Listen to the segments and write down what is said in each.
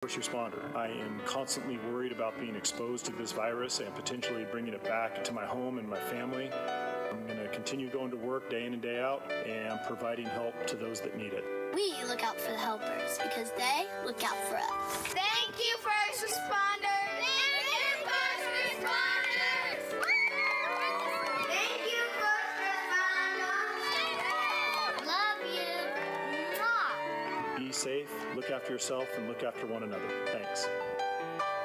First responder. I am constantly worried about being exposed to this virus and potentially bringing it back to my home and my family. I'm going to continue going to work day in and day out and providing help to those that need it. We look out for the helpers because they look out for us. Thank you, first responders. Thank you, first responders. Thank you, first responders. Love you. Mwah. Be safe, look after yourself, and look after one another. Thanks.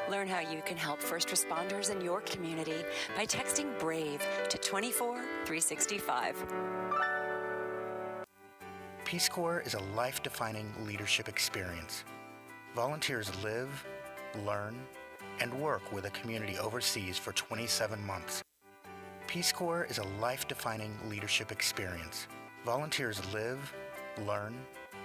Learn how you can help first responders in your community by texting BRAVE to 24365. Peace Corps is a life-defining leadership experience. Volunteers live, learn, and work with a community overseas for 27 months. Peace Corps is a life-defining leadership experience. Volunteers live, learn,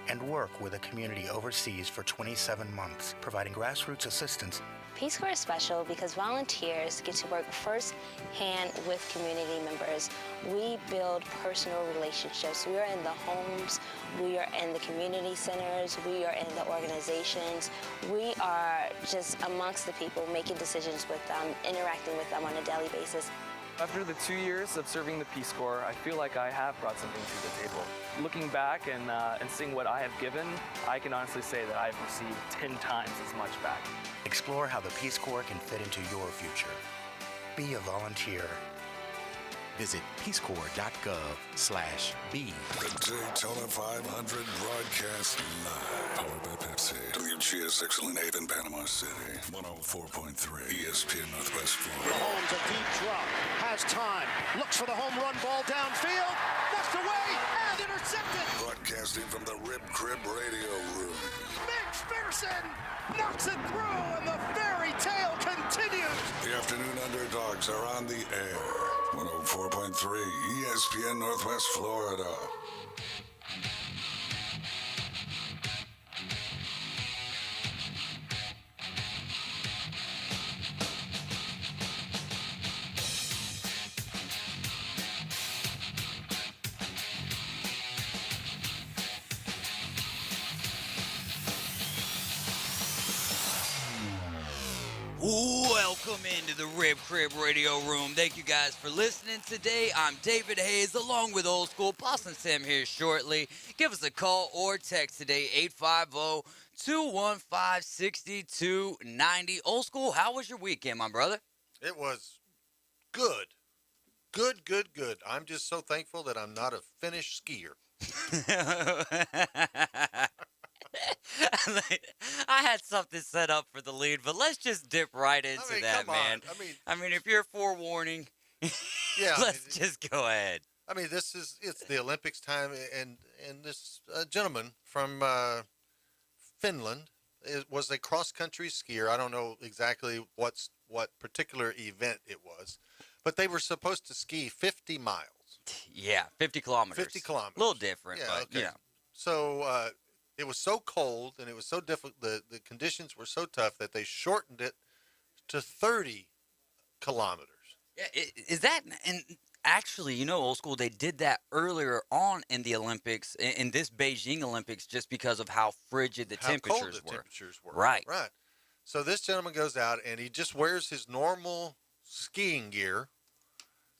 and work with a community overseas for 27 months, providing grassroots assistance. Peace Corps is special because volunteers get to work firsthand with community members. We build personal relationships. We are in the homes, we are in the community centers, we are in the organizations. We are just amongst the people, making decisions with them, interacting with them on a daily basis. After the 2 years of serving the Peace Corps, I feel like I have brought something to the table. Looking back and seeing what I have given, I can honestly say that I've received 10 times as much back. Explore how the Peace Corps can fit into your future. Be a volunteer. Visit peacecorps.gov/be. The Daytona 500 broadcast live. Powered by Pepsi. WGS 608 in Panama City. 104.3 ESPN Northwest Florida. Mahomes, a deep drop. Has time. Looks for the home run ball downfield. Knocked away and intercepted. Broadcasting from the Rib Crib Radio Room. McPherson knocks it through and the fairy tale continues. The Afternoon Underdogs are on the air. 104.3 ESPN Northwest Florida. Welcome into the Rib Crib Radio Room. Thank you guys for listening today. I'm David Hayes along with Old School. Boss and Sam here shortly. Give us a call or text today, 850-215-6290. Old School, how was your weekend, my brother? It was good. Good. I'm just so thankful that I'm not a finished skier. I had something set up for the lead, but let's just dip right into that, man. I mean, if you're forewarning, yeah, let's just go ahead. I mean, it's the Olympics time, and this gentleman from Finland was a cross-country skier. I don't know exactly what particular event it was, but they were supposed to ski 50 miles. Yeah, 50 kilometers. 50 kilometers. A little different, yeah, but, okay. you know. So it was so cold and it was so difficult. The conditions were so tough that they shortened it to 30 kilometers. Yeah, is that and actually, you know, Old School, they did that earlier on in the Olympics, in this Beijing Olympics, just because of how frigid the temperatures were. Right. So this gentleman goes out and he just wears his normal skiing gear,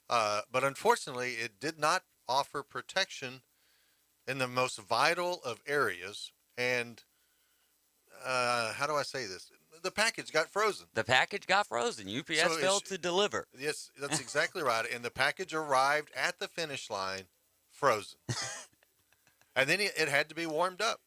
but unfortunately, it did not offer protection in the most vital of areas, and how do I say this? The package got frozen. The package got frozen. UPS failed to deliver. Yes, that's exactly right. And the package arrived at the finish line frozen. And then it had to be warmed up.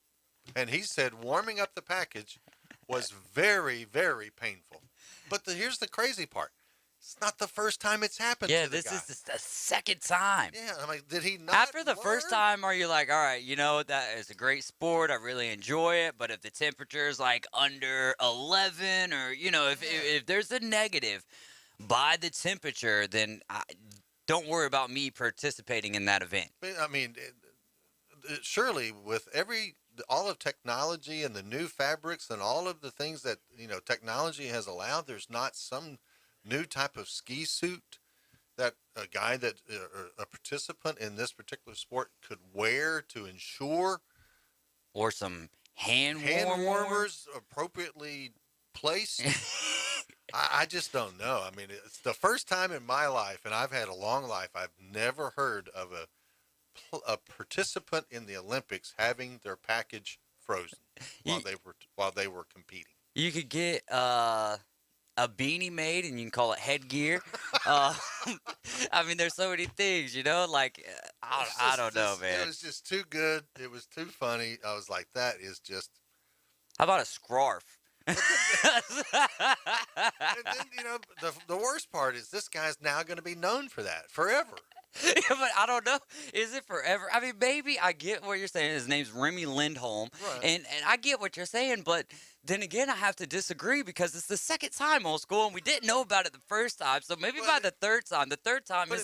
And he said warming up the package was very, very painful. But here's the crazy part. It's not the first time it's happened to the this guy. is the second time. Yeah, I'm like, did he not After the first time, are you like, all right, you know, that is a great sport. I really enjoy it. But if the temperature is like under 11 or, you know, if there's a negative by the temperature, then don't worry about me participating in that event. I mean, surely with all of technology and the new fabrics and all of the things that, you know, technology has allowed, there's not some new type of ski suit that a guy that a participant in this particular sport could wear to ensure, or some hand warmers appropriately placed. I just don't know. I mean, it's the first time in my life, and I've had a long life, I've never heard of a participant in the Olympics having their package frozen while they were competing. You could get a beanie made, and you can call it headgear. uh, I mean, there's so many things, like, I don't know, man. It was just too good. It was too funny. I was like, that is just. How about a scarf? And then, the worst part is this guy's now going to be known for that forever. Yeah, but I don't know. Is it forever? I mean, maybe I get what you're saying. His name's Remy Lindholm, right. and I get what you're saying, but then again, I have to disagree because it's the second time, Old School, and we didn't know about it the first time. So maybe by the third time is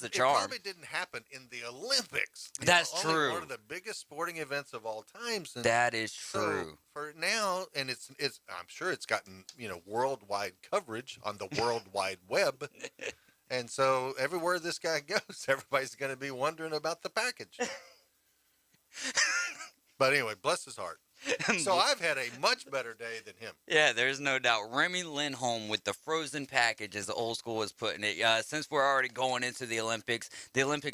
the charm. It probably didn't happen in the Olympics. That's true. One of the biggest sporting events of all time. That is true. So for now, and it's I'm sure it's gotten worldwide coverage on the World Wide Web. And so everywhere this guy goes, everybody's going to be wondering about the package. But anyway, bless his heart. So I've had a much better day than him. Yeah, there's no doubt. Remy Lindholm with the frozen package, as the Old School was putting it. Since we're already going into the Olympics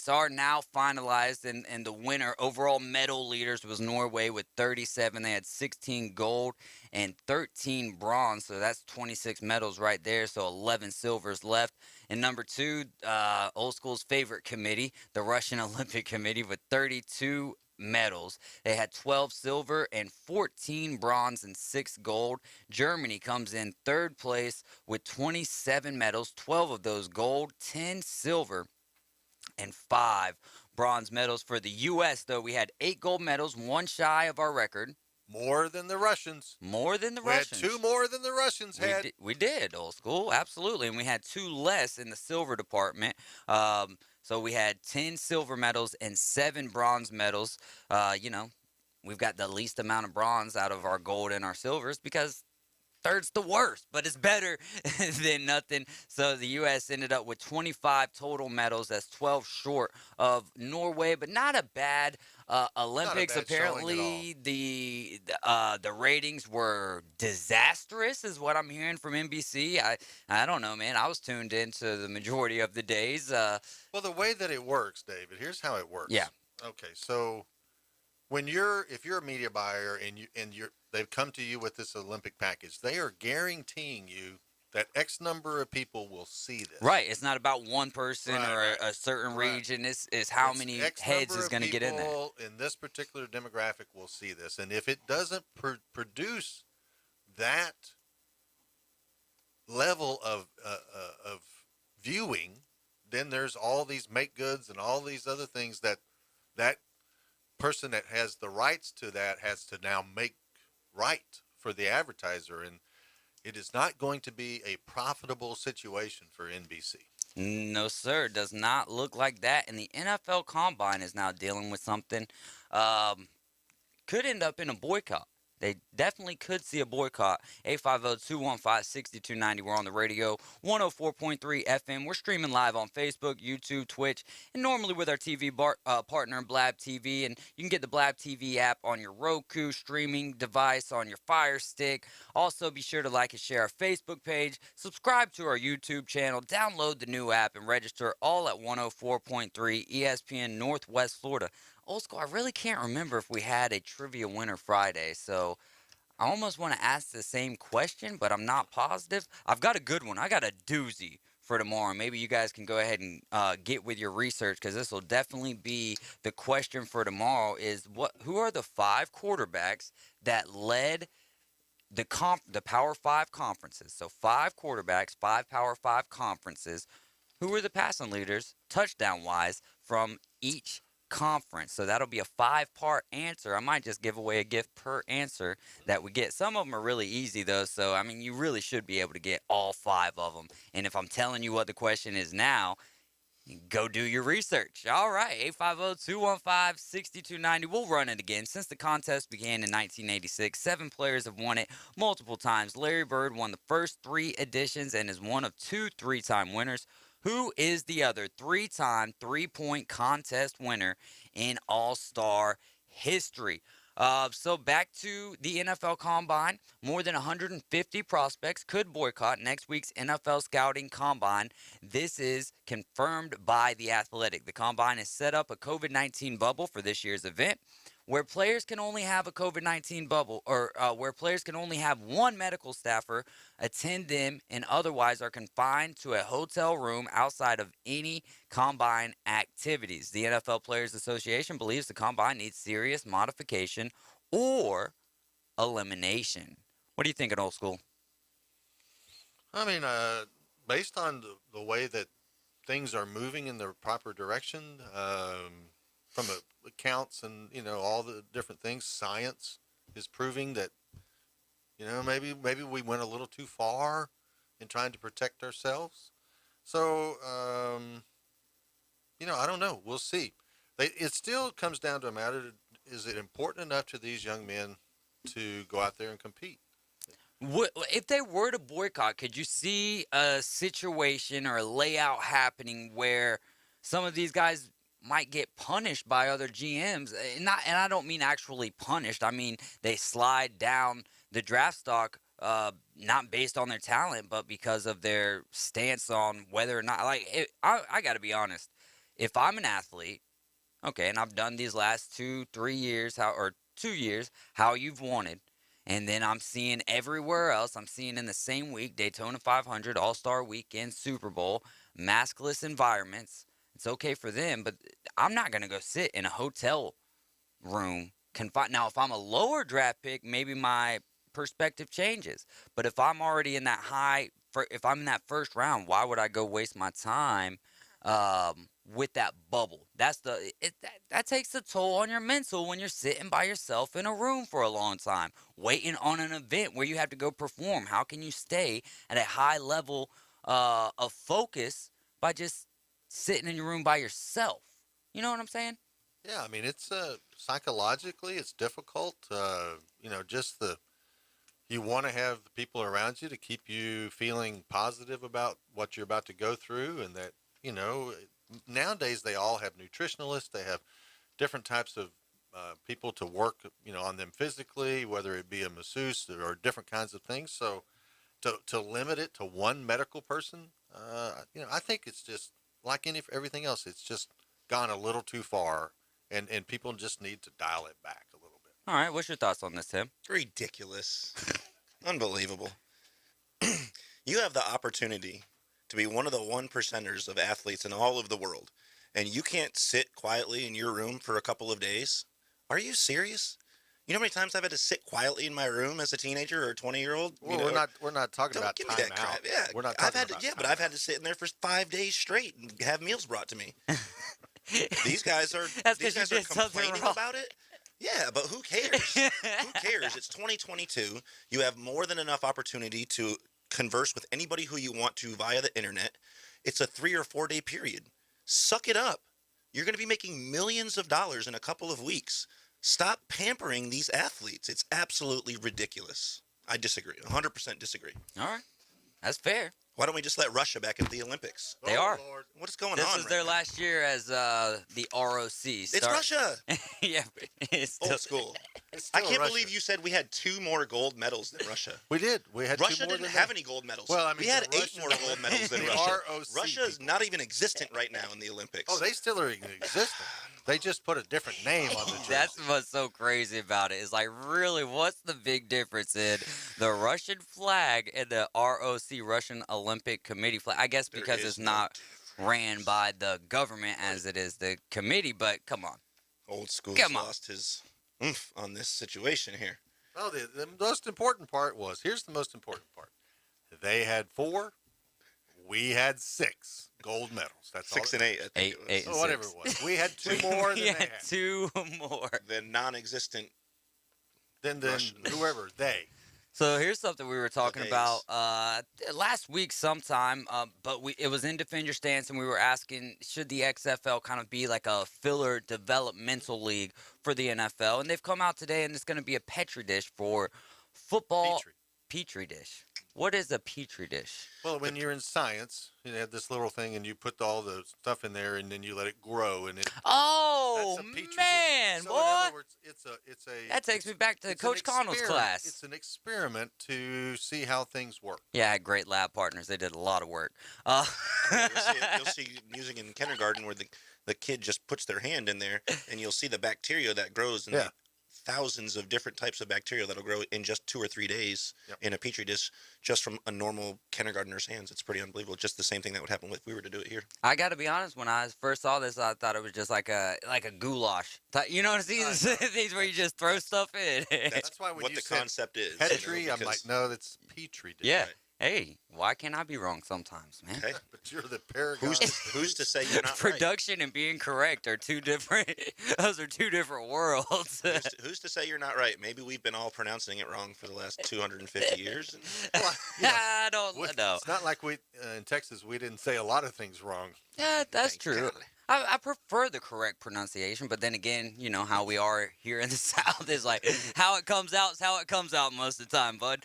are now finalized, and the winner, overall medal leaders, was Norway with 37. They had 16 gold and 13 bronze, so that's 26 medals right there, so 11 silvers left. And number 2, Old School's favorite committee, the Russian Olympic Committee, with 32 medals. They had 12 silver and 14 bronze and 6 gold. Germany comes in third place with 27 medals, 12 of those gold, 10 silver, and 5 bronze medals. For the U.S., though, we had 8 gold medals, 1 shy of our record. More than the Russians. More than the Russians. We had 2 more than the Russians had. We did, Old School, absolutely. And we had 2 less in the silver department. So we had 10 silver medals and 7 bronze medals. We've got the least amount of bronze out of our gold and our silvers because third's the worst, but it's better than nothing. So the U.S. ended up with 25 total medals. That's 12 short of Norway, but not a bad Olympics. Apparently, the ratings were disastrous, is what I'm hearing from NBC. I don't know, man. I was tuned into the majority of the days. Well, the way that it works, David, here's how it works. Yeah. Okay, so if you're a media buyer and they've come to you with this Olympic package, they are guaranteeing you that X number of people will see this. Right. It's not about one person or a certain region. It's how many heads is going to get in there. In this particular demographic will see this. And if it doesn't produce that level of viewing, then there's all these make goods and all these other things that person that has the rights to that has to now make right for the advertiser, and it is not going to be a profitable situation for NBC. No, sir. It does not look like that. And the NFL Combine is now dealing with something. Could end up in a boycott. They definitely could see a boycott. 850-215-6290. We're on the radio, 104.3 FM. We're streaming live on Facebook, YouTube, Twitch, and normally with our TV partner, Blab TV. And you can get the Blab TV app on your Roku streaming device, on your Fire Stick. Also, be sure to like and share our Facebook page. Subscribe to our YouTube channel. Download the new app and register all at 104.3 ESPN Northwest Florida. Old School, I really can't remember if we had a Trivia Winner Friday, so I almost want to ask the same question, but I'm not positive. I've got a good one. I got a doozy for tomorrow. Maybe you guys can go ahead and get with your research, because this will definitely be the question for tomorrow is who are the 5 quarterbacks that led the Power 5 conferences? So 5 quarterbacks, 5 Power 5 conferences. Who were the passing leaders, touchdown-wise, from each conference? So that'll be a 5-part answer. I might just give away a gift per answer that we get. Some of them are really easy, though, so I mean, you really should be able to get all 5 of them. And if I'm telling you what the question is now, go do your research. All right, 850-215-6290. We'll run it again. Since the contest began in 1986, 7 players have won it multiple times. Larry Bird won the first 3 editions and is one of 2 3-time winners. Who is the other 3-time 3-point contest winner in All-Star history? So back to the NFL Combine. More than 150 prospects could boycott next week's NFL Scouting Combine. This is confirmed by The Athletic. The Combine has set up a COVID-19 bubble for this year's event, where players can only have a COVID-19 bubble, or where players can only have one medical staffer attend them and otherwise are confined to a hotel room outside of any combine activities. The NFL Players Association believes the combine needs serious modification or elimination. What do you think, in Old School? I mean, based on the way that things are moving in the proper direction, from accounts and all the different things, science is proving that maybe we went a little too far in trying to protect ourselves. So I don't know. We'll see. It still comes down to a matter: is it important enough to these young men to go out there and compete? If they were to boycott, could you see a situation or a layout happening where some of these guys might get punished by other GMs? And I don't mean actually punished. I mean they slide down the draft stock, not based on their talent, but because of their stance on whether or not. I got to be honest. If I'm an athlete, okay, and I've done these last 2-3 years, or 2 years, how you've wanted. And then I'm seeing everywhere else. I'm seeing in the same week, Daytona 500, All-Star Weekend, Super Bowl, maskless environments. It's okay for them, but I'm not going to go sit in a hotel room confined. Now, if I'm a lower draft pick, maybe my perspective changes. But if I'm already in that if I'm in that first round, why would I go waste my time with that bubble? That takes a toll on your mental when you're sitting by yourself in a room for a long time, waiting on an event where you have to go perform. How can you stay at a high level of focus by just sitting in your room by yourself? You know what I'm saying? Yeah, I mean, it's psychologically, it's difficult. Just you want to have the people around you to keep you feeling positive about what you're about to go through, and that, nowadays they all have nutritionalists. They have different types of people to work, on them physically, whether it be a masseuse or different kinds of things. So to limit it to one medical person, I think it's just like everything else. It's just gone a little too far, and people just need to dial it back a little bit. All right, what's your thoughts on this, Tim? Ridiculous. Unbelievable. You have the opportunity to be one of the 1%ers of athletes in all of the world, and you can't sit quietly in your room for a couple of days? Are you serious? You know how many times I've had to sit quietly in my room as a teenager or a 20-year-old? Well, we're not talking about give me time that crap. out. Yeah, We're not talking about but I've had to sit in there for 5 days straight and have meals brought to me. These guys are complaining about it. Yeah, but who cares? Who cares? It's 2022. You have more than enough opportunity to converse with anybody who you want to via the internet. It's a 3 or 4 day period. Suck it up. You're going to be making millions of dollars in a couple of weeks. Stop pampering these athletes. It's absolutely ridiculous. I disagree. 100% disagree. All right. That's fair. Why don't we just let Russia back into the Olympics? They are. Lord. What is going on? This is their last year as the ROC. It's Russia. Yeah, it's still, Old school. I can't believe you said we had 2 more gold medals than Russia. We did. We had Russia 2 more didn't than have that. any gold medals. Well, I mean, we had the 8 more gold medals than the Russia. ROC Russia is not even existent right now in the Olympics. Oh, they still are existent. They just put a different name on the jersey. That's what's so crazy about it. Is like, really, what's the big difference in the Russian flag and the ROC, Russian Olympic Committee flag? I guess because it's not ran by the government as it is the committee, but come on. Old School's lost his oomph on this situation here. Oh, the most important part was, here's the most important part. They had 4, we had 6 gold medals. That's 6 all and 8, I think it was. whatever it was. We had 2 more than they had. 2 more. Than non-existent Then whoever, they. So here's something we were talking about last week sometime, but it was in Defend Your Stance, and we were asking, should the XFL kind of be like a filler developmental league for the NFL? And they've come out today, and it's going to be a Petri dish for football. Petri dish. What is a Petri dish? Well, when you're in science, you have this little thing, and you put all the stuff in there, and then you let it grow, and it. Oh, that's a Petri man, dish. boy! So in other words, it's a. That takes me back to Coach Connell's class. It's an experiment to see how things work. Yeah, I had great lab partners. They did a lot of work. You'll see music in kindergarten where the kid just puts their hand in there, and you'll see the bacteria that grows, and thousands of different types of bacteria that'll grow in just 2 or 3 days in a petri dish, just from a normal kindergartner's hands. It's pretty unbelievable. Just the same thing that would happen if we were to do it here. I got to be honest. When I first saw this, I thought it was just like a goulash. You know what I'm saying? Things where you just throw stuff in. That's why when what you the said concept is. Petri, I'm like, no, that's Petri dish. Yeah. Right. Hey, why can't I be wrong sometimes, man? Okay. But you're the paragon. Who's to say you're not Production and being correct are two different. Those are two different worlds. Who's to say you're not right? Maybe we've been all pronouncing it wrong for the last 250 years. Well, I don't know. It's not like we in Texas we didn't say a lot of things wrong. Yeah, that's true. I prefer the correct pronunciation, but then again, you know how we are here in the South is like how it comes out is how it comes out most of the time, bud.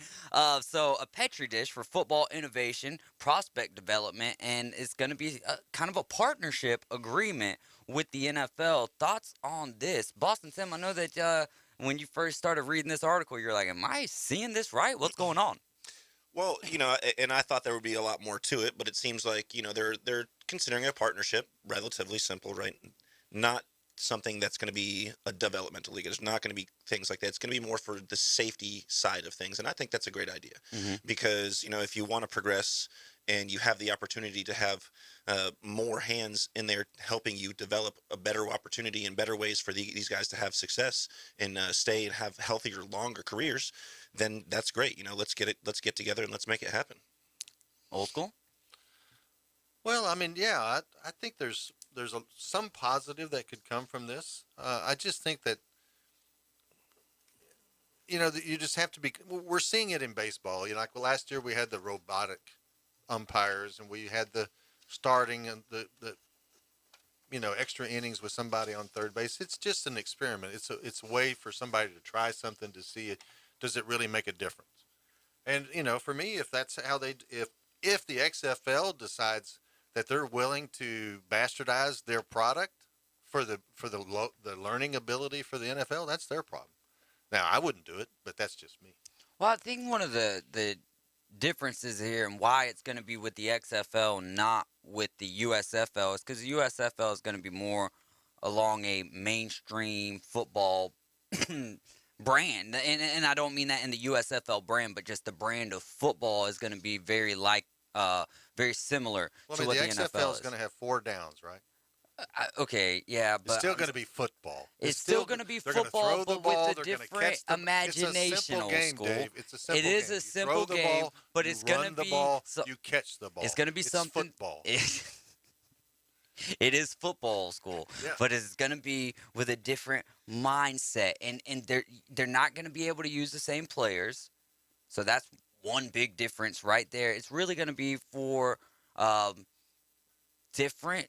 So a Petri dish for football innovation, prospect development, and it's going to be kind of a partnership agreement with the NFL. Thoughts on this? Boston Tim, I know that when you first started reading this article, you're like, am I seeing this right? What's going on? Well, you know, and I thought there would be a lot more to it, but it seems like, you know, they're considering a partnership, relatively simple, right? Not something that's going to be a developmental league. It's not going to be things like that. It's going to be more for the safety side of things, and I think that's a great idea because, you know, if you want to progress and you have the opportunity to have more hands in there helping you develop a better opportunity and better ways for these guys to have success and stay and have healthier, longer careers, then that's great. You know, let's get together and let's make it happen. Old school? Well, I mean, yeah, I think there's some positive that could come from this. I just think that, you know, that you just have to be. We're seeing it in baseball. You know, like last year we had the robotic umpires, and we had the starting and the you know, extra innings with somebody on third base. It's just an experiment. It's a way for somebody to try something to see it. Does it really make a difference? And, you know, for me, if that's how if the XFL decides that they're willing to bastardize their product for the learning ability for the NFL, that's their problem. Now, I wouldn't do it, but that's just me. Well, I think one of the differences here and why it's going to be with the XFL, not with the USFL, is because the USFL is going to be more along a mainstream football brand, and I don't mean that in the USFL brand, but just the brand of football is going to be very similar to what the XFL is going to have 4 downs, right? Okay, yeah, but it's still going to be football. It's still going to be football, but with a different imagination. Old school. Dave. It's a simple game. It is a simple game, but it's going to be you catch the ball. It's going to be something. Football. It is football school, but it's going to be with a different mindset, and they're not going to be able to use the same players, so that's one big difference right there. It's really going to be for different,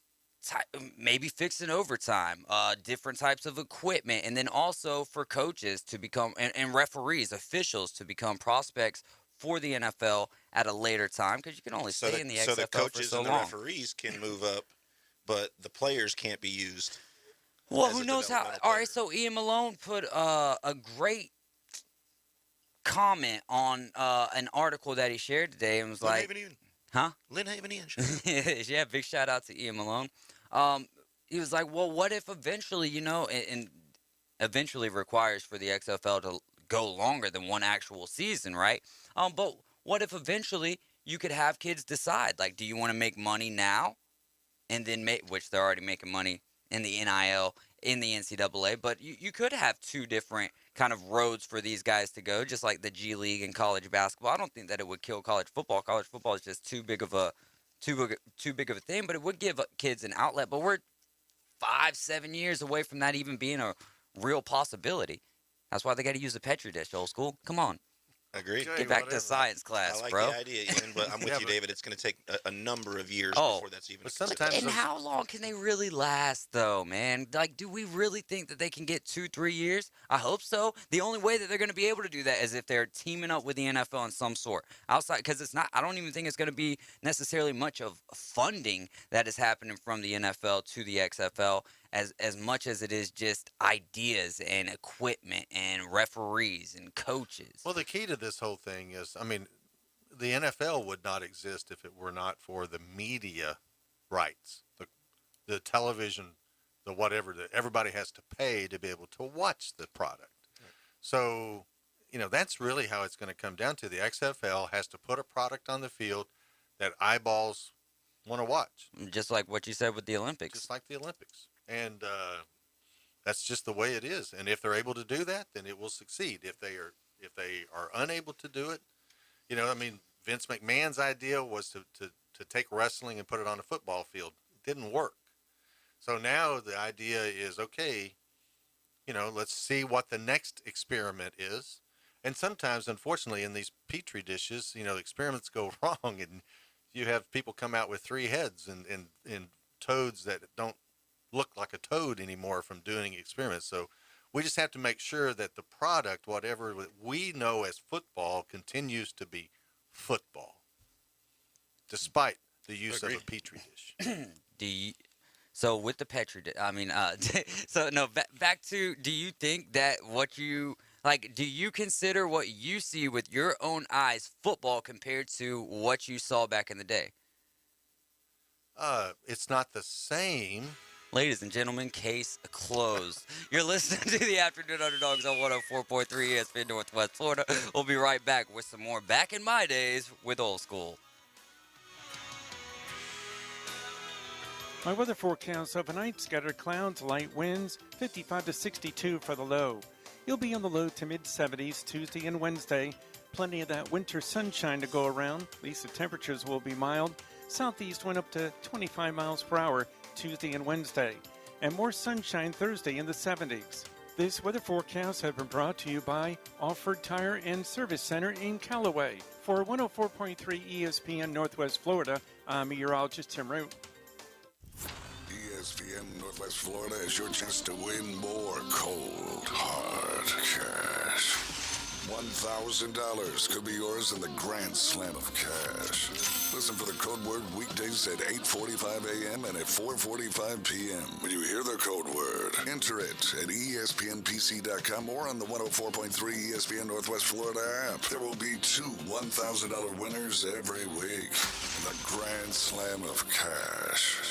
maybe fixing overtime, different types of equipment, and then also for coaches to become and referees, officials to become prospects for the NFL at a later time, because you can only stay in the XFL so the coaches for so and the long. referees can move up, but the players can't be used. Well, who knows how? All right, so Ian Malone put a great comment on an article that he shared today and was Lynn like, Haven Ian. huh? Lynn Haven Ian. Yeah, big shout out to Ian Malone. He was like, well, what if eventually, you know, and eventually requires for the XFL to go longer than one actual season, right? But what if eventually you could have kids decide, like, do you want to make money now? And then which they're already making money in the NIL, in the NCAA, but you could have 2 different kind of roads for these guys to go, just like the G League and college basketball. I don't think that it would kill college football. College football is just too big of a thing, but it would give kids an outlet. But we're 5-7 years away from that even being a real possibility. That's why they got to use the Petri dish, old school. Come on. Agreed. Get back to science class, I like bro. the idea, Ian, but I'm with you, David. It's going to take a number of years Oh. before that's even. But sometimes And how long can they really last, though, man? Like, do we really think that they can get 2-3 years? I hope so. The only way that they're going to be able to do that is if they're teaming up with the NFL in some sort. Outside, because it's not, I don't even think it's going to be necessarily much of funding that is happening from the NFL to the XFL as much as it is just ideas and equipment and referees and coaches. Well, the key to this whole thing is, I mean, the NFL would not exist if it were not for the media rights, the television, the whatever that everybody has to pay to be able to watch the product. Right. So, that's really how it's going to come down to. The XFL has to put a product on the field that eyeballs want to watch. Just like what you said with the Olympics. Just like the Olympics. And that's just the way it is. And if they're able to do that, then it will succeed. If they are unable to do it, Vince McMahon's idea was to take wrestling and put it on a football field. It didn't work. So now the idea is, okay, let's see what the next experiment is. And sometimes, unfortunately, in these Petri dishes, experiments go wrong, and you have people come out with 3 heads and toads that don't look like a toad anymore from doing experiments. So we just have to make sure that the product, whatever we know as football, continues to be football, despite the use of a Petri dish. So with the Petri dish, back to, do you think that do you consider what you see with your own eyes football compared to what you saw back in the day? It's not the same. Ladies and gentlemen, case closed. You're listening to the Afternoon Underdogs on 104.3 ESPN Northwest Florida. We'll be right back with some more Back in My Days with Old School. My weather forecast overnight: scattered clouds, light winds, 55 to 62 for the low. You'll be in the low to mid-70s Tuesday and Wednesday. Plenty of that winter sunshine to go around. At least the temperatures will be mild. Southeast wind up to 25 miles per hour Tuesday and Wednesday. And more sunshine Thursday in the 70s. This weather forecast has been brought to you by Offord Tire and Service Center in Callaway. For 104.3 ESPN Northwest Florida, I'm meteorologist Tim Root. ESPN Northwest Florida is your chance to win more cold, hard cash. $1,000 could be yours in the Grand Slam of Cash. Listen for the code word weekdays at 8:45 a.m. and at 4:45 p.m. When you hear the code word, enter it at ESPNPC.com or on the 104.3 ESPN Northwest Florida app. There will be 2 $1,000 winners every week in the Grand Slam of Cash.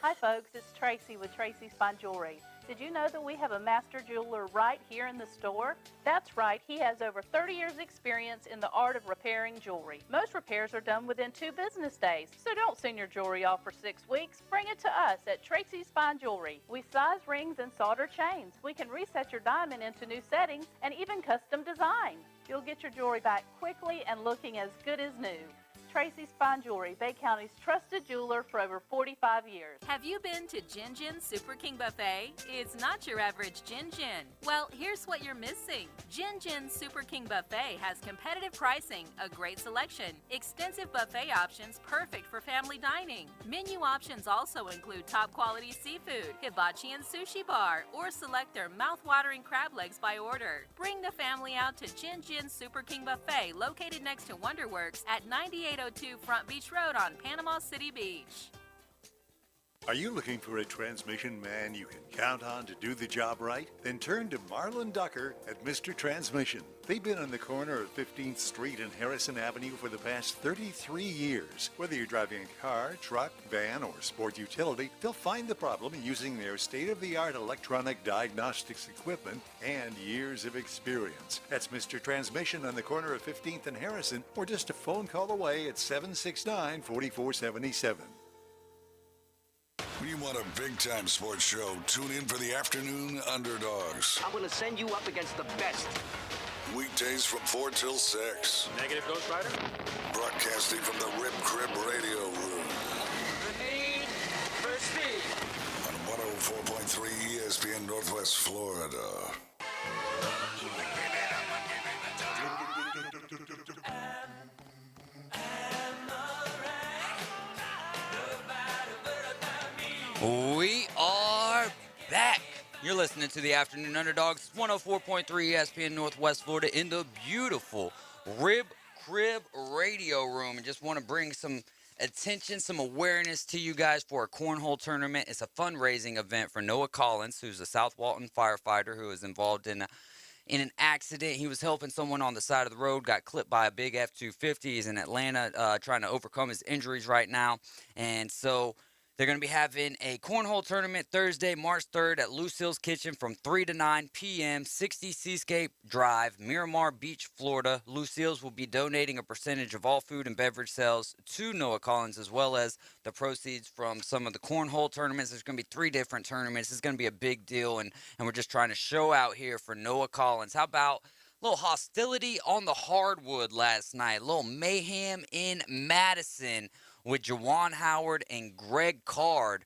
Hi folks, it's Tracy with Tracy's Fine Jewelry. Did you know that we have a master jeweler right here in the store? That's right, he has over 30 years experience in the art of repairing jewelry. Most repairs are done within 2 business days, so don't send your jewelry off for 6 weeks. Bring it to us at Tracy's Fine Jewelry. We size rings and solder chains. We can reset your diamond into new settings and even custom design. You'll get your jewelry back quickly and looking as good as new. Tracy's Fine Jewelry, Bay County's trusted jeweler for over 45 years. Have you been to Jin Jin Super King Buffet? It's not your average Jin Jin. Well, here's what you're missing. Jin Jin Super King Buffet has competitive pricing, a great selection, extensive buffet options perfect for family dining. Menu options also include top quality seafood, hibachi and sushi bar, or select their mouth-watering crab legs by order. Bring the family out to Jin Jin Super King Buffet, located next to Wonderworks at 9802 Front Beach Road on Panama City Beach. Are you looking for a transmission man you can count on to do the job right? Then turn to Marlon Ducker at Mr. Transmission. They've been on the corner of 15th Street and Harrison Avenue for the past 33 years. Whether you're driving a car, truck, van, or sport utility, they'll find the problem using their state-of-the-art electronic diagnostics equipment and years of experience. That's Mr. Transmission on the corner of 15th and Harrison, or just a phone call away at 769-4477. When you want a big-time sports show, tune in for the Afternoon Underdogs. I'm going to send you up against the best. Weekdays from 4 till 6. Negative, Ghost Rider. Broadcasting from the Rib Crib Radio Room. The need for speed. On 104.3 ESPN Northwest Florida. We are back. You're listening to the Afternoon Underdogs, 104.3 ESPN Northwest Florida in the beautiful Rib Crib Radio Room. And just want to bring some attention, some awareness to you guys for a cornhole tournament. It's a fundraising event for Noah Collins, who's a South Walton firefighter who is involved in an accident. He was helping someone on the side of the road, got clipped by a big F-250. He's in Atlanta trying to overcome his injuries right now. And so they're going to be having a cornhole tournament Thursday, March 3rd at Loose Hills Kitchen from 3 to 9 p.m., 60 Seascape Drive, Miramar Beach, Florida. Loose Hills will be donating a percentage of all food and beverage sales to Noah Collins, as well as the proceeds from some of the cornhole tournaments. There's going to be 3 different tournaments. It's going to be a big deal, and we're just trying to show out here for Noah Collins. How about a little hostility on the hardwood last night, a little mayhem in Madison with Jawan Howard and Greg Card.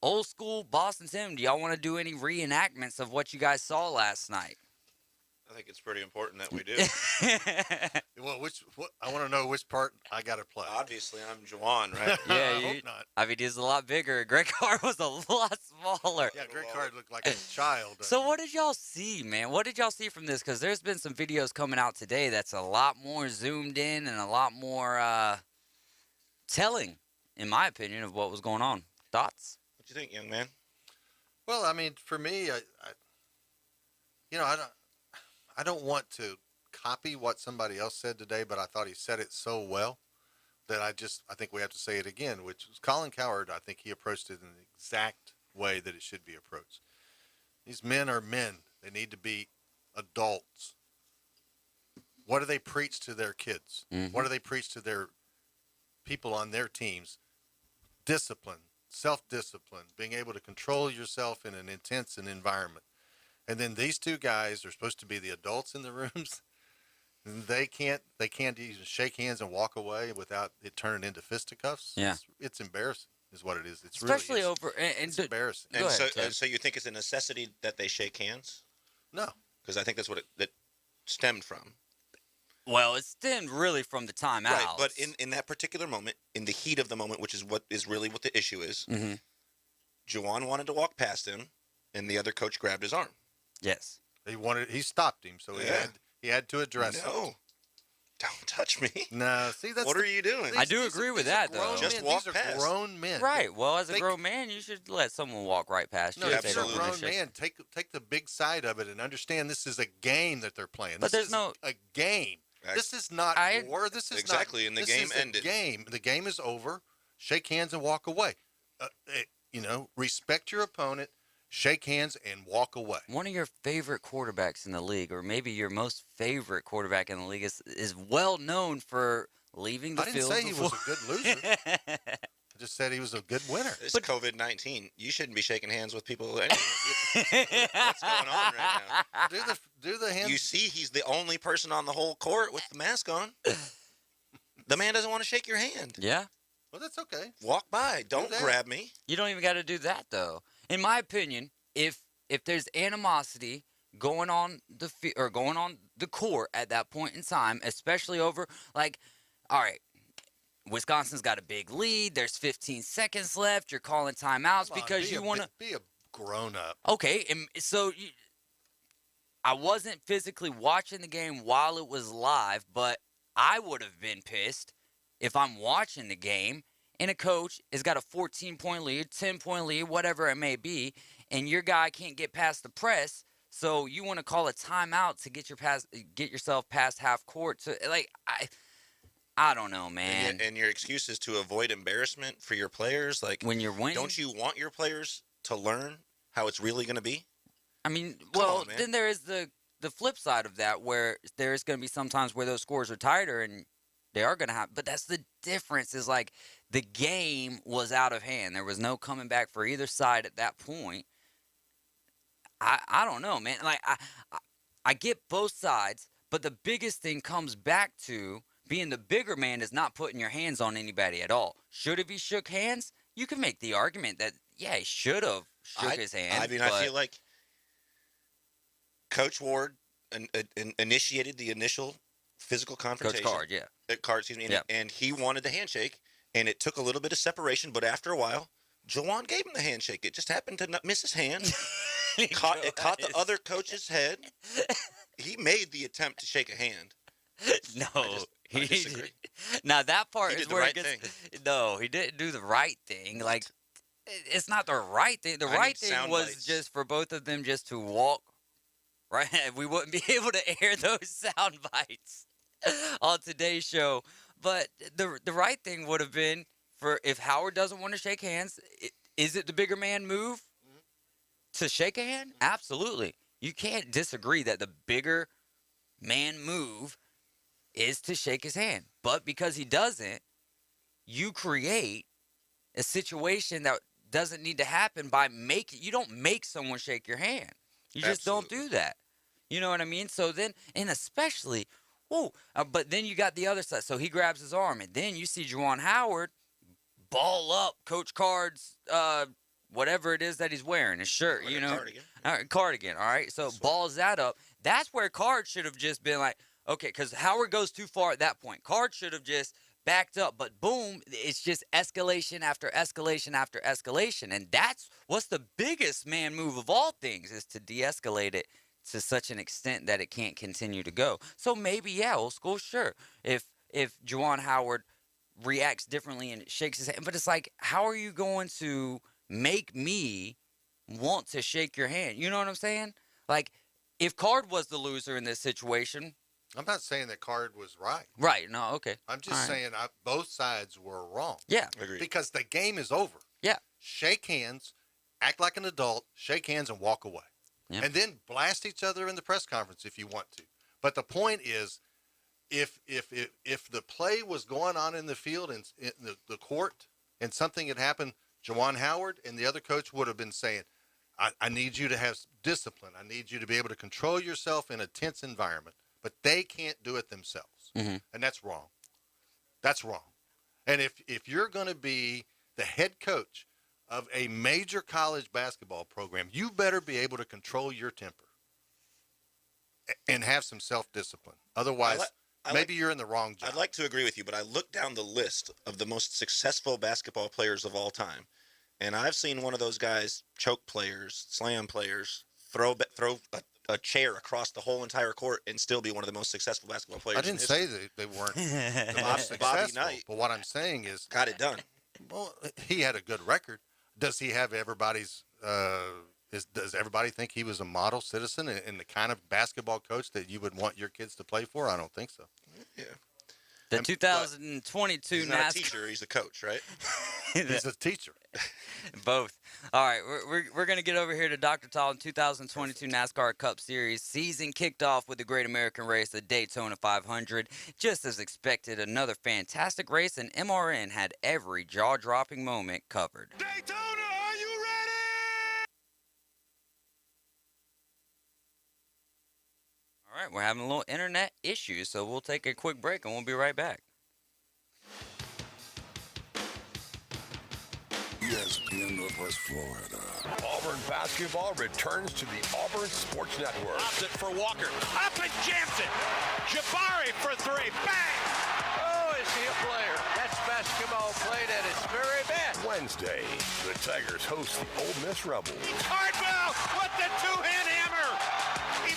Old school Boston Tim, do y'all want to do any reenactments of what you guys saw last night? I think it's pretty important that we do. Well, I want to know which part I got to play. Obviously, I'm Jawan, right? Yeah, I hope not. I mean, he's a lot bigger. Greg Card was a lot smaller. Yeah, Greg Card looked like a child. So what did y'all see, man? What did y'all see from this? Because there's been some videos coming out today that's a lot more zoomed in and a lot more telling, in my opinion, of what was going on. Thoughts? What do you think, young man? Well, I mean, for me, I don't want to copy what somebody else said today, but I thought he said it so well that I think we have to say it again, which was Colin Cowherd. I think he approached it in the exact way that it should be approached. These men are men. They need to be adults. What do they preach to their kids? Mm-hmm. What do they preach to their people on their teams? Discipline, self-discipline, being able to control yourself in an intense environment. And then these two guys are supposed to be the adults in the rooms. And they can't even shake hands and walk away without it turning into fisticuffs. Yeah. It's embarrassing is what it is. It's Especially really over and it's embarrassing. And so you think it's a necessity that they shake hands? No. Because I think that's what it stemmed from. Well, it stemmed really from the timeout. Right, but in that particular moment, in the heat of the moment, which is what the issue is, mm-hmm. Juwan wanted to walk past him, and the other coach grabbed his arm. Yes. He stopped him, so he had to address it. No. Don't touch me. No, see, that's what are you doing? I do agree with that, though. Just walk past. These are grown men. Right. Well, as a grown man, you should let someone walk right past you. No, if you're a grown man, take the big side of it and understand this is a game that they're playing. But there's no a game. This is not war. This is exactly, not, and the this game is ended. The game is over. Shake hands and walk away. Respect your opponent. Shake hands and walk away. One of your favorite quarterbacks in the league, or maybe your most favorite quarterback in the league, is well known for leaving the field. I didn't say he was a good loser. I just said he was a good winner. This is COVID-19. You shouldn't be shaking hands with people. What's going on right now? Do the hands. You see, he's the only person on the whole court with the mask on. The man doesn't want to shake your hand. Yeah. Well, that's okay. Walk by. Don't grab me. You don't even got to do that, though. In my opinion, if there's animosity going on going on the court at that point in time, especially over all right, Wisconsin's got a big lead. There's 15 seconds left. You're calling timeouts because you want to be a grown up. Okay, and so I wasn't physically watching the game while it was live, but I would have been pissed if I'm watching the game and a coach has got a 14-point lead, 10-point lead, whatever it may be, and your guy can't get past the press, so you want to call a timeout to get yourself past half court. So I don't know, man. And your excuse is to avoid embarrassment for your players, when you're winning. Don't you want your players to learn how it's really going to be? I mean, on, then there is the flip side of that, where there's going to be some times where those scores are tighter and they are going to have. But that's the difference. Is the game was out of hand. There was no coming back for either side at that point. I don't know, man. I get both sides, but the biggest thing comes back to being the bigger man is not putting your hands on anybody at all. Should have he shook hands? You can make the argument that, he should have shook his hand. I mean, I feel like Coach Ward initiated the initial physical confrontation. Coach Card, yeah. Card, excuse me. And he wanted the handshake, and it took a little bit of separation, but after a while, Jawan gave him the handshake. It just happened to not miss his hand. It caught the other coach's head. He made the attempt to shake a hand. No, I disagree. Now that part He is did the where right it gets. thing. No, he didn't do the right thing. Like, it's not the right thing. The I right need thing sound was bites. just for both of them just to walk. Right, we wouldn't be able to air those sound bites on today's show. But the right thing would have been for if Howard doesn't want to shake hands. Is it the bigger man move to shake a hand? Absolutely. You can't disagree that the bigger man move is to shake his hand. But because he doesn't, you create a situation that doesn't need to happen by you don't make someone shake your hand. You just don't do that. You know what I mean? So then, and especially, but then you got the other side. So he grabs his arm, and then you see Juwan Howard ball up Coach Card's, whatever it is that he's wearing, his shirt, Cardigan. All right, cardigan, all right? So balls that up. That's where Card should have just been like, okay, because Howard goes too far at that point. Card should have just backed up, but boom, it's just escalation after escalation after escalation. And that's what's the biggest man move of all things, is to de-escalate it to such an extent that it can't continue to go. So maybe, old school, sure. If Juwan Howard reacts differently and shakes his hand, but it's like, how are you going to make me want to shake your hand? You know what I'm saying? Like, if Card was the loser in this situation. I'm not saying that Card was right. Right. No, okay. I'm just saying both sides were wrong. Yeah. Agreed. Because the game is over. Yeah. Shake hands, act like an adult, shake hands, and walk away. Yeah. And then blast each other in the press conference if you want to. But the point is, if the play was going on in the field and in the court and something had happened, Juwan Howard and the other coach would have been saying, I need you to have discipline. I need you to be able to control yourself in a tense environment. But they can't do it themselves. Mm-hmm. And that's wrong. That's wrong. And if you're going to be the head coach of a major college basketball program, you better be able to control your temper and have some self-discipline. Otherwise, maybe you're in the wrong job. I'd like to agree with you, but I looked down the list of the most successful basketball players of all time, and I've seen one of those guys choke players, slam players, throw a chair across the whole entire court and still be one of the most successful basketball players. I didn't say that they weren't the most successful, Bobby Knight. But what I'm saying is, got it done. Well, he had a good record. Does he have everybody's? Does everybody think he was a model citizen and the kind of basketball coach that you would want your kids to play for? I don't think so. Yeah. The 2022 he's not a teacher, he's a coach, right? He's a teacher. Both. All right, we're going to get over here to Dr. Talton. 2022 NASCAR Cup Series season kicked off with the Great American Race, the Daytona 500. Just as expected, another fantastic race, and MRN had every jaw-dropping moment covered. Daytona, are you ready? All right, we're having a little internet issues, so we'll take a quick break, and we'll be right back. ESPN Northwest Florida. Auburn basketball returns to the Auburn Sports Network. Pops it for Walker. Up and jams it. Jabari for three. Bang! Oh, is he a player? That's basketball played at its very best. Wednesday, the Tigers host the Ole Miss Rebels. Cardwell with the two-hand hammer.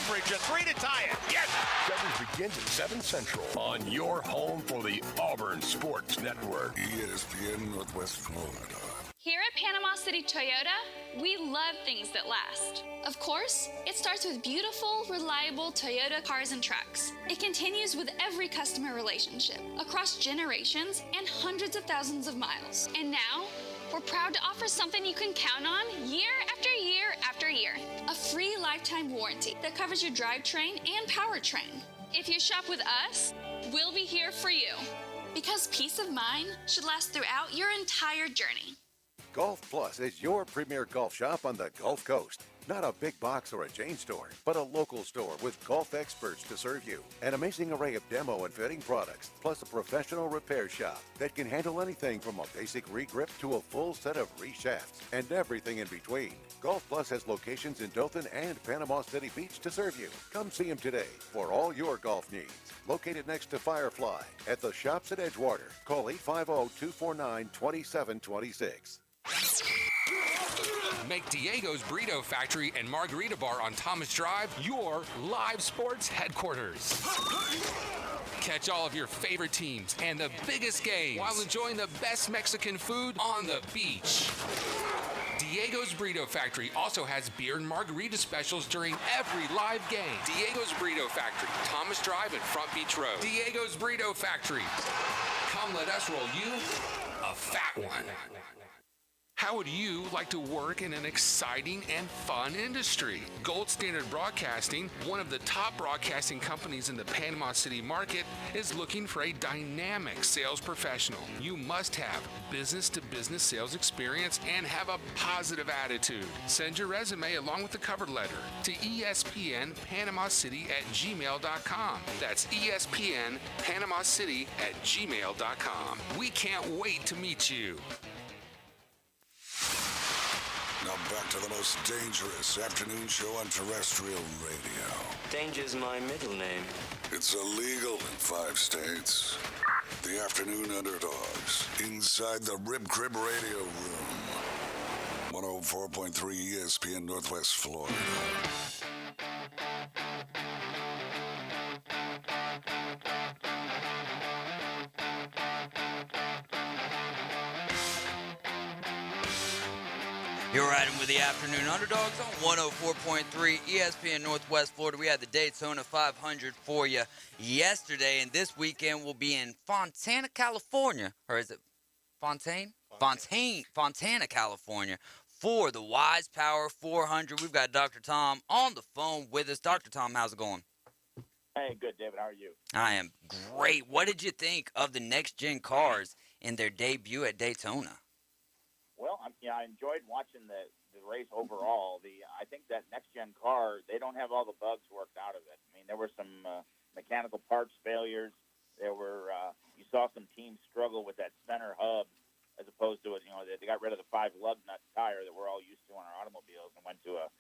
Cambridge a three to tie it. Yes! Coverage begins at 7 Central on your home for the Auburn Sports Network. ESPN Northwest Florida. Here at Panama City Toyota, we love things that last. Of course, it starts with beautiful, reliable Toyota cars and trucks. It continues with every customer relationship, across generations and hundreds of thousands of miles. And now, we're proud to offer something you can count on year after year after year. A free lifetime warranty that covers your drivetrain and powertrain. If you shop with us, we'll be here for you. Because peace of mind should last throughout your entire journey. Golf Plus is your premier golf shop on the Gulf Coast. Not a big box or a chain store, but a local store with golf experts to serve you. An amazing array of demo and fitting products, plus a professional repair shop that can handle anything from a basic re-grip to a full set of re-shafts and everything in between. Golf Plus has locations in Dothan and Panama City Beach to serve you. Come see them today for all your golf needs. Located next to Firefly at the shops at Edgewater. Call 850-249-2726. Make Diego's Burrito Factory and Margarita Bar on Thomas Drive your live sports headquarters. Catch all of your favorite teams and the biggest games while enjoying the best Mexican food on the beach. Diego's Burrito Factory also has beer and margarita specials during every live game. Diego's Burrito Factory, Thomas Drive and Front Beach Road. Diego's Burrito Factory. Come let us roll you a fat one. How would you like to work in an exciting and fun industry? Gold Standard Broadcasting, one of the top broadcasting companies in the Panama City market, is looking for a dynamic sales professional. You must have business-to-business sales experience and have a positive attitude. Send your resume along with the cover letter to espnpanamacity@gmail.com. That's espnpanamacity@gmail.com. We can't wait to meet you. Now back to the most dangerous afternoon show on terrestrial radio. Danger's my middle name. It's illegal in 5 states. The Afternoon Underdogs, inside the Rib Crib Radio Room. 104.3 ESPN Northwest Florida. You're riding with the Afternoon Underdogs on 104.3 ESPN Northwest Florida. We had the Daytona 500 for you yesterday, and this weekend we'll be in Fontana, California. Or is it Fontana, California, for the Wise Power 400. We've got Dr. Tom on the phone with us. Dr. Tom, how's it going? Hey, good, David. How are you? I am great. What did you think of the next-gen cars in their debut at Daytona? Well, I enjoyed watching the race overall. I think that next-gen car, they don't have all the bugs worked out of it. I mean, there were some mechanical parts failures. There were you saw some teams struggle with that center hub as opposed to they got rid of the 5 lug nut tire that we're all used to on our automobiles and went to a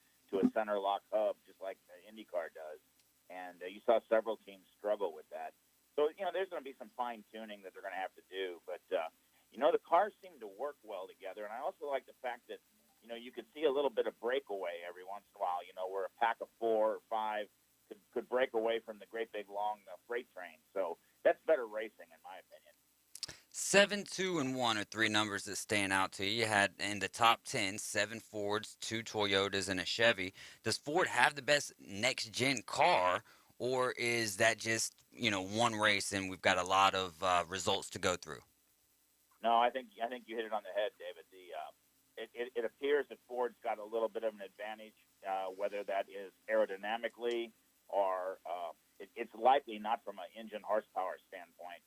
center lock hub just like the IndyCar does. And you saw several teams struggle with that. So there's going to be some fine tuning that they're going to have to do, but. The cars seem to work well together, and I also like the fact that, you could see a little bit of breakaway every once in a while, where a pack of 4 or 5 could break away from the great big long freight train. So that's better racing, in my opinion. 7, 2, and 1 are 3 numbers that stand out to you. You had in the top 10, 7 Fords, 2 Toyotas, and a Chevy. Does Ford have the best next-gen car, or is that just, one race and we've got a lot of results to go through? No, I think you hit it on the head, David. It appears that Ford's got a little bit of an advantage, whether that is aerodynamically or it's likely not from an engine horsepower standpoint.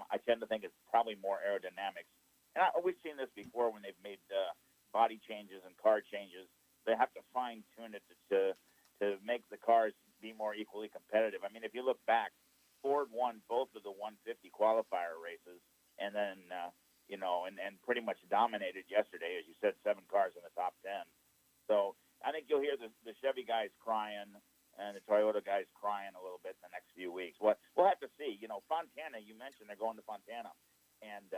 I tend to think it's probably more aerodynamics. And we've seen this before when they've made body changes and car changes. They have to fine-tune it to make the cars be more equally competitive. I mean, if you look back, Ford won both of the 150 qualifier races, and then and pretty much dominated yesterday, as you said, 7 cars in the top 10. So I think you'll hear the Chevy guys crying and the Toyota guys crying a little bit in the next few weeks. We'll have to see. Fontana, you mentioned they're going to Fontana, and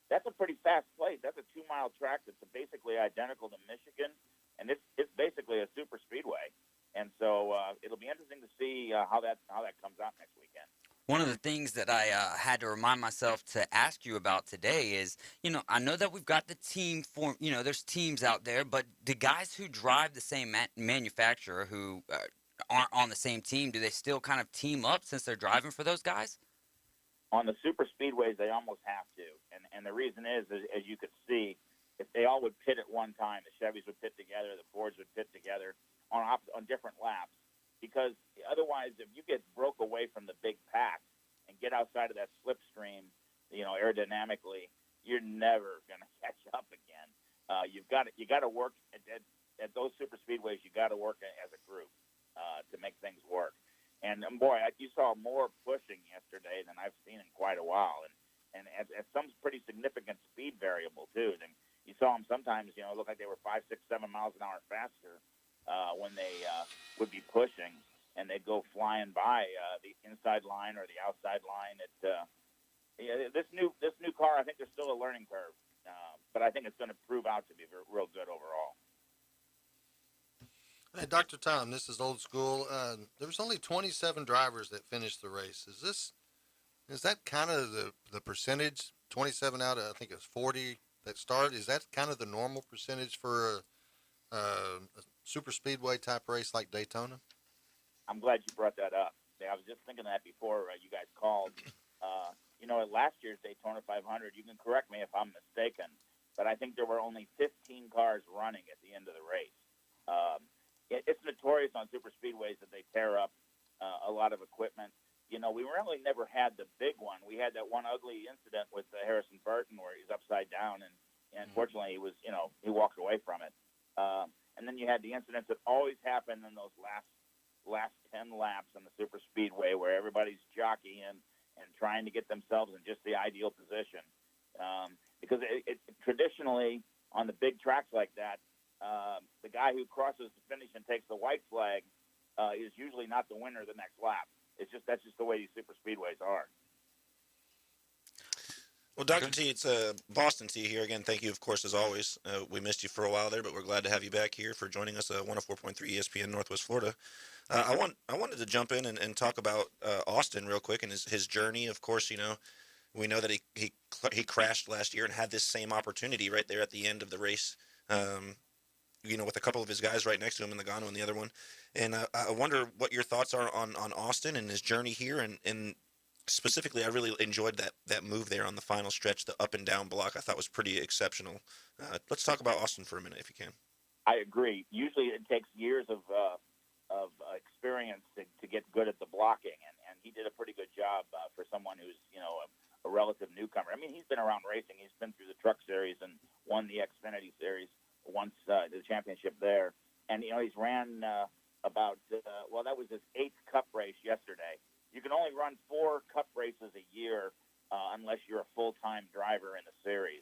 that's a pretty fast place. That's a 2-mile track that's basically identical to Michigan, and it's basically a super speedway. And so it'll be interesting to see how that comes out next weekend. One of the things that I had to remind myself to ask you about today is, I know that we've got the team form, there's teams out there, but the guys who drive the same manufacturer who aren't on the same team, do they still kind of team up since they're driving for those guys? On the super speedways, they almost have to. And the reason is, as you could see, if they all would pit at one time, the Chevys would pit together, the Fords would pit together on different laps. Because otherwise, if you get broke away from the big pack and get outside of that slipstream, aerodynamically, you're never going to catch up again. You got to work at those super speedways. You got to work as a group to make things work. And boy, you saw more pushing yesterday than I've seen in quite a while, and at some pretty significant speed variable too. And you saw them sometimes, it looked like they were 5, 6, 7 miles an hour faster. When they would be pushing, and they'd go flying by the inside line or the outside line. This new car, I think there's still a learning curve, but I think it's going to prove out to be real good overall. Hey, Dr. Tom, this is old school. There was only 27 drivers that finished the race. Is that kind of the percentage? 27 out of, I think it was 40 that start. Is that kind of the normal percentage for a super speedway type race like Daytona? I'm glad you brought that up. I was just thinking that before you guys called. At last year's Daytona 500, you can correct me if I'm mistaken, but I think there were only 15 cars running at the end of the race. It's notorious on super speedways that they tear up a lot of equipment. We really never had the big one. We had that one ugly incident with Harrison Burton where he's upside down, and unfortunately he was, he walked away from it. And then you had the incidents that always happen in those last 10 laps on the super speedway where everybody's jockeying and trying to get themselves in just the ideal position. Because it traditionally on the big tracks like that, the guy who crosses the finish and takes the white flag is usually not the winner the next lap. That's just the way these super speedways are. Well, Dr. T, it's Boston T here again. Thank you, of course, as always. We missed you for a while there, but we're glad to have you back here for joining us at 104.3 ESPN Northwest Florida. I wanted to jump in and talk about Austin real quick and his journey. Of course, we know that he crashed last year and had this same opportunity right there at the end of the race. With a couple of his guys right next to him in Logano and the other one. And I wonder what your thoughts are on Austin and his journey here. And specifically, I really enjoyed that move there on the final stretch, the up and down block. I thought was pretty exceptional. Let's talk about Austin for a minute, if you can. I agree. Usually it takes years of experience to get good at the blocking, and he did a pretty good job for someone who's, a relative newcomer. I mean, he's been around racing. He's been through the Truck Series and won the Xfinity Series once, the championship there. And, he's ran that was his 8th Cup race yesterday. You can only run 4 Cup races a year unless you're a full-time driver in the series.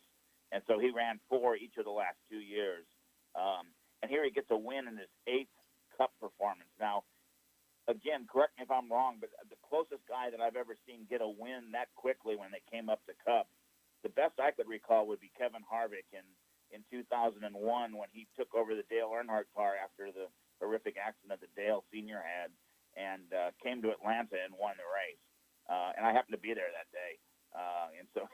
And so he ran 4 each of the last 2 years. And here he gets a win in his 8th Cup performance. Now, again, correct me if I'm wrong, but the closest guy that I've ever seen get a win that quickly when they came up to Cup, the best I could recall would be Kevin Harvick in 2001 when he took over the Dale Earnhardt car after the horrific accident that Dale Sr. had and came to Atlanta and won the race. And I happened to be there that day. And so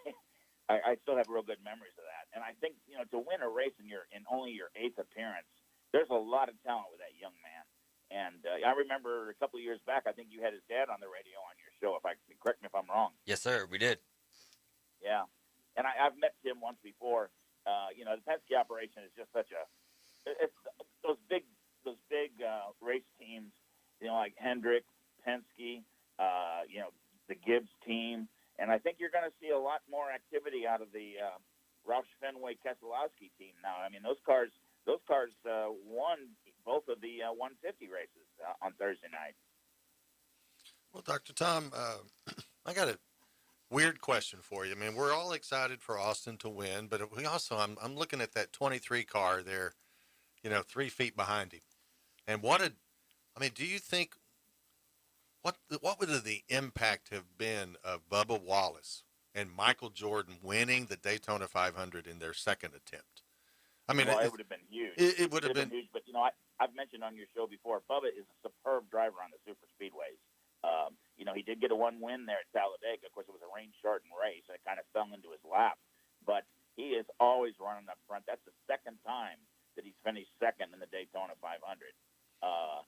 I still have real good memories of that. And I think, to win a race in only your 8th appearance, there's a lot of talent with that young man. And I remember a couple of years back, I think you had his dad on the radio on your show. Correct me if I'm wrong. Yes, sir. We did. Yeah, and I've met Tim once before. The Penske operation is just it's those big race teams. Like Hendrick, Penske. The Gibbs team, and I think you're going to see a lot more activity out of the Roush Fenway Keselowski team now. I mean, those cars won both of the 150 races on Thursday night. Well, Dr. Tom, I got a weird question for you. I mean, we're all excited for Austin to win, but we also, I'm looking at that 23 car there, 3 feet behind him. And do you think, what would the impact have been of Bubba Wallace and Michael Jordan winning the Daytona 500 in their second attempt? I mean, it would have been huge. It would have been huge. But I've mentioned on your show before, Bubba is a superb driver on the super speedways. He did get a 1 win there at Talladega. Of course, it was a rain-shortened race, and it kind of fell into his lap. But he is always running up front. That's the second time that he's finished second in the Daytona 500. I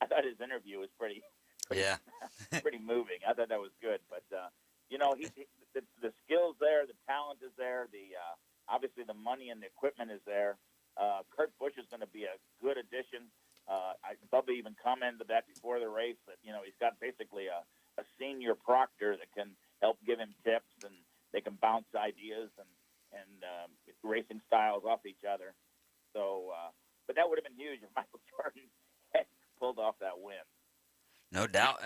thought his interview was pretty moving. I thought that was good. But the skills there, the talent is there. Obviously the money and the equipment is there. Kurt Busch is going to be a good addition. Bubba even commented that before the race that he's got basically a senior proctor that can help give him tips, and they can bounce ideas and racing styles off each other. So, but that would have been huge if Michael Jordan had pulled off that win. No doubt.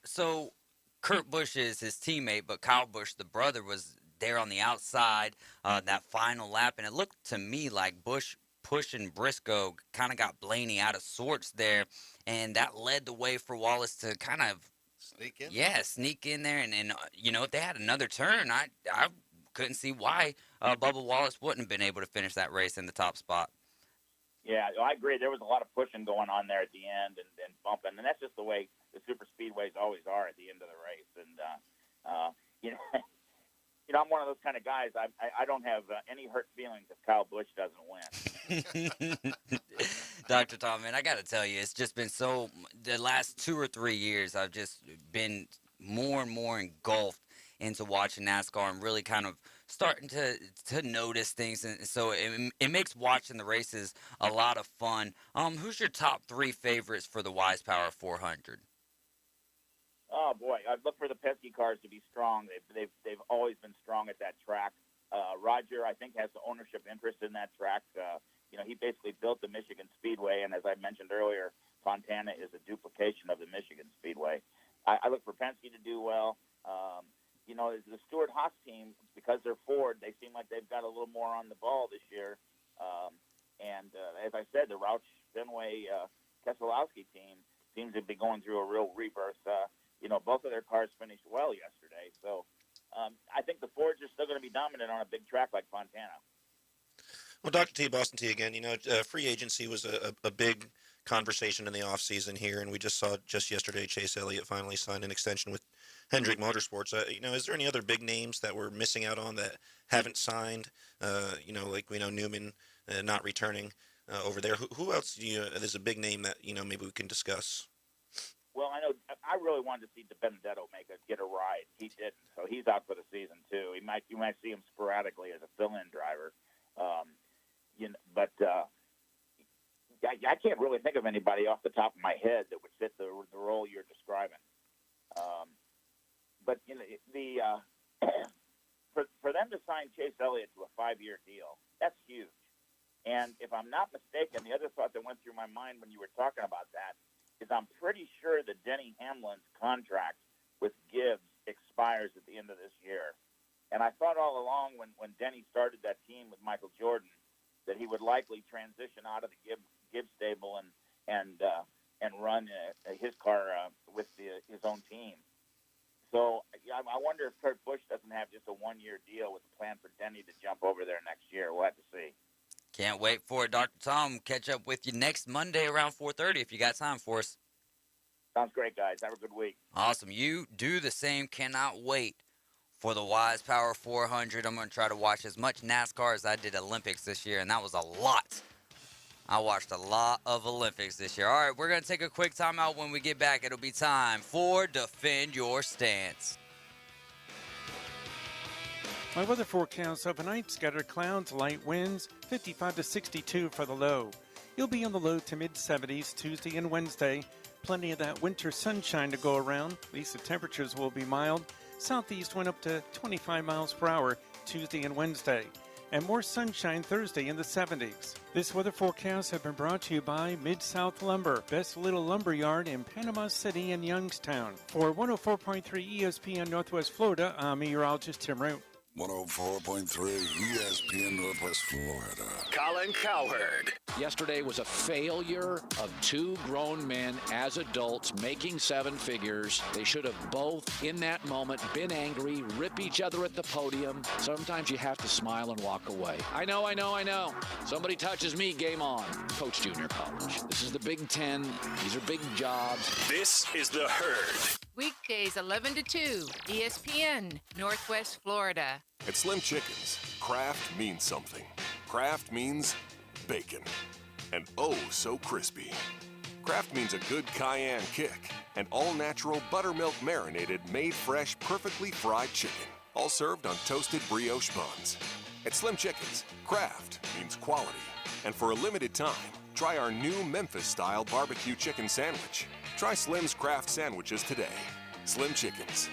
So Kurt Busch is his teammate, but Kyle Busch, the brother, was there on the outside that final lap, and it looked to me like Busch pushing Briscoe kind of got Blaney out of sorts there, and that led the way for Wallace to kind of sneak in. Yeah, sneak in there, and if they had another turn, I couldn't see why Bubba Wallace wouldn't have been able to finish that race in the top spot. Yeah, I agree. There was a lot of pushing going on there at the end and bumping, and that's just the way the super speedways always are at the end of the race. And you know, I'm one of those kind of guys. I don't have any hurt feelings if Kyle Busch doesn't win. Dr. Tom, man, I got to tell you, it's just been the last 2 or 3 years, I've just been more and more engulfed into watching NASCAR and really kind of starting to notice things. And so it makes watching the races a lot of fun. Who's your top 3 favorites for the Wise Power 400? Oh boy, I'd look for the Penske cars to be strong. They've always been strong at that track. Roger, I think, has the ownership interest in that track. He basically built the Michigan Speedway, and as I mentioned earlier, Fontana is a duplication of the Michigan Speedway. I look for Penske to do well. The Stewart-Haas team, because they're Ford, they seem like they've got a little more on the ball this year. As I said, the Roush Fenway Keselowski team seems to be going through a real rebirth. Both of their cars finished well yesterday. So I think the Fords are still going to be dominant on a big track like Fontana. Well, Dr. T, Boston T again, free agency was a big conversation in the offseason here, and we just saw just yesterday Chase Elliott finally signed an extension with Hendrick Motorsports. Is there any other big names that we're missing out on that haven't signed? Like we know Newman not returning over there. Who else is a big name that, maybe we can discuss? Well, I know I really wanted to see DiBenedetto get a ride. He didn't, so he's out for the season too. You might see him sporadically as a fill-in driver. I can't really think of anybody off the top of my head that would fit the role you're describing. For them to sign Chase Elliott to a 5-year deal, that's huge. And if I'm not mistaken, the other thought that went through my mind when you were talking about that is I'm pretty sure that Denny Hamlin's contract with Gibbs expires at the end of this year. And I thought all along when Denny started that team with Michael Jordan that he would likely transition out of the Gibbs stable and run his car with his own team. So I wonder if Kurt Busch doesn't have just a 1-year deal with a plan for Denny to jump over there next year. We'll have to see. Can't wait for it, Dr. Tom. Catch up with you next Monday around 4:30 if you got time for us. Sounds great, guys. Have a good week. Awesome. You do the same. Cannot wait for the Wise Power 400. I'm going to try to watch as much NASCAR as I did Olympics this year, and that was a lot. I watched a lot of Olympics this year. All right, we're going to take a quick timeout. When we get back, it'll be time for Defend Your Stance. My weather forecast overnight: scattered clouds, light winds, 55 to 62 for the low. You'll be on the low to mid-70s Tuesday and Wednesday. Plenty of that winter sunshine to go around. At least the temperatures will be mild. Southeast went up to 25 miles per hour Tuesday and Wednesday. And more sunshine Thursday in the 70s. This weather forecast has been brought to you by Mid-South Lumber, best little lumber yard in Panama City and Youngstown. For 104.3 ESPN Northwest Florida, I'm meteorologist Tim Root. 104.3 ESPN Northwest Florida. Colin Cowherd. Yesterday was a failure of 2 grown men as adults making 7 figures. They should have both, in that moment, been angry, rip each other at the podium. Sometimes you have to smile and walk away. I know. Somebody touches me, game on. Coach Junior College. This is the Big Ten. These are big jobs. This is The Herd. Weekdays 11 to 2, ESPN, Northwest Florida. At Slim Chickens, craft means something. Craft means bacon. And oh, so crispy. Craft means a good cayenne kick. And all-natural buttermilk marinated, made fresh, perfectly fried chicken. All served on toasted brioche buns. At Slim Chickens, craft means quality. And for a limited time, try our new Memphis-style barbecue chicken sandwich. Try Slim's Craft Sandwiches today. Slim Chickens.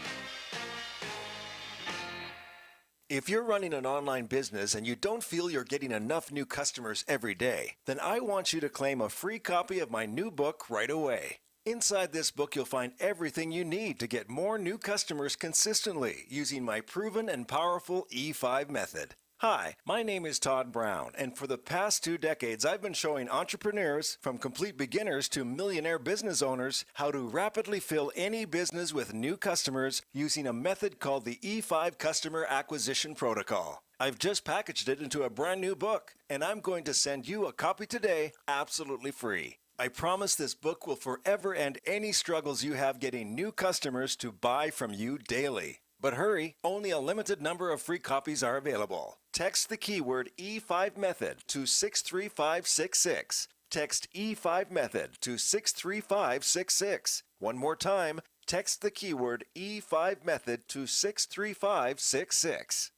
If you're running an online business and you don't feel you're getting enough new customers every day, then I want you to claim a free copy of my new book right away. Inside this book, you'll find everything you need to get more new customers consistently using my proven and powerful E5 method. Hi, my name is Todd Brown, and for the past 2 decades, I've been showing entrepreneurs, from complete beginners to millionaire business owners, how to rapidly fill any business with new customers using a method called the E5 Customer Acquisition Protocol. I've just packaged it into a brand new book, and I'm going to send you a copy today absolutely free. I promise this book will forever end any struggles you have getting new customers to buy from you daily. But hurry, only a limited number of free copies are available. Text the keyword E5Method to 63566. Text E5Method to 63566. One more time, text the keyword E5Method to 63566.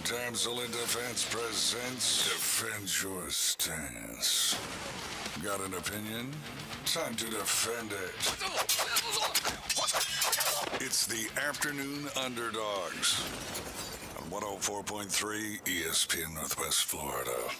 Damsel in Defense presents Defend Your Stance. Got an opinion? Time to defend it. It's the Afternoon Underdogs on 104.3 ESPN Northwest Florida.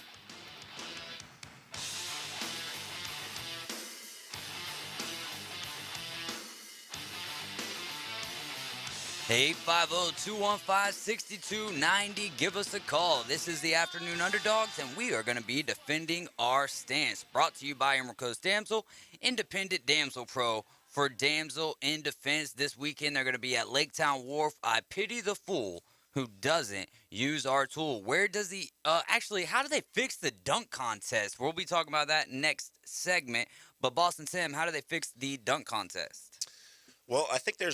Hey, 850-215-6290. Give us a call. This is the Afternoon Underdogs, and we are going to be defending our stance. Brought to you by Emerald Coast Damsel, Independent Damsel Pro. For Damsel in Defense this weekend, they're going to be at Laketown Wharf. I pity the fool who doesn't use our tool. Where does he actually, how do they fix the dunk contest? We'll be talking about that next segment. But Boston Sam, how do they fix the dunk contest? Well, I think I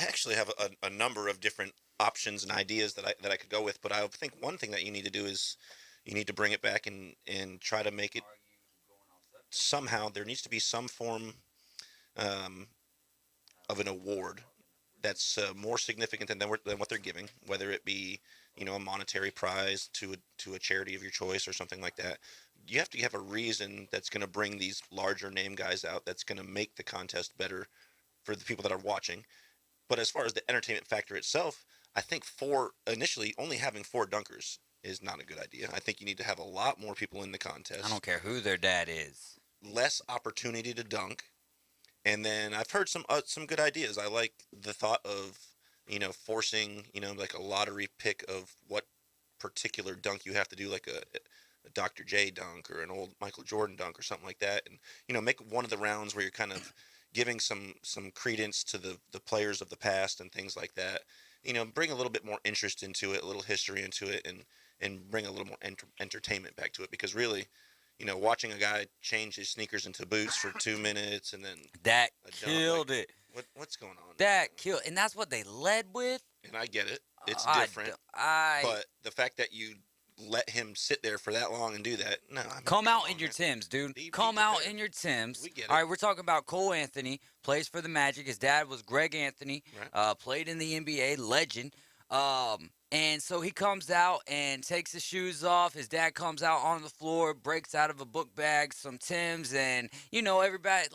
actually have a number of different options and ideas that I could go with, but I think one thing that you need to do is you need to bring it back and try to make it somehow. There needs to be some form of an award that's more significant than what they're giving, whether it be a monetary prize to a charity of your choice or something like that. You have to have a reason that's going to bring these larger name guys out, that's going to make the contest better for the people that are watching. But as far as the entertainment factor itself, I think initially only having 4 dunkers is not a good idea. I think you need to have a lot more people in the contest. I don't care who their dad is. Less opportunity to dunk. And then I've heard some good ideas. I like the thought of, forcing, like a lottery pick of what particular dunk you have to do, like a Dr. J dunk or an old Michael Jordan dunk or something like that. And, make one of the rounds where you're kind of giving some credence to the players of the past and things like that. Bring a little bit more interest into it, a little history into it, and bring a little more entertainment back to it. Because really, watching a guy change his sneakers into boots for 2 minutes and then that killed it. What's going on? That killed, and that's what they led with. And I get it; it's different. But the fact that you let him sit there for that long and do that, no. Come out in your Timbs, dude. Come out in your Timbs. We get it. All right, we're talking about Cole Anthony, plays for the Magic. His dad was Greg Anthony, played in the NBA, legend. And so he comes out and takes his shoes off. His dad comes out on the floor, breaks out of a book bag some Timbs, and, everybody,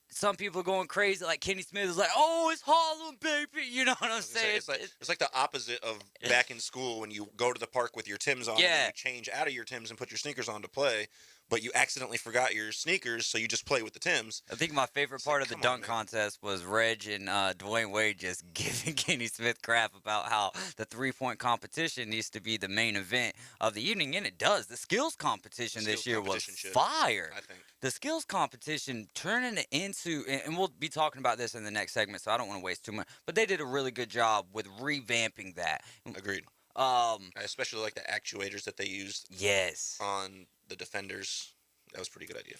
some people are going crazy. Like Kenny Smith is like, "Oh, it's Harlem, baby." You know what I'm saying? It's like the opposite of back in school when you go to the park with your Timbs on and then you change out of your Timbs and put your sneakers on to play, but you accidentally forgot your sneakers, so you just play with the Timbs. I think my favorite part of the dunk contest was Reg and Dwayne Wade just giving Kenny Smith crap about how the three-point competition needs to be the main event of the evening, and it does. The skills competition this year was fire. I think. The skills competition turning it into, and we'll be talking about this in the next segment, so I don't want to waste too much, but they did a really good job with revamping that. Agreed. I especially like the actuators that they used. Yes. On the defenders. That was a pretty good idea.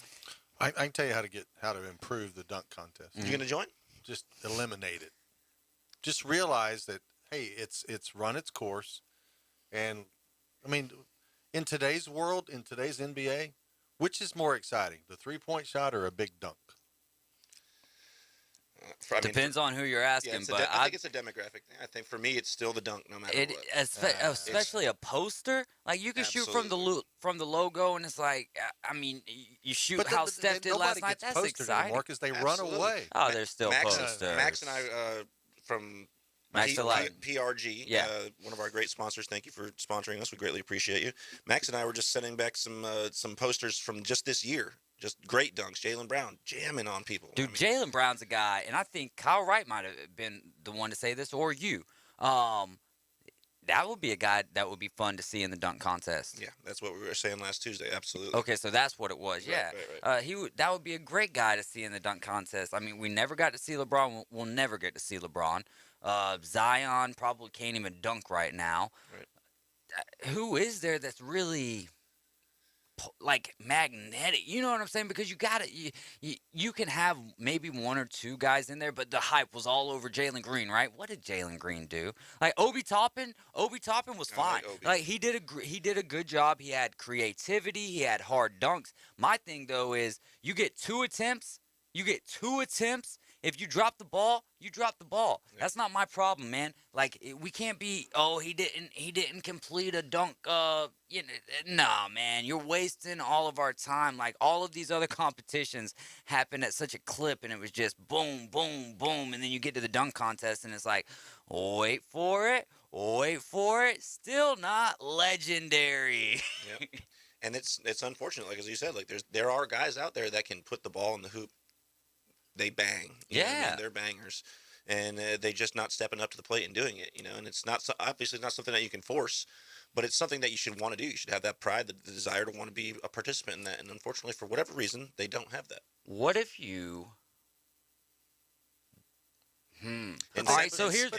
I can tell you how to improve the dunk contest. You gonna join? Just eliminate it. Just realize that it's run its course, and I mean, in today's world, in today's NBA, which is more exciting, the 3-point shot or a big dunk? Depends on who you're asking, but I think it's a demographic thing. I think for me, it's still the dunk, no matter what. Especially a poster, like you can shoot from the logo, and it's like, I mean, you shoot how Steph did last night. That's exciting because they run away. Oh, there's still posters. Max and I from PRG, one of our great sponsors. Thank you for sponsoring us. We greatly appreciate you. Max and I were just sending back some posters from just this year. Just great dunks. Jaylen Brown jamming on people. Dude, Jaylen Brown's a guy, and I think Kyle Wright might have been the one to say this, or you. That would be a guy that would be fun to see in the dunk contest. Yeah, that's what we were saying last Tuesday. Absolutely. Okay, so that's what it was. Yeah, right. That would be a great guy to see in the dunk contest. I mean, we never got to see LeBron. We'll never get to see LeBron. Zion probably can't even dunk right now. Right. Who is there that's really like magnetic? You know what I'm saying? Because you can have maybe one or two guys in there, but the hype was all over Jalen Green, right? What did Jalen Green do? Like Obi Toppin was fine. Like he did a good job. He had creativity. He had hard dunks. My thing though is you get two attempts. If you drop the ball, you drop the ball. Yeah. That's not my problem, man. Like we can't be. Oh, he didn't complete a dunk. Nah, man. You're wasting all of our time. Like all of these other competitions happen at such a clip, and it was just boom, boom, boom, and then you get to the dunk contest, and it's like, wait for it. Still not legendary. Yep. And it's unfortunate, like as you said, like there are guys out there that can put the ball in the hoop. They bang. You know what I mean? They're bangers. And they just not stepping up to the plate and doing it, And it's obviously not something that you can force, but it's something that you should want to do. You should have that pride, the desire to want to be a participant in that. And unfortunately, for whatever reason, they don't have that. What if you... All right, so here's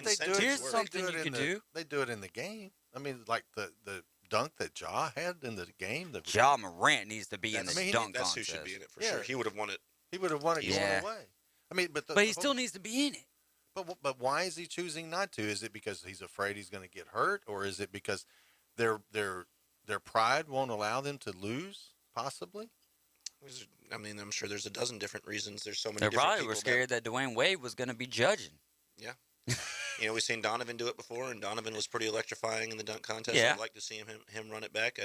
something you could do. They do it in the game. I mean, like the dunk that Ja had in the game. Ja Morant needs to be in the dunk that's contest. Who should be in it for sure. He would have won it. He would have won it going away. I mean, but he still needs to be in it. But why is he choosing not to? Is it because he's afraid he's going to get hurt, or is it because their pride won't allow them to lose? Possibly. I mean, I'm sure there's a dozen different reasons. There's so many. They probably were scared that Dwayne Wade was going to be judging. Yeah. We've seen Donovan do it before, and Donovan was pretty electrifying in the dunk contest. Yeah. I'd like to see him run it back.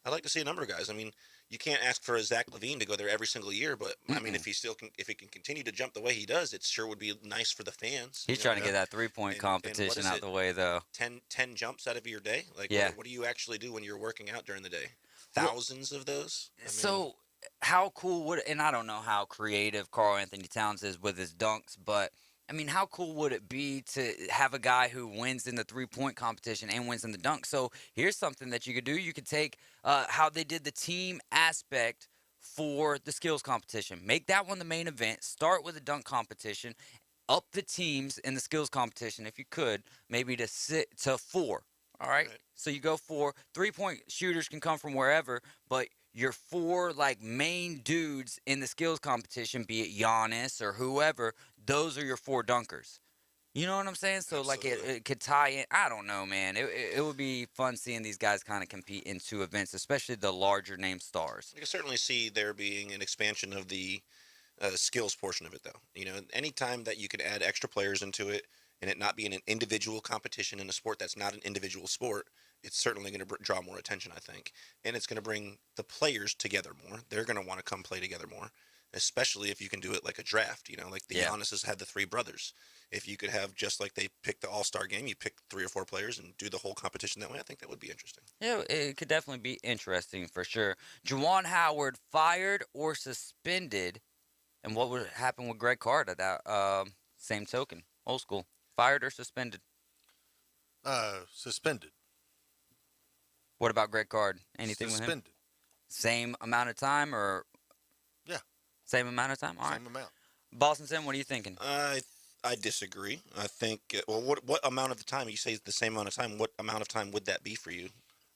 I'd like to see a number of guys. I mean, you can't ask for a Zach LaVine to go there every single year, but I mean, if he can continue to jump the way he does, it sure would be nice for the fans. He's trying to get that 3-point competition out the way, though. 10 jumps out of your day? Like, what do you actually do when you're working out during the day? Thousands of those? So how cool would – and I don't know how creative Karl Anthony Towns is with his dunks, but – I mean, how cool would it be to have a guy who wins in the 3-point competition and wins in the dunk? So here's something that you could do. You could take how they did the team aspect for the skills competition. Make that one the main event. Start with a dunk competition. Up the teams in the skills competition, if you could, maybe to 4. All right? So you go 4. 3-point shooters can come from wherever, but your 4 main dudes in the skills competition, be it Giannis or whoever, those are your 4 dunkers. You know what I'm saying? So it could tie in. I don't know, man. It would be fun seeing these guys kind of compete in 2 events, especially the larger name stars. I can certainly see there being an expansion of the skills portion of it, though. Anytime that you can add extra players into it and it not being an individual competition in a sport that's not an individual sport, it's certainly going to draw more attention, I think. And it's going to bring the players together more. They're going to want to come play together more, especially if you can do it like a draft. Like the Giannis's had the 3 brothers. If you could have, just like they picked the All-Star game, you pick 3 or 4 players and do the whole competition that way, I think that would be interesting. Yeah, it could definitely be interesting for sure. Juwan Howard fired or suspended, and what would happen with Greg Card at that same token? Old school. Fired or suspended? Suspended. What about Greg Card? Anything with him? Suspended. Same amount of time or? Yeah. Same amount of time? All right. Same amount. Boston Sam, what are you thinking? I disagree. I think, what amount of the time? You say the same amount of time. What amount of time would that be for you?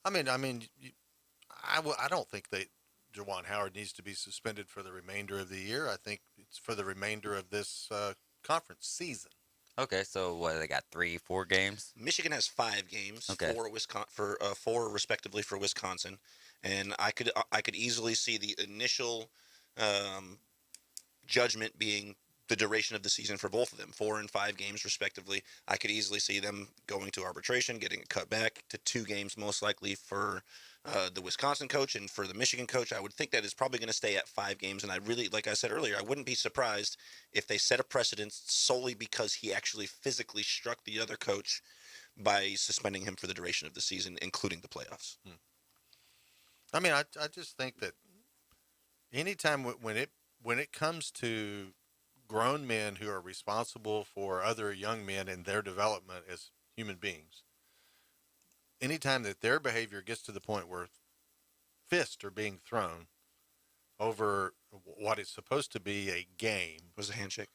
I don't think that Juwan Howard needs to be suspended for the remainder of the year. I think it's for the remainder of this conference season. Okay, so what, they got 3-4 games? Michigan has 5 games, okay. 4 respectively for Wisconsin, and I could easily see the initial judgment being the duration of the season for both of them, 4 and 5 games respectively. I could easily see them going to arbitration, getting it cut back to 2 games most likely for the Wisconsin coach, and for the Michigan coach, I would think that it's probably going to stay at 5 games. And I really, like I said earlier, I wouldn't be surprised if they set a precedent solely because he actually physically struck the other coach by suspending him for the duration of the season, including the playoffs. I mean, I just think that anytime when it comes to grown men who are responsible for other young men and their development as human beings, anytime that their behavior gets to the point where fists are being thrown over what is supposed to be a game. Was a handshake?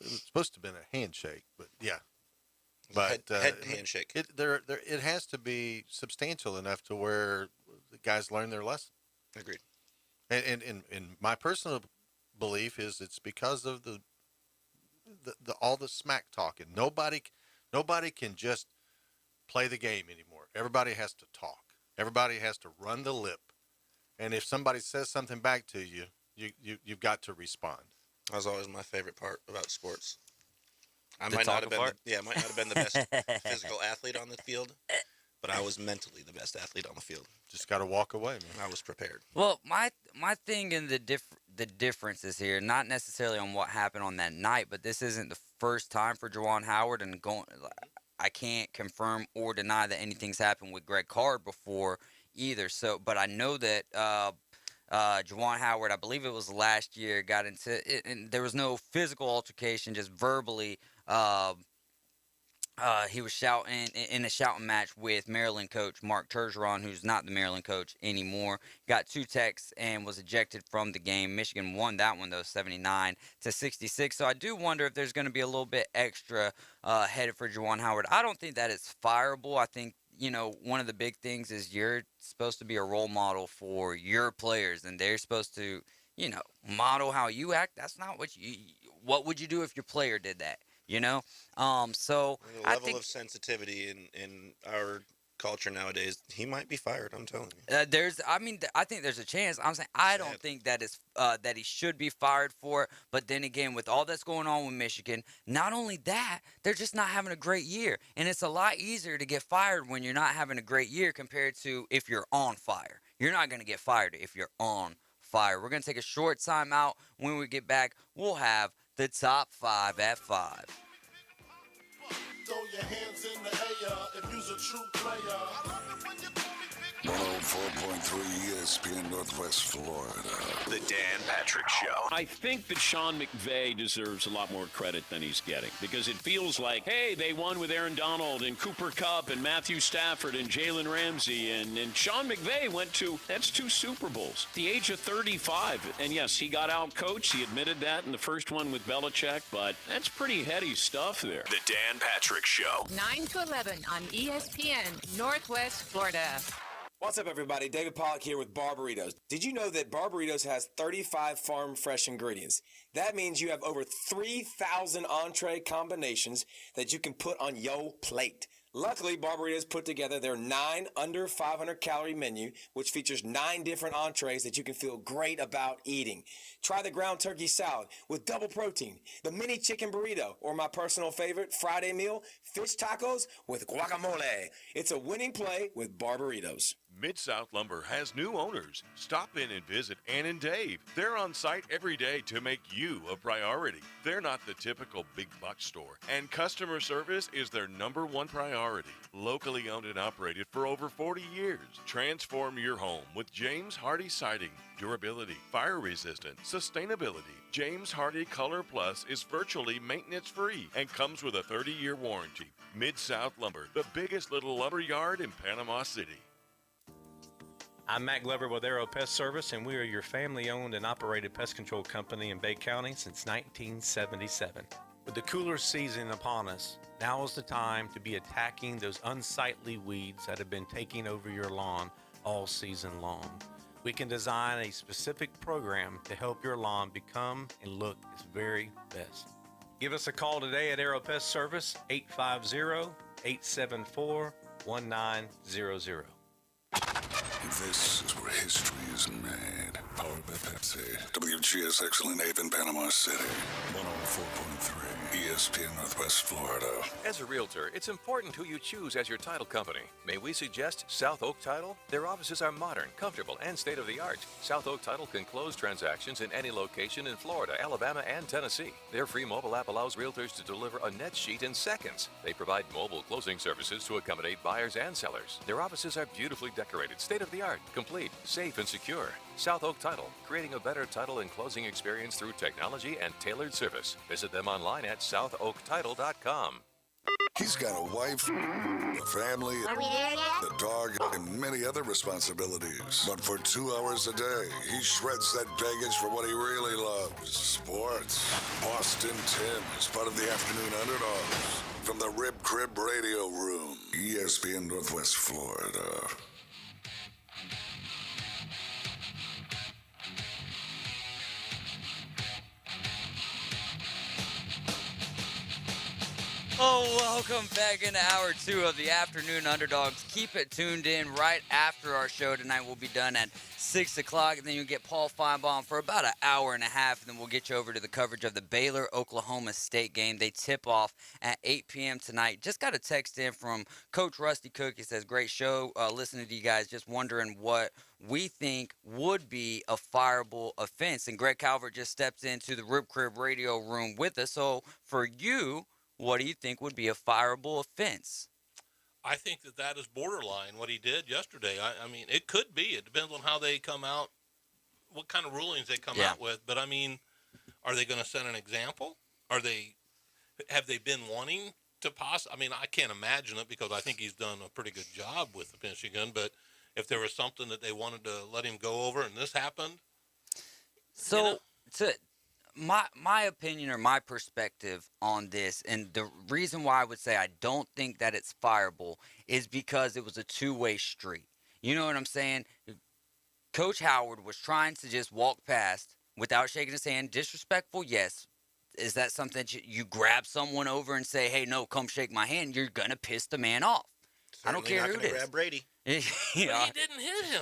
was supposed to have been a handshake, but yeah. But head handshake. It has to be substantial enough to where the guys learn their lesson. Agreed. And my personal belief is it's because of the all the smack talking. Nobody can just play the game anymore. Everybody has to talk. Everybody has to run the lip. And if somebody says something back to you, you've got to respond. That was always my favorite part about sports. I The might not have been talking might not have been the best physical athlete on the field, but I was mentally the best athlete on the field. Just got to walk away, man. I was prepared. Well, my thing in the differences here, not necessarily on what happened on that night, but this isn't the first time for Juwan Howard, and I can't confirm or deny that anything's happened with Greg Carr before either. So, but I know that Juwan Howard, I believe it was last year, got into it, and there was no physical altercation, just verbally. He was shouting in a shouting match with Maryland coach Mark Turgeron, who's not the Maryland coach anymore. Got 2 techs and was ejected from the game. Michigan won that one, though, 79-66. So I do wonder if there's going to be a little bit extra headed for Juwan Howard. I don't think that it's fireable. I think, one of the big things is you're supposed to be a role model for your players, and they're supposed to, model how you act. That's not what would you do if your player did that? So the level of sensitivity in our culture nowadays, he might be fired. I'm telling you. I think there's a chance. I'm saying I don't think that is that he should be fired for it. But then again, with all that's going on with Michigan, not only that, they're just not having a great year, and it's a lot easier to get fired when you're not having a great year compared to if you're on fire. You're not going to get fired if you're on fire. We're going to take a short time out. When we get back, we'll have the top 5 at 5. Throw your hands in the air if you's a true player. 104.3 ESPN Northwest Florida. The Dan Patrick Show. I think that Sean McVay deserves a lot more credit than he's getting, because it feels like, hey, they won with Aaron Donald and Cooper Kupp and Matthew Stafford and Jalen Ramsey, and Sean McVay went to, that's 2 Super Bowls, at the age of 35. And yes, he got out-coached. He admitted that in the first one with Belichick, but that's pretty heady stuff there. The Dan Patrick Show. 9 to 11 on ESPN Northwest Florida. What's up, everybody? David Pollock here with Bar Burritos. Did you know that Bar Burritos has 35 farm fresh ingredients? That means you have over 3,000 entree combinations that you can put on your plate. Luckily, Bar Burritos put together their 9 under 500 calorie menu, which features 9 different entrees that you can feel great about eating. Try the ground turkey salad with double protein, the mini chicken burrito, or my personal favorite Friday meal, fish tacos with guacamole. It's a winning play with Bar Burritos. Mid-South Lumber has new owners. Stop in and visit Ann and Dave. They're on site every day to make you a priority. They're not the typical big box store, and customer service is their #1 priority. Locally owned and operated for over 40 years. Transform your home with James Hardy Siding. Durability, fire resistant, sustainability. James Hardy Color Plus is virtually maintenance free and comes with a 30-year warranty. Mid-South Lumber, the biggest little lumber yard in Panama City. I'm Matt Glover with Aero Pest Service, and we are your family-owned and operated pest control company in Bay County since 1977. With the cooler season upon us, now is the time to be attacking those unsightly weeds that have been taking over your lawn all season long. We can design a specific program to help your lawn become and look its very best. Give us a call today at Aero Pest Service, 850-874-1900. This is where history is made. Powered by Pepsi. WGS Excellent Haven, Panama City. 104.3 ESPN Northwest Florida. As a realtor, it's important who you choose as your title company. May we suggest South Oak Title? Their offices are modern, comfortable, and state-of-the-art. South Oak Title can close transactions in any location in Florida, Alabama, and Tennessee. Their free mobile app allows realtors to deliver a net sheet in seconds. They provide mobile closing services to accommodate buyers and sellers. Their offices are beautifully decorated, state-of-the-art, complete, safe, and secure. South Oak Title, creating a better title and closing experience through technology and tailored service. Visit them online at southoaktitle.com. He's got a wife, a family, a dog, and many other responsibilities. But for 2 hours a day, he shreds that baggage for what he really loves, sports. Boston Tim is part of the Afternoon Underdogs from the Rib Crib Radio Room, ESPN Northwest Florida. Oh, welcome back into hour 2 of the Afternoon Underdogs. Keep it tuned in right after our show tonight. We'll be done at 6 o'clock, and then you'll get Paul Feinbaum for about an hour and a half, and then we'll get you over to the coverage of the Baylor-Oklahoma State game. They tip off at 8 p.m. tonight. Just got a text in from Coach Rusty Cook. He says, great show. Listening to you guys, just wondering what we think would be a fireable offense. And Greg Calvert just stepped into the Rib Crib Radio Room with us. So for you, what do you think would be a fireable offense? I think that is borderline what he did yesterday. I mean, it could be. It depends on how they come out, what kind of rulings they come out with. But, I mean, are they going to set an example? Have they been wanting to pass? I mean, I can't imagine it because I think he's done a pretty good job with Michigan. But if there was something that they wanted to let him go over and this happened. So, my opinion or my perspective on this, and the reason why I would say I don't think that it's fireable is because it was a two-way street. You know what I'm saying? Coach Howard was trying to just walk past without shaking his hand. Disrespectful, yes. Is that something that you grab someone over and say, hey, no, come shake my hand? You're going to piss the man off. I don't care who it is. Grab Brady. But he didn't hit him.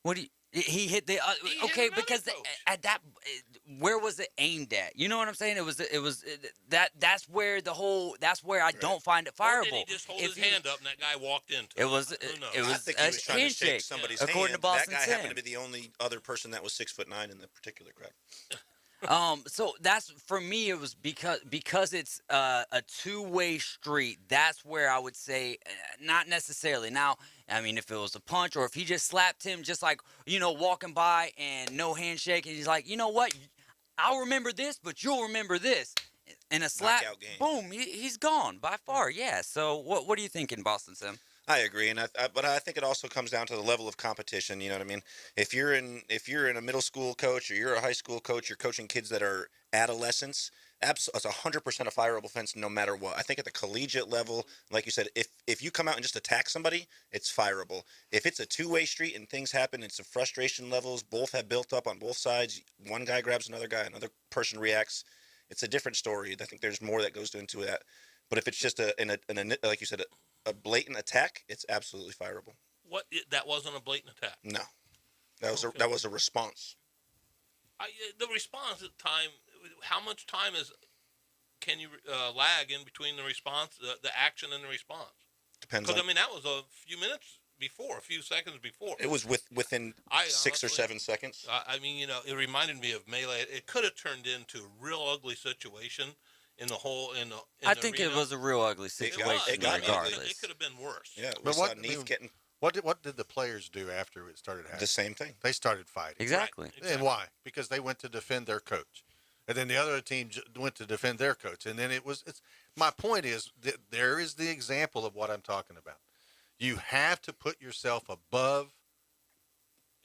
What do you... He hit the okay because at that where was it aimed at? You know what I'm saying? It was that's where I don't find it fireable. Or did he just hold his hand up and that guy walked into it? It was I think he was trying to shake somebody's hand. According to Boston that guy Tim. happened to be the only other person that was 6'9" in the particular crowd. So that's for me. It was because it's a two-way street. That's where I would say not necessarily. Now, I mean, if it was a punch or if he just slapped him, just like walking by and no handshake, and he's like, you know what, I'll remember this, but you'll remember this, and a slap, boom, he's gone by far. Yeah. So what are you thinking, Boston Sim? I agree, but I think it also comes down to the level of competition. You know what I mean? If you're in a middle school coach or you're a high school coach, you're coaching kids that are adolescents. It's 100% a fireable offense, no matter what. I think at the collegiate level, like you said, if you come out and just attack somebody, it's fireable. If it's a two-way street and things happen, it's the frustration levels. Both have built up on both sides. One guy grabs another guy, another person reacts. It's a different story. I think there's more that goes into that. But if it's just like you said, a blatant attack, it's absolutely fireable. That wasn't a blatant attack? No. That was a response. The response at time, how much time can you lag in between the response, the action and the response? Depends. Because, I mean, that was a few minutes before, a few seconds before. It was within 6 or 7 seconds. I mean, it reminded me of melee. It could have turned into a real ugly situation. I think it was a real ugly situation. It got regardless. Ugly. It could have been worse. Yeah, what did the players do after it started happening? The same thing. They started fighting. Exactly. And why? Because they went to defend their coach, and then the other team went to defend their coach, and then my point is that there is the example of what I'm talking about. You have to put yourself above.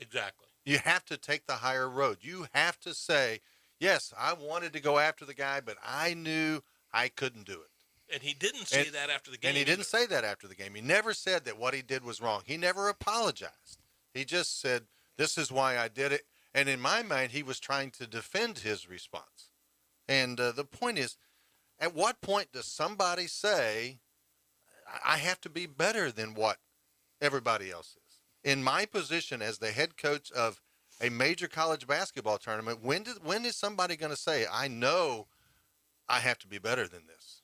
Exactly. You have to take the higher road. You have to say, yes, I wanted to go after the guy, but I knew I couldn't do it. And he didn't say that after the game. And he didn't say that after the game. He never said that what he did was wrong. He never apologized. He just said, this is why I did it. And in my mind, he was trying to defend his response. And the point is, at what point does somebody say, I have to be better than what everybody else is? In my position as the head coach of a major college basketball tournament, when is somebody going to say, I know I have to be better than this?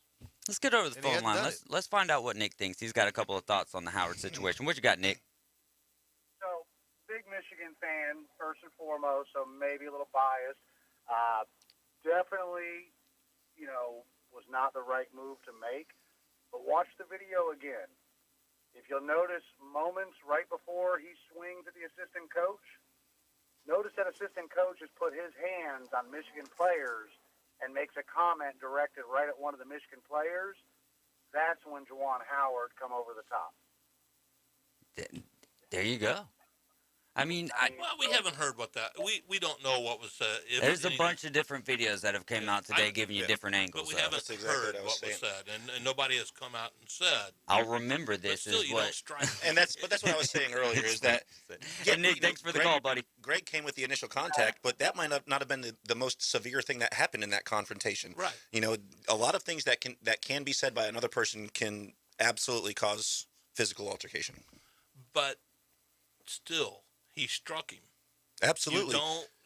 Let's get over the phone line. Let's find out what Nick thinks. He's got a couple of thoughts on the Howard situation. What you got, Nick? So, big Michigan fan, first and foremost, so maybe a little biased. Definitely, was not the right move to make. But watch the video again. If you'll notice moments right before he swings at the assistant coach, notice that assistant coach has put his hands on Michigan players and makes a comment directed right at one of the Michigan players. that's when Juwan Howard come over the top. There you go. I mean, well, we haven't heard what that. We don't know what was said. There's a bunch of different videos that have came out today giving you different angles. But we haven't heard what was said, and nobody has come out and said. I'll remember this But still, is you what. don't strike. And that's what I was saying earlier is that. And Nick, thanks for the call, buddy. Greg came with the initial contact, but that might not have been the most severe thing that happened in that confrontation. Right. You know, a lot of things that can be said by another person can absolutely cause physical altercation. But still, he struck him. Absolutely.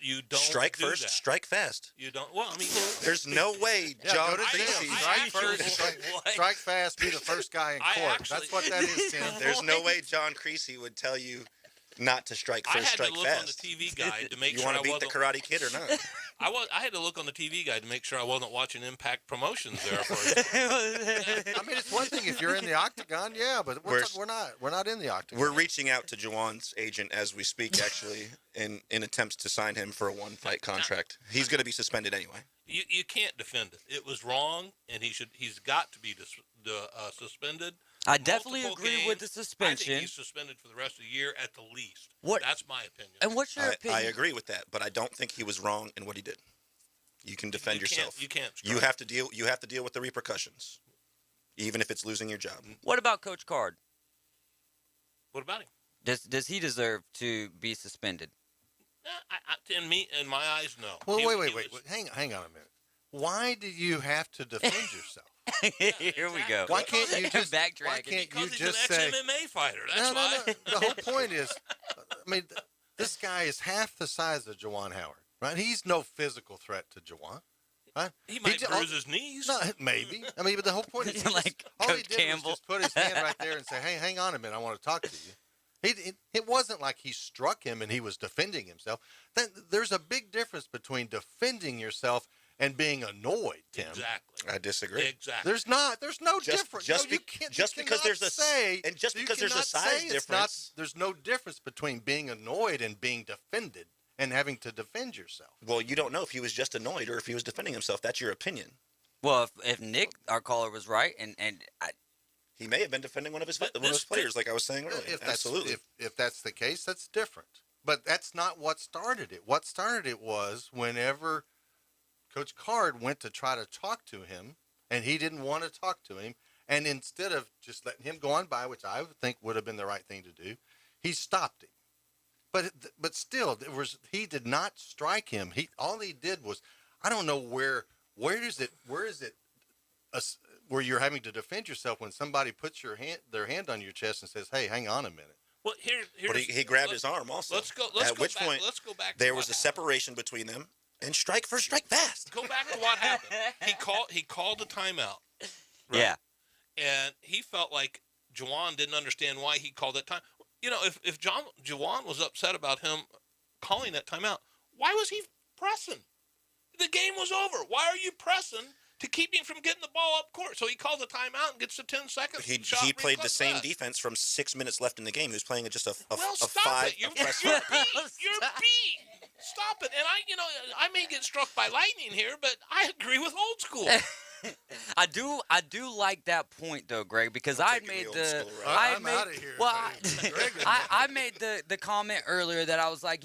You don't strike do first, that. strike fast. You don't. Well, I mean, there's no way John Creasy. Strike first, strike fast, be the first guy in court. That's what that is, Tim. There's no way John Creasy would tell you not to strike first, strike fast. I had to look on the TV guide to make you sure want I to beat wasn't. the Karate Kid or not? I had to look on the TV guide to make sure I wasn't watching Impact Promotions there. I mean, it's one thing if you're in the octagon, yeah, but we're not. We're not in the octagon. We're reaching out to Juwan's agent as we speak, actually, in attempts to sign him for a one-fight contract. He's going to be suspended anyway. You can't defend it. It was wrong, and he's got to be suspended. I definitely agree with the suspension. I think he's suspended for the rest of the year at the least. That's my opinion. And what's your opinion? I agree with that, but I don't think he was wrong in what he did. You can defend yourself. You can't. You have to deal. You have to deal with the repercussions, even if it's losing your job. What about Coach Card? What about him? Does he deserve to be suspended? In my eyes, no. Well, wait. Hang on a minute. Why do you have to defend yourself? Here we go. Why can't you just backtrack? Why can't you He's just an say ex-MMA fighter? That's why. No. The whole point is, I mean, this guy is half the size of Juwan Howard, right? He's no physical threat to Juwan. Right? He might bruise his knees. No, maybe. I mean, but the whole point is, like all he did was just put his hand right there and say, "Hey, hang on a minute, I want to talk to you." It wasn't like he struck him and he was defending himself. There's a big difference between defending yourself and being annoyed, Tim. Exactly. I disagree. Exactly. There's no difference. Just because there's a size difference. There's no difference between being annoyed and being defended and having to defend yourself. Well, you don't know if he was just annoyed or if he was defending himself. That's your opinion. Well, if Nick, our caller, was right, and he may have been defending one of his players, like I was saying earlier. Absolutely. If that's the case, that's different. But that's not what started it. What started it was whenever Coach Card went to try to talk to him, and he didn't want to talk to him. And instead of just letting him go on by, which I would think would have been the right thing to do, he stopped him. But still, he did not strike him. All he did was, I don't know where is it where you're having to defend yourself when somebody puts their hand on your chest and says, "Hey, hang on a minute." Well, but he grabbed his arm also. Let's go back. There was a separation between them, and strike first, strike fast. Go back to what happened. He called a timeout. Right? Yeah. And he felt like Juwan didn't understand why he called that time. You know, if Juwan was upset about him calling that timeout, why was he pressing? The game was over. Why are you pressing to keep him from getting the ball up court? So he calls a timeout and gets the 10 seconds. He played the same defense from 6 minutes left in the game. He was playing just a stop 5. It. You're beat. Stop it. And I may get struck by lightning here, but I agree with old school. I do like that point though, Greg, because I made the comment earlier that I was like,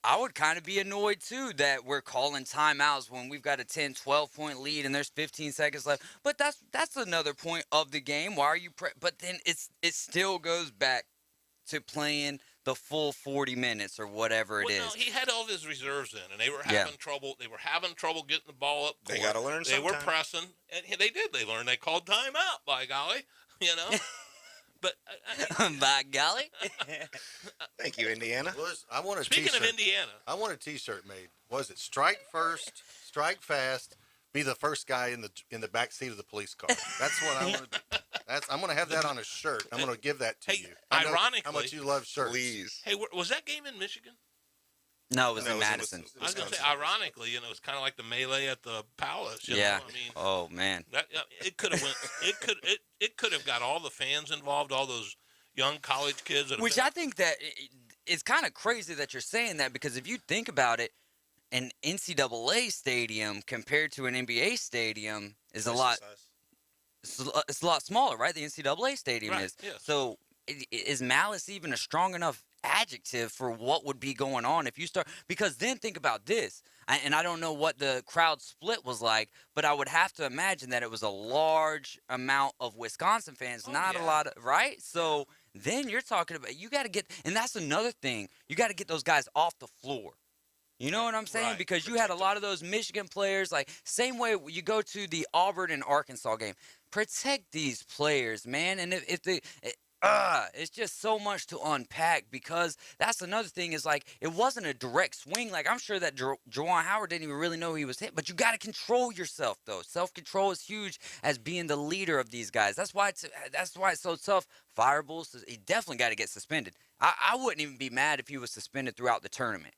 I would kind of be annoyed too that we're calling timeouts when we've got a 10, 12-point lead and there's 15 seconds left. But that's another point of the game. Why are you but then it still goes back to playing the full 40 minutes or whatever it is. No, he had all of his reserves in, and they were having trouble. They were having trouble getting the ball up court. They got to learn They were pressing, and they did. They learned. They called timeout, by golly, But by golly. Thank you, Indiana. I want a Speaking t-shirt. of Indiana, I want a T-shirt made. Was it strike first, strike fast, be the first guy in the back seat of the police car? That's what I want to do. I'm going to have that on a shirt. I'm going to give that to you. Ironically, how much you love shirts. Please. Hey, was that game in Michigan? No, it was in Madison. I was going to say, ironically, it's kind of like the melee at the Palace. Yeah. I mean, oh man. It could have it could have got all the fans involved, all those young college kids. Which I think that it's kind of crazy that you're saying that, because if you think about it, an NCAA stadium compared to an NBA stadium is a lot. it's a lot smaller, right? The NCAA stadium Right, is. yes. So is malice even a strong enough adjective for what would be going on if you start? Because then think about this, and I don't know what the crowd split was like, but I would have to imagine that it was a large amount of Wisconsin fans, not a lot of, right? So then you're talking about, you got to get, and that's another thing, you got to get those guys off the floor. You know what I'm saying? Right, because you had a lot of those Michigan players, like same way you go to the Auburn and Arkansas game. Protect these players, man. And if it's just so much to unpack, because that's another thing is like it wasn't a direct swing. Like I'm sure that Juwan Howard didn't even really know he was hit, but you got to control yourself though. Self-control is huge as being the leader of these guys. That's why it's so tough. Fireballs, he definitely got to get suspended. I wouldn't even be mad if he was suspended throughout the tournament.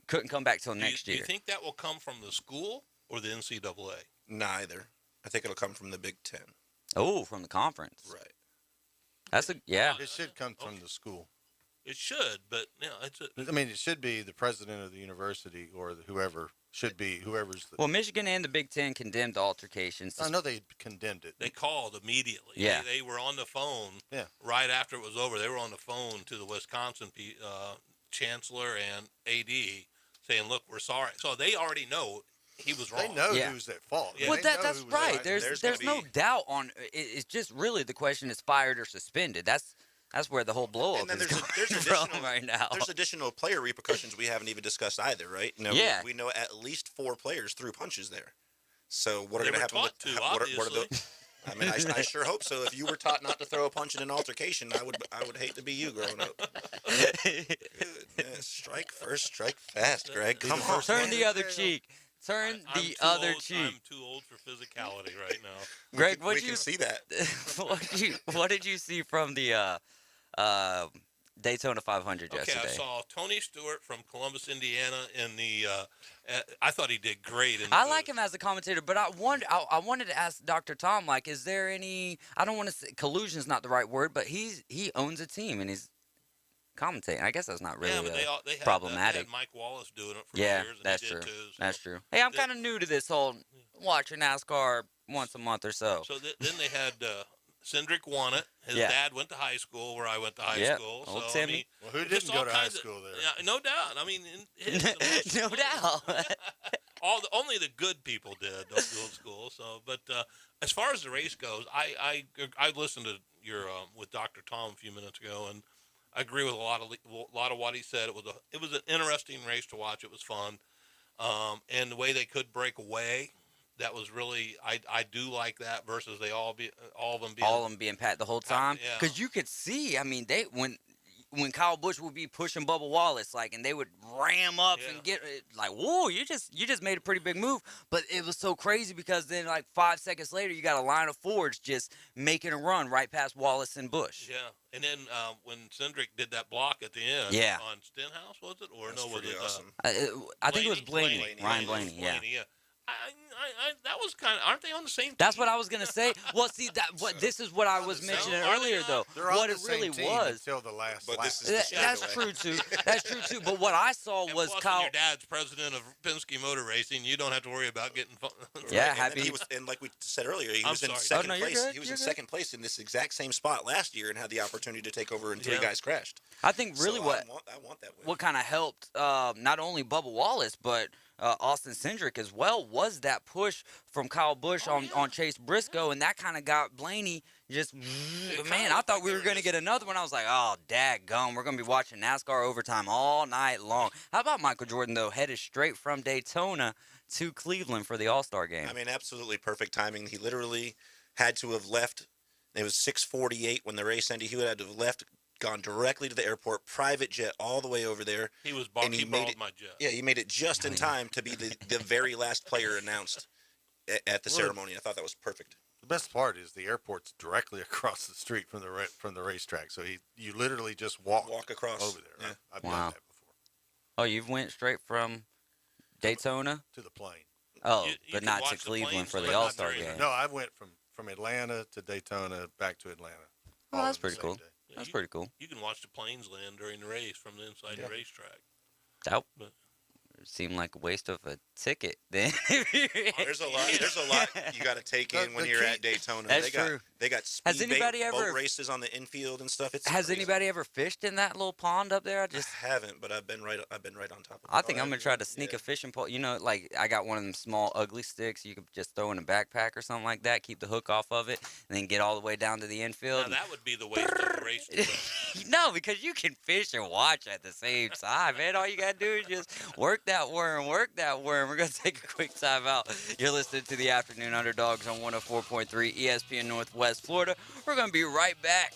Couldn't come back till next year. Do you think that will come from the school or the NCAA? Neither. I think it'll come from the Big Ten. Oh, from the conference. Right. That's yeah. It should come from the school. It should, but it's. I mean, it should be the president of the university or whoever's the. Well, Michigan and the Big Ten condemned the altercations. I know they condemned it. They called immediately. Yeah. They were on the phone. Yeah. Right after it was over, they were on the phone to the Wisconsin chancellor and AD saying, "Look, we're sorry." So they already know he was wrong. They know who's at fault. Yeah. Well, that's right. There's no doubt on. It's just really the question is fired or suspended. That's where the whole blow up is coming from right now. There's additional player repercussions we haven't even discussed either, right? Yeah. We know at least 4 players threw punches there. So what are They going to were happen? taught to, What are the? I mean, I sure hope so. If you were taught not to throw a punch in an altercation, I would hate to be you growing up. Goodness, strike first, strike fast, Greg. Come on. Turn the other cheek. Turn the other cheek. I'm too old for physicality right now. Greg, we can see that. what did you see from the Daytona 500 yesterday? Okay, I saw Tony Stewart from Columbus, Indiana, in the. I thought he did great. I like him as a commentator, but I wanted to ask Dr. Tom, like, is there any? I don't want to say collusion is not the right word, but he owns a team and he's commentating. I guess that's not really they problematic. They had Mike Wallace doing it for Yeah, years. And that's he true. did too, so. That's true. Hey, I'm kind of new to this whole watching NASCAR once a month or so. So then they had Cindric won it. His dad went to high school where I went to high school. Old So, Timmy. I mean, Well, who didn't go to high school there? Yeah, no doubt. I mean, no doubt. only the good people did don't go to school. So, but as far as the race goes, I listened to your with Dr. Tom a few minutes ago, and I agree with a lot of what he said. It was an interesting race to watch. It was fun, and the way they could break away. That was really I do like that versus all of them being packed the whole time, because you could see. I mean, when Kyle Busch would be pushing Bubba Wallace, like, and they would ram up and get like, whoa, you just made a pretty big move. But it was so crazy because then like 5 seconds later, you got a line of Fords just making a run right past Wallace and Busch. Yeah, and then when Cindric did that block at the end, on Stenhouse, was it or That's no? Was it awesome. I think it was Blaney. Ryan Blaney. Yeah. That was kind of. Aren't they on the same team? That's what I was gonna say. Well, see this is what I was mentioning earlier, though. They're on what the it really same team was. until the last. But lap. this is That's true too. That's true too. But what I saw And was plus, Kyle. when your dad's president of Penske Motor Racing, you don't have to worry about getting. Yeah, And happy. he was, and like we said earlier, he I'm was in sorry. second Oh, no, you're place. good, He was you're in good. second place in this exact same spot last year and had the opportunity to take over, and 3 Yeah. guys crashed. I think really So what I want that win. what kind of helped not only Bubba Wallace but Austin Cindric as well was that push from Kyle Busch on Chase Briscoe, and that kind of got Blaney just man. I thought we were going to get another one. I was like, oh, daggum, we're going to be watching NASCAR overtime all night long. How about Michael Jordan though, headed straight from Daytona to Cleveland for the All-Star game? I mean, absolutely perfect timing. He literally had to have left. It was 6:48 when the race ended. He would have had to have left, gone directly to the airport, private jet all the way over there. He was and he made borrowed it, my jet. Yeah, he made it just in time to be the very last player announced at the ceremony. I thought that was perfect. The best part is the airport's directly across the street from the racetrack, so you literally just walk across over there. Yeah. I've Wow. done that before. Oh, you've went straight from Daytona? To the plane. Oh, You but can not watch to the Cleveland planes, for but the not All-Star during- game. No, I went from Atlanta to Daytona, back to Atlanta. Oh, all that's in the pretty same cool. day. That's pretty cool. You can watch the planes land during the race from the inside the racetrack. That, But seemed like a waste of a ticket. Then There's a lot you got to take in when you're at Daytona. That's true. They got speed boat races on the infield and stuff. It's Has crazy. anybody ever fished in that little pond up there? I haven't, but I've been right on top of it. I think I'm gonna try to sneak a fishing pole. You know, like I got one of them small ugly sticks you could just throw in a backpack or something like that. Keep the hook off of it, and then get all the way down to the infield. Now, that would be the waste of the race. No, because you can fish and watch at the same time, man. All you gotta do is just work that worm, work that worm. We're gonna take a quick time out. You're listening to the Afternoon Underdogs on 104.3 ESPN Northwest Florida. We're gonna be right back.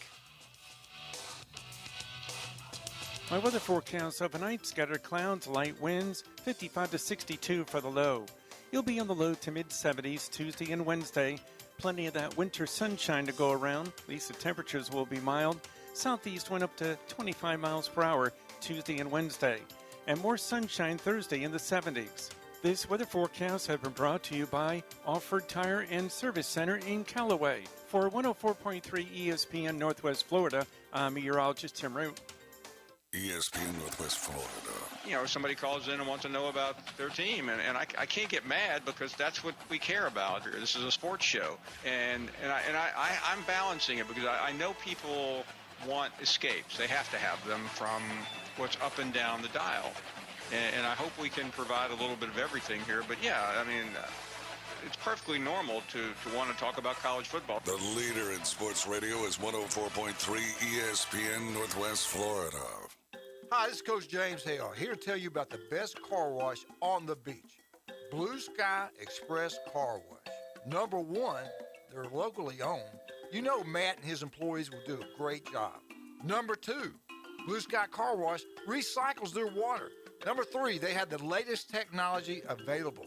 My weather forecast overnight: scattered clouds, light winds, 55 to 62 for the low. You'll be on the low to mid-70s Tuesday and Wednesday. Plenty of that winter sunshine to go around. At least the temperatures will be mild. Southeast went up to 25 miles per hour Tuesday and Wednesday. And more sunshine Thursday in the 70s. This weather forecast has been brought to you by Offord Tire and Service Center in Callaway. For 104.3 ESPN Northwest Florida, I'm meteorologist Tim Root. ESPN Northwest Florida. You know, somebody calls in and wants to know about their team, and I can't get mad because that's what we care about. This is a sports show, and I'm balancing it because I know people want escapes. They have to have them from what's up and down the dial, and I hope we can provide a little bit of everything here. But yeah, I mean, it's perfectly normal to want to talk about college football. The leader in sports radio is 104.3 ESPN Northwest Florida. Hi, this is Coach James Hale, here to tell you about the best car wash on the beach. Blue Sky Express Car Wash. Number one, they're locally owned. You know Matt and his employees will do a great job. Number two, Blue Sky Car Wash recycles their water. Number three, they have the latest technology available.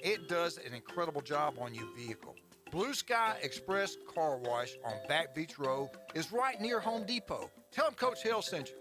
It does an incredible job on your vehicle. Blue Sky Express Car Wash on Back Beach Road is right near Home Depot. Tell them Coach Hill sent you.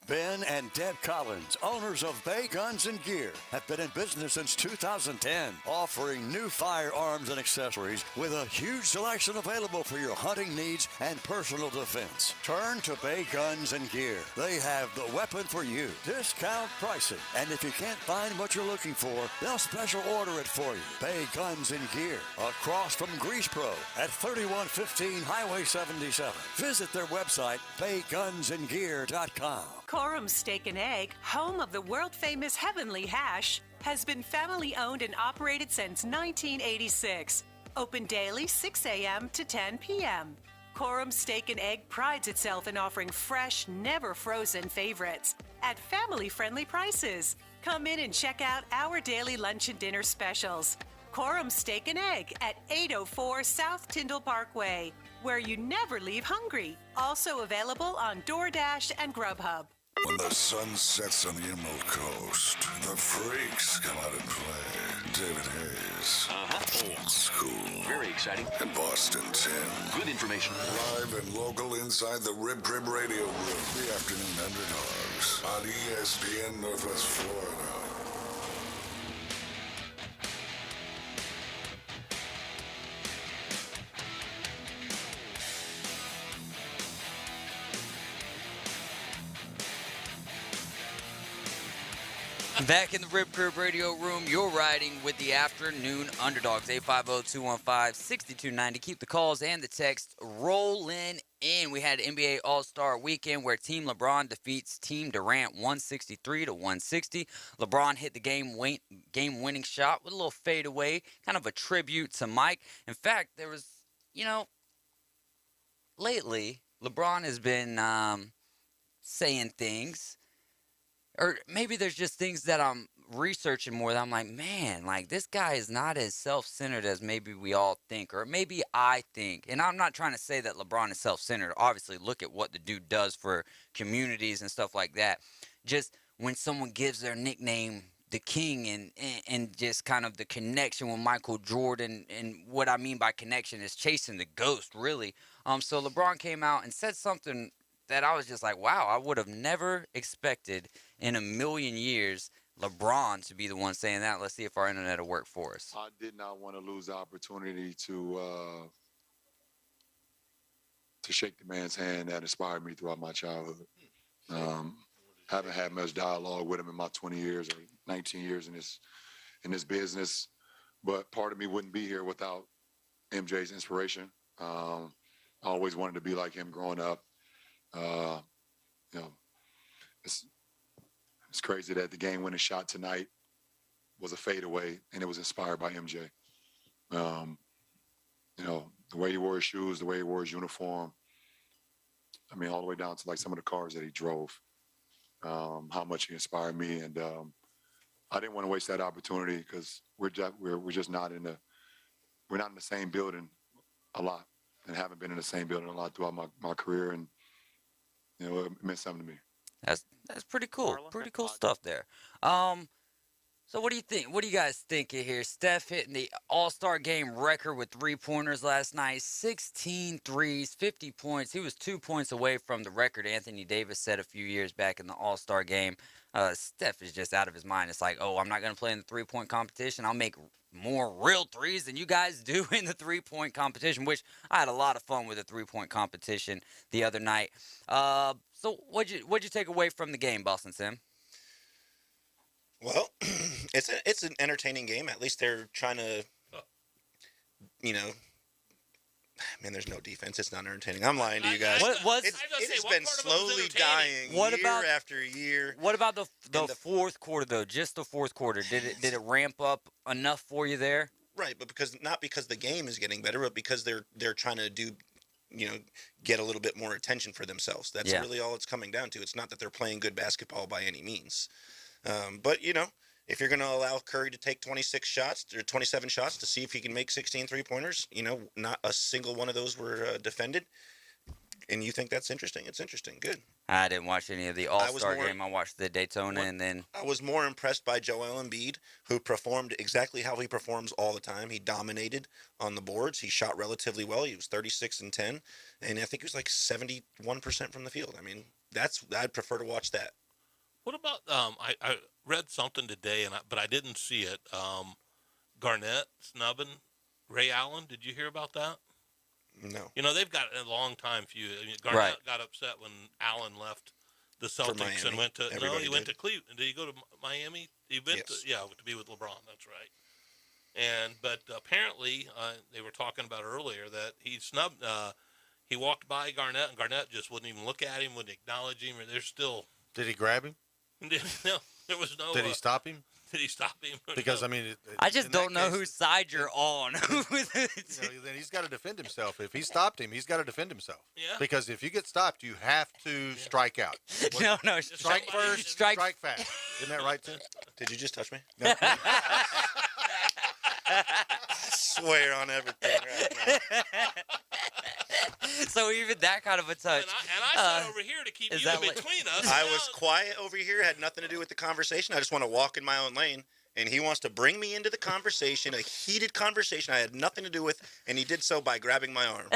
Ben and Deb Collins, owners of Bay Guns and Gear, have been in business since 2010, offering new firearms and accessories with a huge selection available for your hunting needs and personal defense. Turn to Bay Guns and Gear. They have the weapon for you. Discount pricing. And if you can't find what you're looking for, they'll special order it for you. Bay Guns and Gear, across from Grease Pro at 3115 Highway 77. Visit their website, baygunsandgear.com. Coram Steak and Egg, home of the world-famous Heavenly Hash, has been family-owned and operated since 1986. Open daily 6 a.m. to 10 p.m. Coram Steak and Egg prides itself in offering fresh, never-frozen favorites at family-friendly prices. Come in and check out our daily lunch and dinner specials. Coram Steak and Egg at 804 South Tyndall Parkway, where you never leave hungry. Also available on DoorDash and Grubhub. When the sun sets on the Emerald Coast, the freaks come out and play. David Hayes. Old school. Very exciting. And Boston Tim. Good information. Live and local inside the Rib Crib Radio Room. The Afternoon Underdogs on ESPN Northwest Florida. Back in the Rib Crib Radio Room, you're riding with the Afternoon Underdogs. 850-215-6290. Keep the calls and the text rolling in. We had NBA All-Star Weekend where Team LeBron defeats Team Durant 163-160. LeBron hit the game-winning shot with a little fadeaway, kind of a tribute to Mike. In fact, there was, lately, LeBron has been saying things. Or maybe there's just things that I'm researching more that I'm like, man, like this guy is not as self-centered as maybe we all think, or maybe I think. And I'm not trying to say that LeBron is self-centered. Obviously, look at what the dude does for communities and stuff like that. Just when someone gives their nickname the King and just kind of the connection with Michael Jordan, and what I mean by connection is chasing the ghost, really. So LeBron came out and said something that I was just like, wow, I would have never expected in a million years LeBron to be the one saying that. Let's see if our internet will work for us. I did not want to lose the opportunity to shake the man's hand that inspired me throughout my childhood. haven't had much dialogue with him in my 20 years or 19 years in this business. But part of me wouldn't be here without MJ's inspiration. I always wanted to be like him growing up. You know, it's crazy that the game-winning shot tonight was a fadeaway, and it was inspired by MJ. You know, the way he wore his shoes, the way he wore his uniform. I mean, all the way down to like some of the cars that he drove. How much he inspired me, and I didn't want to waste that opportunity because we're just not in the same building a lot, and haven't been in the same building a lot throughout my career, and you know, it meant something to me. That's pretty cool. Pretty cool stuff there. So what do you think? What do you guys think here? Steph hitting the All-Star game record with 3-pointers last night, 16 threes, 50 points. He was 2 points away from the record Anthony Davis set a few years back in the All-Star game. Steph is just out of his mind. It's like, oh, I'm not going to play in the three-point competition. I'll make more real threes than you guys do in the three-point competition, which I had a lot of fun with the three-point competition the other night. So what'd you take away from the game, Boston Sim? Well, it's an entertaining game. At least they're trying to, you know, man, there's no defense. It's not entertaining. I'm lying to you guys. It has been slowly dying year after year. What about the fourth quarter, though? Just the fourth quarter. Did it ramp up enough for you there? Right, but not because the game is getting better, but because they're trying to do, you know, get a little bit more attention for themselves. That's really all it's coming down to. It's not that they're playing good basketball by any means. But, you know, if you're going to allow Curry to take 26 shots or 27 shots to see if he can make 16 three-pointers, you know, not a single one of those were defended, and you think that's interesting, it's interesting. Good. I didn't watch any of the All-Star game. I watched the Daytona and then... I was more impressed by Joel Embiid, who performed exactly how he performs all the time. He dominated on the boards. He shot relatively well. He was 36 and 10, and I think he was like 71% from the field. I mean, I'd prefer to watch that. What about I read something today, but I didn't see it. Garnett snubbing Ray Allen. Did you hear about that? No. You know, they've got a long time feud. I mean, Garnett got upset when Allen left the Celtics and went to he went to Cleveland. Did he go to Miami? He went to be with LeBron. That's right. But apparently they were talking about earlier that he snubbed. He walked by Garnett, and Garnett just wouldn't even look at him, wouldn't acknowledge him. Or they're still. Did he grab him? No, there was no. Did he stop him? Did he stop him? Because I mean, I just don't know whose side you're on. Then he's got to defend himself. If he stopped him, he's got to defend himself. Yeah. Because if you get stopped, you have to strike out. No, strike first, strike fast. Isn't that right, Tim? Did you just touch me? No. I swear on everything right now. So even that kind of a touch. And I sat over here to keep you in between us. I was quiet over here, had nothing to do with the conversation. I just want to walk in my own lane. And he wants to bring me into the conversation, a heated conversation I had nothing to do with, and he did so by grabbing my arm.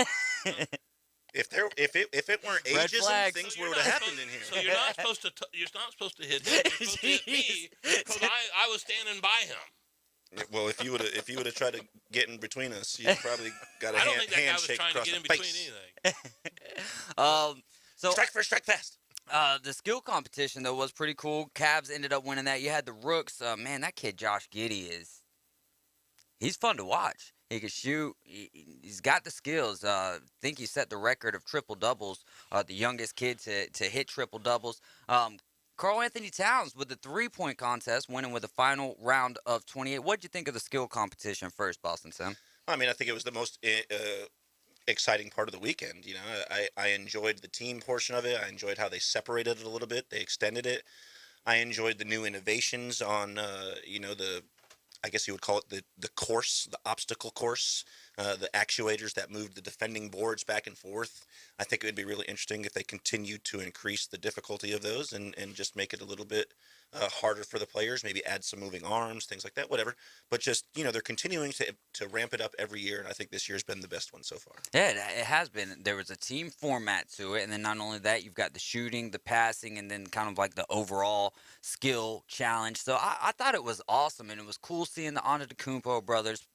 If it weren't ageism, things would have happened in here. So you're not supposed to hit him. You're supposed to hit me because I was standing by him. Well, if you would have tried to get in between us, you probably got a handshake across the face. I don't think that guy was trying to get in between anything. So strike first, strike fast. The skill competition though was pretty cool. Cavs ended up winning that. You had the Rooks. Man, that kid Josh Giddey he's fun to watch. He can shoot. He's got the skills. Think he set the record of triple doubles. The youngest kid to hit triple doubles. Karl Anthony Towns with the three-point contest, winning with the final round of 28. What did you think of the skill competition first, Boston Sam? I mean, I think it was the most exciting part of the weekend. You know, I enjoyed the team portion of it. I enjoyed how they separated it a little bit. They extended it. I enjoyed the new innovations on, I guess you would call it the course, the obstacle course, the actuators that moved the defending boards back and forth. I think it would be really interesting if they continued to increase the difficulty of those and just make it a little bit harder for the players, maybe add some moving arms, things like that, whatever. But just, they're continuing to ramp it up every year, and I think this year's been the best one so far. Yeah, it has been. There was a team format to it, and then not only that, you've got the shooting, the passing, and then kind of like the overall skill challenge. So I thought it was awesome, and it was cool seeing the Antetokounmpo brothers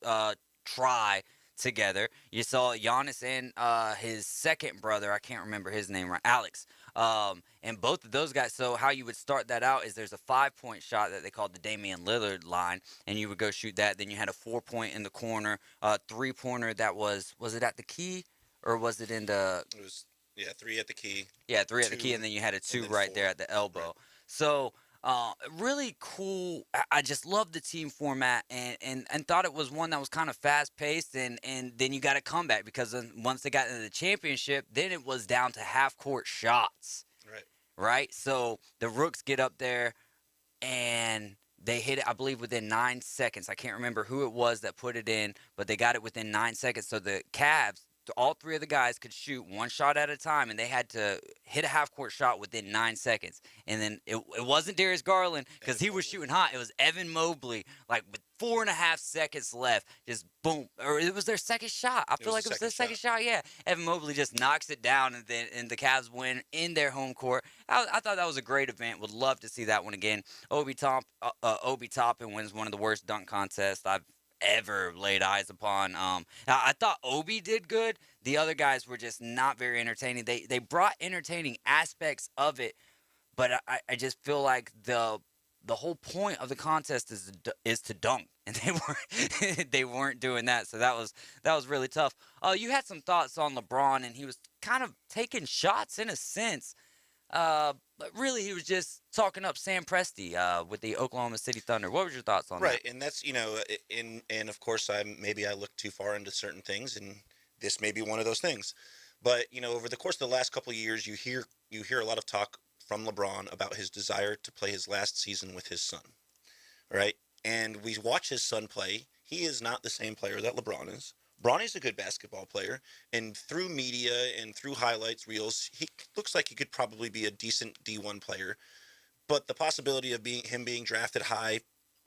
try together. You saw Giannis and his second brother, I can't remember his name right, Alex. And both of those guys, so how you would start that out is there's a 5-point shot that they called the Damian Lillard line, and you would go shoot that. Then you had a 4-point in the corner, 3-pointer that was it at the key or was it in the? It was 3 at the key. Yeah, 3 at the key, and then you had a 2 right there at the elbow. Right. So really cool. I just love the team format and thought it was one that was kind of fast-paced, and then you got a comeback because once they got into the championship, then it was down to half-court shots. Right? So the Rooks get up there, and they hit it, I believe, within 9 seconds. I can't remember who it was that put it in, but they got it within 9 seconds. So the Cavs, all 3 of the guys could shoot one shot at a time, and they had to hit a half-court shot within 9 seconds. And then it wasn't Darius Garland because he was shooting hot. It was Evan Mobley, like with 4.5 seconds left, just boom. Or it was their second shot. I feel like it was their second shot. Yeah, Evan Mobley just knocks it down, and the Cavs win in their home court. I thought that was a great event. Would love to see that one again. Obi Toppin wins one of the worst dunk contests I've ever laid eyes upon. I thought Obi did good. The other guys were just not very entertaining. They brought entertaining aspects of it, but I just feel like the whole point of the contest is to dunk, and they weren't doing that. So that was really tough. You had some thoughts on LeBron, and he was kind of taking shots in a sense. But really, he was just talking up Sam Presti with the Oklahoma City Thunder. What was your thoughts on that? Right, and that's, and of course, I look too far into certain things, and this may be one of those things. But, over the course of the last couple of years, you hear a lot of talk from LeBron about his desire to play his last season with his son, right? And we watch his son play. He is not the same player that LeBron is. Bronny's a good basketball player, and through media and through highlights, reels, he looks like he could probably be a decent D1 player. But the possibility of him being drafted high,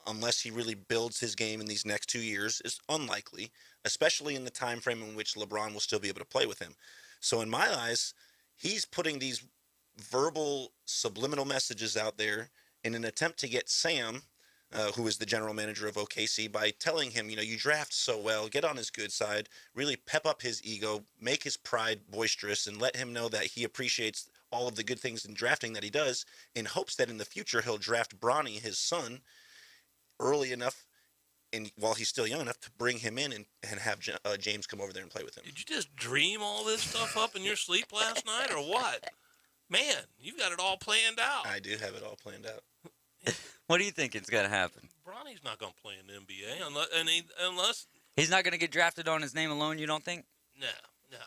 unless he really builds his game in these next 2 years, is unlikely, especially in the time frame in which LeBron will still be able to play with him. So in my eyes, he's putting these verbal subliminal messages out there in an attempt to get Sam, who is the general manager of OKC, by telling him, you draft so well, get on his good side, really pep up his ego, make his pride boisterous, and let him know that he appreciates all of the good things in drafting that he does, in hopes that in the future he'll draft Bronny, his son, early enough, and while he's still young enough, to bring him in and have James come over there and play with him. Did you just dream all this stuff up in your sleep last night, or what? Man, you've got it all planned out. I do have it all planned out. What do you think is going to happen? Bronny's not going to play in the NBA unless he's not going to get drafted on his name alone. You don't think? No,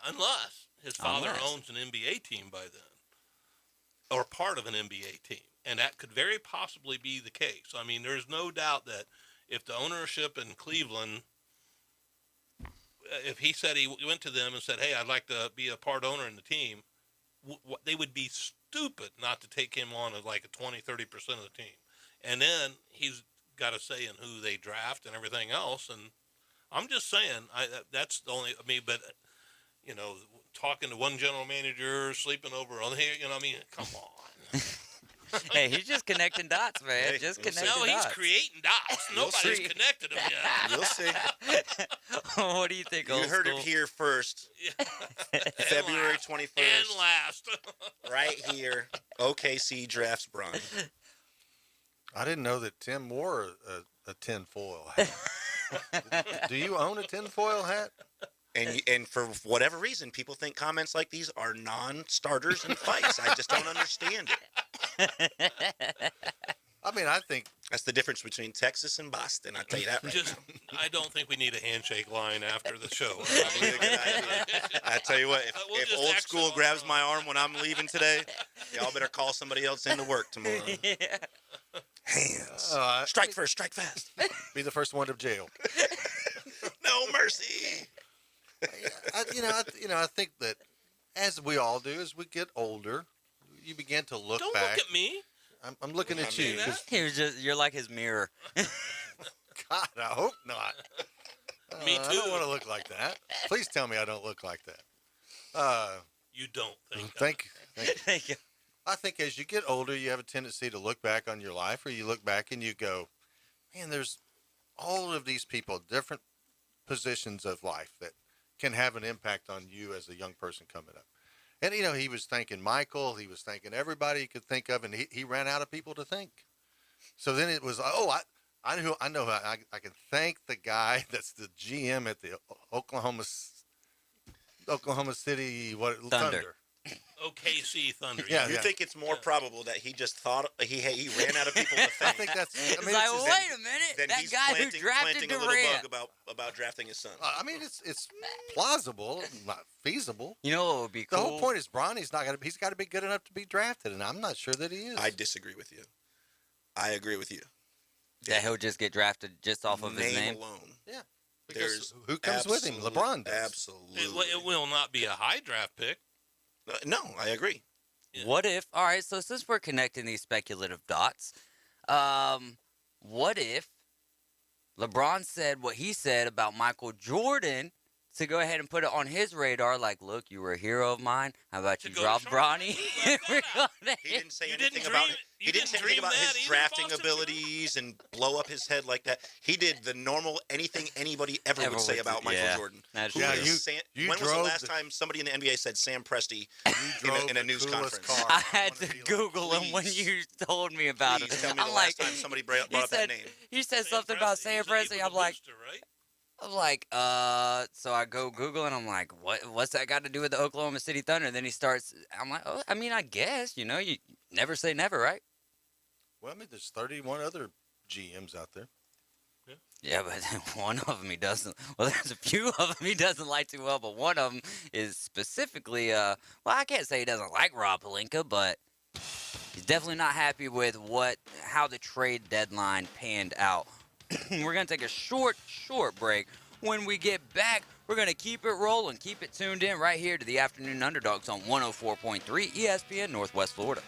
unless his father owns an NBA team by then, or part of an NBA team, and that could very possibly be the case. I mean, there's no doubt that if the ownership in Cleveland, if he said he went to them and said, "Hey, I'd like to be a part owner in the team," they would be stupid not to take him on as like a 20-30% of the team. And then he's got a say in who they draft and everything else. And I'm just saying, that's the only, but, talking to one general manager, sleeping over on here, come on. Hey, he's just connecting dots, man. Hey, just connecting dots. No, he's creating dots. Nobody's connected them yet. You'll see. What do you think, You heard it here first. February 21st. And last. Right here. OKC drafts Bron. I didn't know that Tim wore a tinfoil hat. Do you own a tinfoil hat? And for whatever reason, people think comments like these are non-starters in fights. I just don't understand it. I mean, I think that's the difference between Texas and Boston. I'll tell you that right now. I don't think we need a handshake line after the show. Probably a good idea. I tell you what, if old school grabs my arm when I'm leaving today, y'all better call somebody else into work tomorrow. Yeah. Hands. Strike first, strike fast. Be the first one to jail. No mercy. I think that as we all do, as we get older, you begin to look Don't back. look at me. I'm looking at you. You're like his mirror. God, I hope not. Me too. I don't want to look like that. Please tell me I don't look like that. You don't think. Thank you. Thank you. I think as you get older, you have a tendency to look back on your life, or you look back and you go, man, there's all of these people, different positions of life that can have an impact on you as a young person coming up. And, he was thanking Michael. He was thanking everybody he could think of, and he ran out of people to thank. So then it was, I know I can thank the guy that's the GM at the Oklahoma City Thunder. OKC Thunder. Yeah, you think it's more probable that he just thought he ran out of people to thank? I think that's. Wait a minute. Then That he's guy who drafted planting a little Durant. bug about drafting his son. It's plausible, not feasible. You know what would be The cool? whole point is Bronny's not gonna. He's got to be good enough to be drafted, and I'm not sure that he is. I disagree with you. I agree with you. That he'll just get drafted just off of his name alone. Yeah. There's who comes with him? LeBron does. Absolutely. It will not be a high draft pick. No, I agree. Yeah. What if? All right, so since we're connecting these speculative dots, what if LeBron said what he said about Michael Jordan to go ahead and put it on his radar? Like, look, you were a hero of mine. How about you drop Bronny? He didn't say anything about it. He didn't say anything about his drafting abilities and blow up his head like that. He did the normal anything anybody ever would say about Michael Jordan. When was the last time somebody in the NBA said Sam Presti in a news conference? I had to Google him when you told me about it. Tell me the last time somebody brought up that name. He said something about Sam Presti. I'm like, so I go Google and I'm like, what's that got to do with the Oklahoma City Thunder? And then he starts, I'm like, I guess, you never say never, right? Well, there's 31 other GMs out there. Yeah, but one of them he doesn't. Well, there's a few of them he doesn't like too well, but one of them is specifically, well, I can't say he doesn't like Rob Pelinka, but he's definitely not happy with how the trade deadline panned out. We're going to take a short break. When we get back, we're going to keep it rolling. Keep it tuned in right here to the Afternoon Underdogs on 104.3 ESPN Northwest Florida.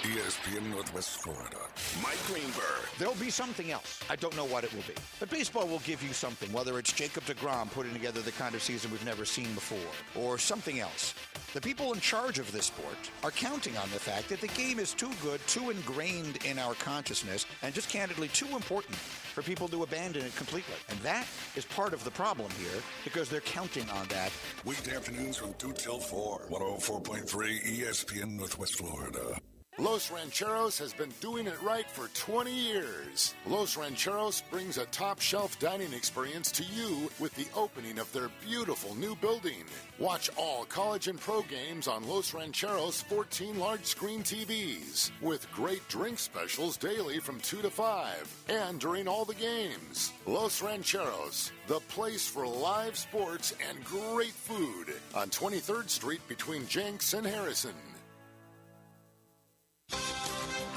ESPN Northwest Florida. Mike Greenberg. There'll be something else. I don't know what it will be. But baseball will give you something, whether it's Jacob deGrom putting together the kind of season we've never seen before, or something else. The people in charge of this sport are counting on the fact that the game is too good, too ingrained in our consciousness, and just candidly too important for people to abandon it completely. And that is part of the problem here, because they're counting on that. Weekday afternoons from 2 till 4. 104.3 ESPN Northwest Florida. Los Rancheros has been doing it right for 20 years. Los Rancheros brings a top-shelf dining experience to you with the opening of their beautiful new building. Watch all college and pro games on Los Rancheros' 14 large-screen TVs with great drink specials daily from 2 to 5 and during all the games. Los Rancheros, the place for live sports and great food on 23rd Street between Jenks and Harrison.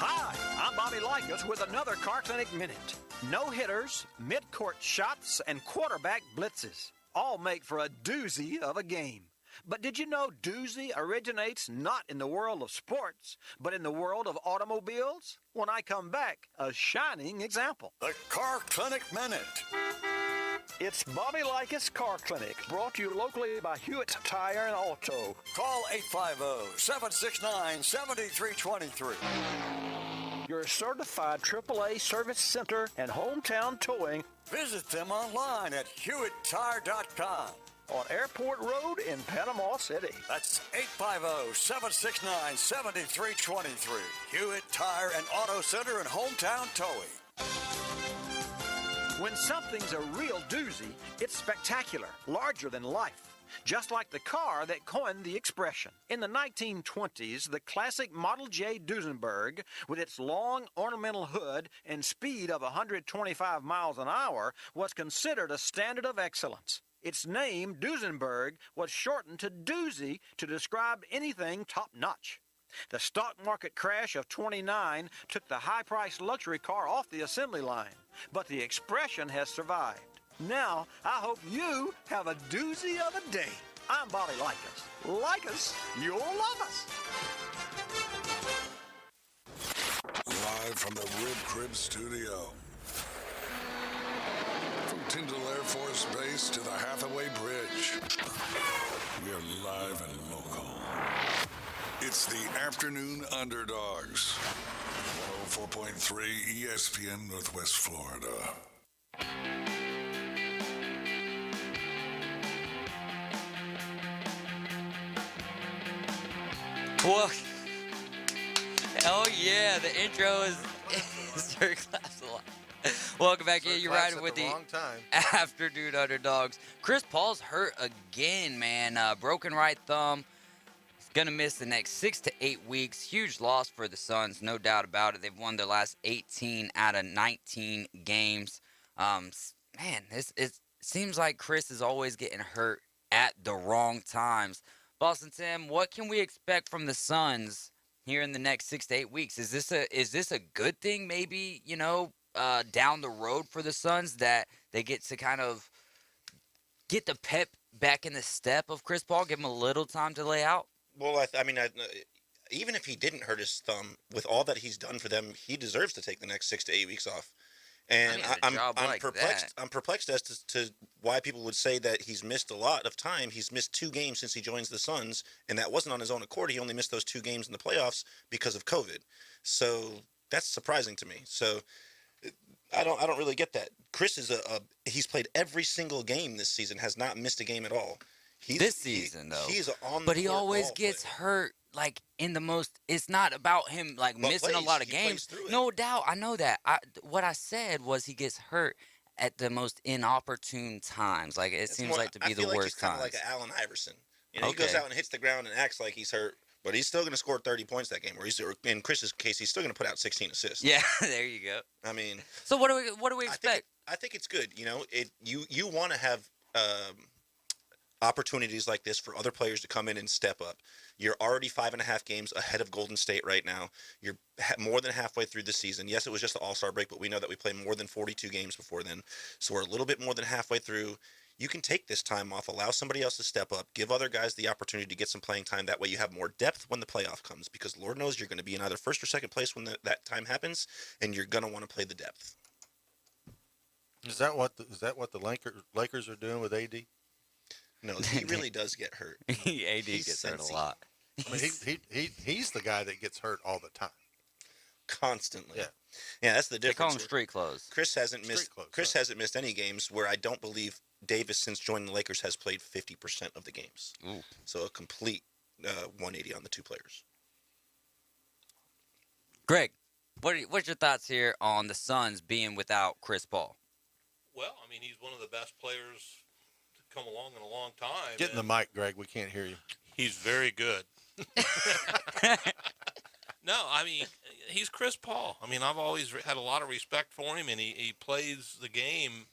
Hi, I'm Bobby Likas with another Car Clinic Minute. No-hitters, mid-court shots, and quarterback blitzes all make for a doozy of a game. But did you know doozy originates not in the world of sports, but in the world of automobiles? When I come back, a shining example. The Car Clinic Minute. It's Bobby Likas Car Clinic, brought to you locally by Hewitt Tire and Auto. Call 850-769-7323. Your certified AAA service center and hometown towing. Visit them online at HewittTire.com. On Airport Road in Panama City. That's 850-769-7323. Hewitt Tire and Auto Center and hometown towing. When something's a real doozy, it's spectacular, larger than life. Just like the car that coined the expression. In the 1920s, the classic Model J Duesenberg, with its long ornamental hood and speed of 125 miles an hour, was considered a standard of excellence. Its name, Duesenberg, was shortened to Doozy to describe anything top-notch. The stock market crash of '29 took the high-priced luxury car off the assembly line, but the expression has survived. Now, I hope you have a doozy of a day. I'm Bobby Likas. Like us, you'll love us. Live from the Rib Crib Studio. From Tyndall Air Force Base to the Hathaway Bridge. We are live and local. It's the Afternoon Underdogs. 104.3 ESPN Northwest Florida. Well, oh yeah, the intro is Sir Claps a lot. Welcome back in. You're riding with the wrong time. Afternoon Underdogs. Chris Paul's hurt again, man. Broken right thumb. He's going to miss the next 6 to 8 weeks. Huge loss for the Suns, no doubt about it. They've won their last 18 out of 19 games. Man, it seems like Chris is always getting hurt at the wrong times. Boston Tim, what can we expect from the Suns here in the next 6 to 8 weeks? Is this a good thing, maybe, down the road for the Suns, that they get to kind of get the pep back in the step of Chris Paul, give him a little time to lay out? Well, even if he didn't hurt his thumb, with all that he's done for them, he deserves to take the next 6 to 8 weeks off. And I'm perplexed. That. I'm perplexed as to why people would say that he's missed a lot of time. He's missed 2 games since he joins the Suns, and that wasn't on his own accord. He only missed those 2 games in the playoffs because of COVID. So that's surprising to me. So I don't really get that. Chris is he's played every single game this season, has not missed a game at all. This season, though. He's on the But he court always ball gets player. hurt, like, in the most... It's not about him, like, missing a lot of games. No doubt. I know that. What I said was he gets hurt at the most inopportune times. Like, it seems like to be the worst times. I feel like he's kind of like an Allen Iverson. He goes out and hits the ground and acts like he's hurt, but he's still going to score 30 points that game. Or in Chris's case, he's still going to put out 16 assists. Yeah, there you go. I mean... So what do we expect? I think it's good. You want to have... opportunities like this for other players to come in and step up. You're already 5.5 games ahead of Golden State right now. You're more than halfway through the season. Yes, it was just the All-Star break, but we know that we play more than 42 games before then. So we're a little bit more than halfway through. You can take this time off, allow somebody else to step up, give other guys the opportunity to get some playing time. That way you have more depth when the playoff comes, because Lord knows you're going to be in either first or second place when that time happens, and you're going to want to play the depth. Is that what the Lakers are doing with AD? No, he really does get hurt. AD gets hurt a lot. I mean, he's the guy that gets hurt all the time, constantly. Yeah, that's the difference. They call him street clothes. Chris hasn't missed any games where I don't believe Davis, since joining the Lakers, has played 50% of the games. Ooh. So a complete 180 on the 2 players. Greg, what's your thoughts here on the Suns being without Chris Paul? Well, I mean, he's one of the best players come along in a long time. Get in the mic, Greg. We can't hear you. He's very good. No, I mean, he's Chris Paul. I mean, I've always had a lot of respect for him, and he plays the game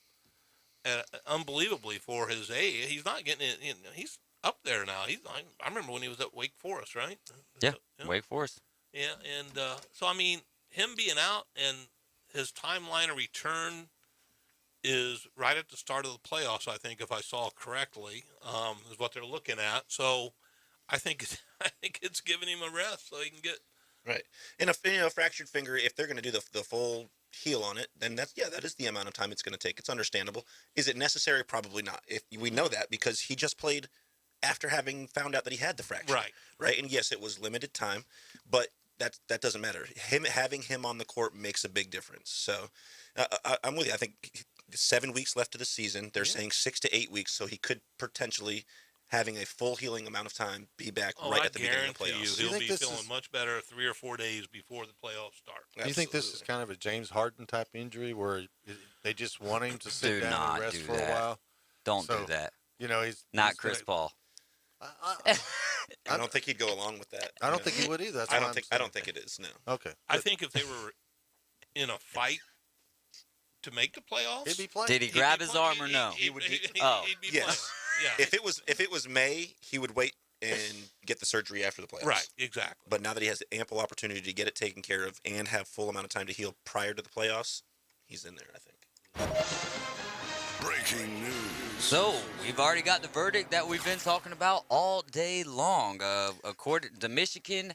unbelievably for his age. He's not getting it. He's up there now. I remember when he was at Wake Forest, right? Yeah, Wake Forest. Yeah, and so, I mean, him being out and his timeline of return is right at the start of the playoffs, I think, if I saw correctly, is what they're looking at. So I think it's giving him a rest so he can get... Right. And a fractured finger, if they're going to do the full heal on it, then that is the amount of time it's going to take. It's understandable. Is it necessary? Probably not. If we know that because he just played after having found out that he had the fracture. Right. And yes, it was limited time, but that doesn't matter. Having him on the court makes a big difference. So I'm with you. I think 7 weeks left of the season. They're saying 6 to 8 weeks, so he could potentially, having a full healing amount of time, be back right at the beginning of the playoffs. He'll be feeling much better 3 or 4 days before the playoffs start. Do you think this is kind of a James Harden type injury where they just want him to sit down and rest for a while? Don't do that. He's not Chris Paul. I don't think he'd go along with that. I don't think he would either. I don't think it is. No. Okay. I think if they were in a fight to make the playoffs, he'd be playing. Did he grab his arm or no? He'd be yes. Yeah. If it was May, he would wait and get the surgery after the playoffs. Right. Exactly. But now that he has ample opportunity to get it taken care of and have full amount of time to heal prior to the playoffs, he's in there, I think. Breaking news. So, we've already got the verdict that we've been talking about all day long. According to Michigan,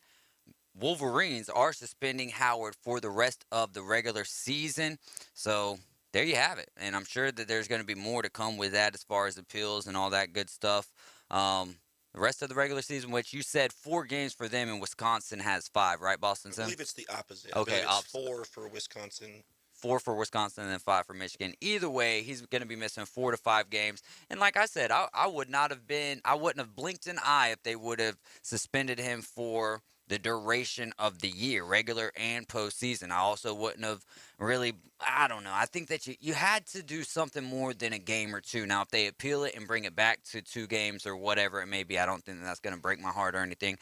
Wolverines are suspending Howard for the rest of the regular season. So, there you have it. And I'm sure that there's going to be more to come with that as far as appeals and all that good stuff. The rest of the regular season, which you said 4 games for them, and Wisconsin has 5, right, Boston? I believe it's the opposite. Okay, it's 4 for Wisconsin. 4 for Wisconsin and then 5 for Michigan. Either way, he's going to be missing 4 to 5 games. And like I said, I wouldn't have blinked an eye if they would have suspended him for the duration of the year, regular and postseason. I also wouldn't have really, I don't know. I think that you had to do something more than a game or two. Now, if they appeal it and bring it back to 2 games or whatever it may be, I don't think that's going to break my heart or anything.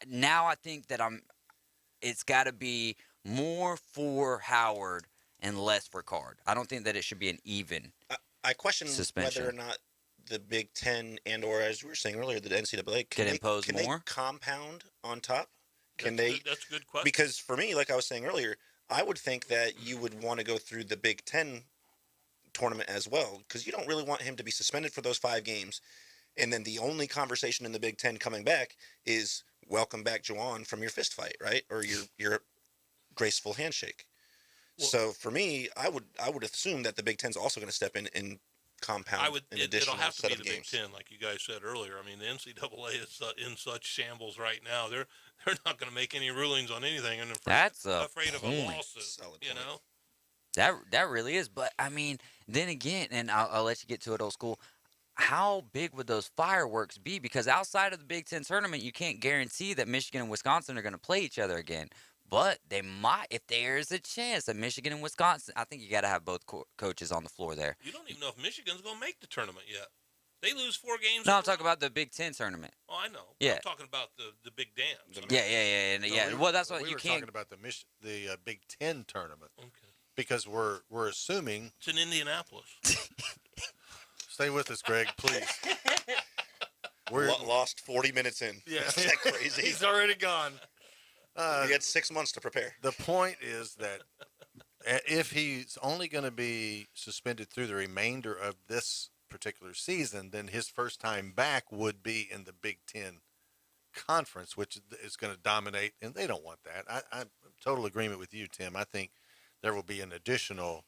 Now I think that it's got to be more for Howard and less for Card. I don't think that it should be an even I question suspension. whether or not the Big Ten and or, as we were saying earlier, the NCAA can impose more? They compound on top? That's a good question. Because for me, like I was saying earlier, I would think that you would want to go through the Big Ten tournament as well, because you don't really want him to be suspended for those 5 games. And then the only conversation in the Big Ten coming back is welcome back, Juwan, from your fist fight, right? Or your graceful handshake. Well, so for me, I would assume that the Big Ten's also going to step in and compound an additional it'll have set to be of the games. Big Ten, like you guys said earlier. I mean, the NCAA is in such shambles right now. They're not going to make any rulings on anything, and afraid of a lawsuit. You know, that really is. But I mean, then again, and I'll let you get to it, old school. How big would those fireworks be? Because outside of the Big Ten tournament, you can't guarantee that Michigan and Wisconsin are going to play each other again. But they might, if there's a chance that Michigan and Wisconsin, I think you got to have both coaches on the floor there. You don't even know if Michigan's going to make the tournament yet. They lose 4 games. No, I'm talking about the Big Ten tournament. Oh, I know. Yeah. I'm talking about the big dams. Yeah. Well, that's what we you were can't. talking about the Big Ten tournament. Okay. Because we're assuming it's in Indianapolis. Stay with us, Greg, please. We're lost 40 minutes in. Yeah. Isn't that crazy? He's already gone. We had 6 months to prepare. The point is that if he's only going to be suspended through the remainder of this particular season, then his first time back would be in the Big Ten Conference, which is going to dominate, and they don't want that. I'm in total agreement with you, Tim. I think there will be an additional.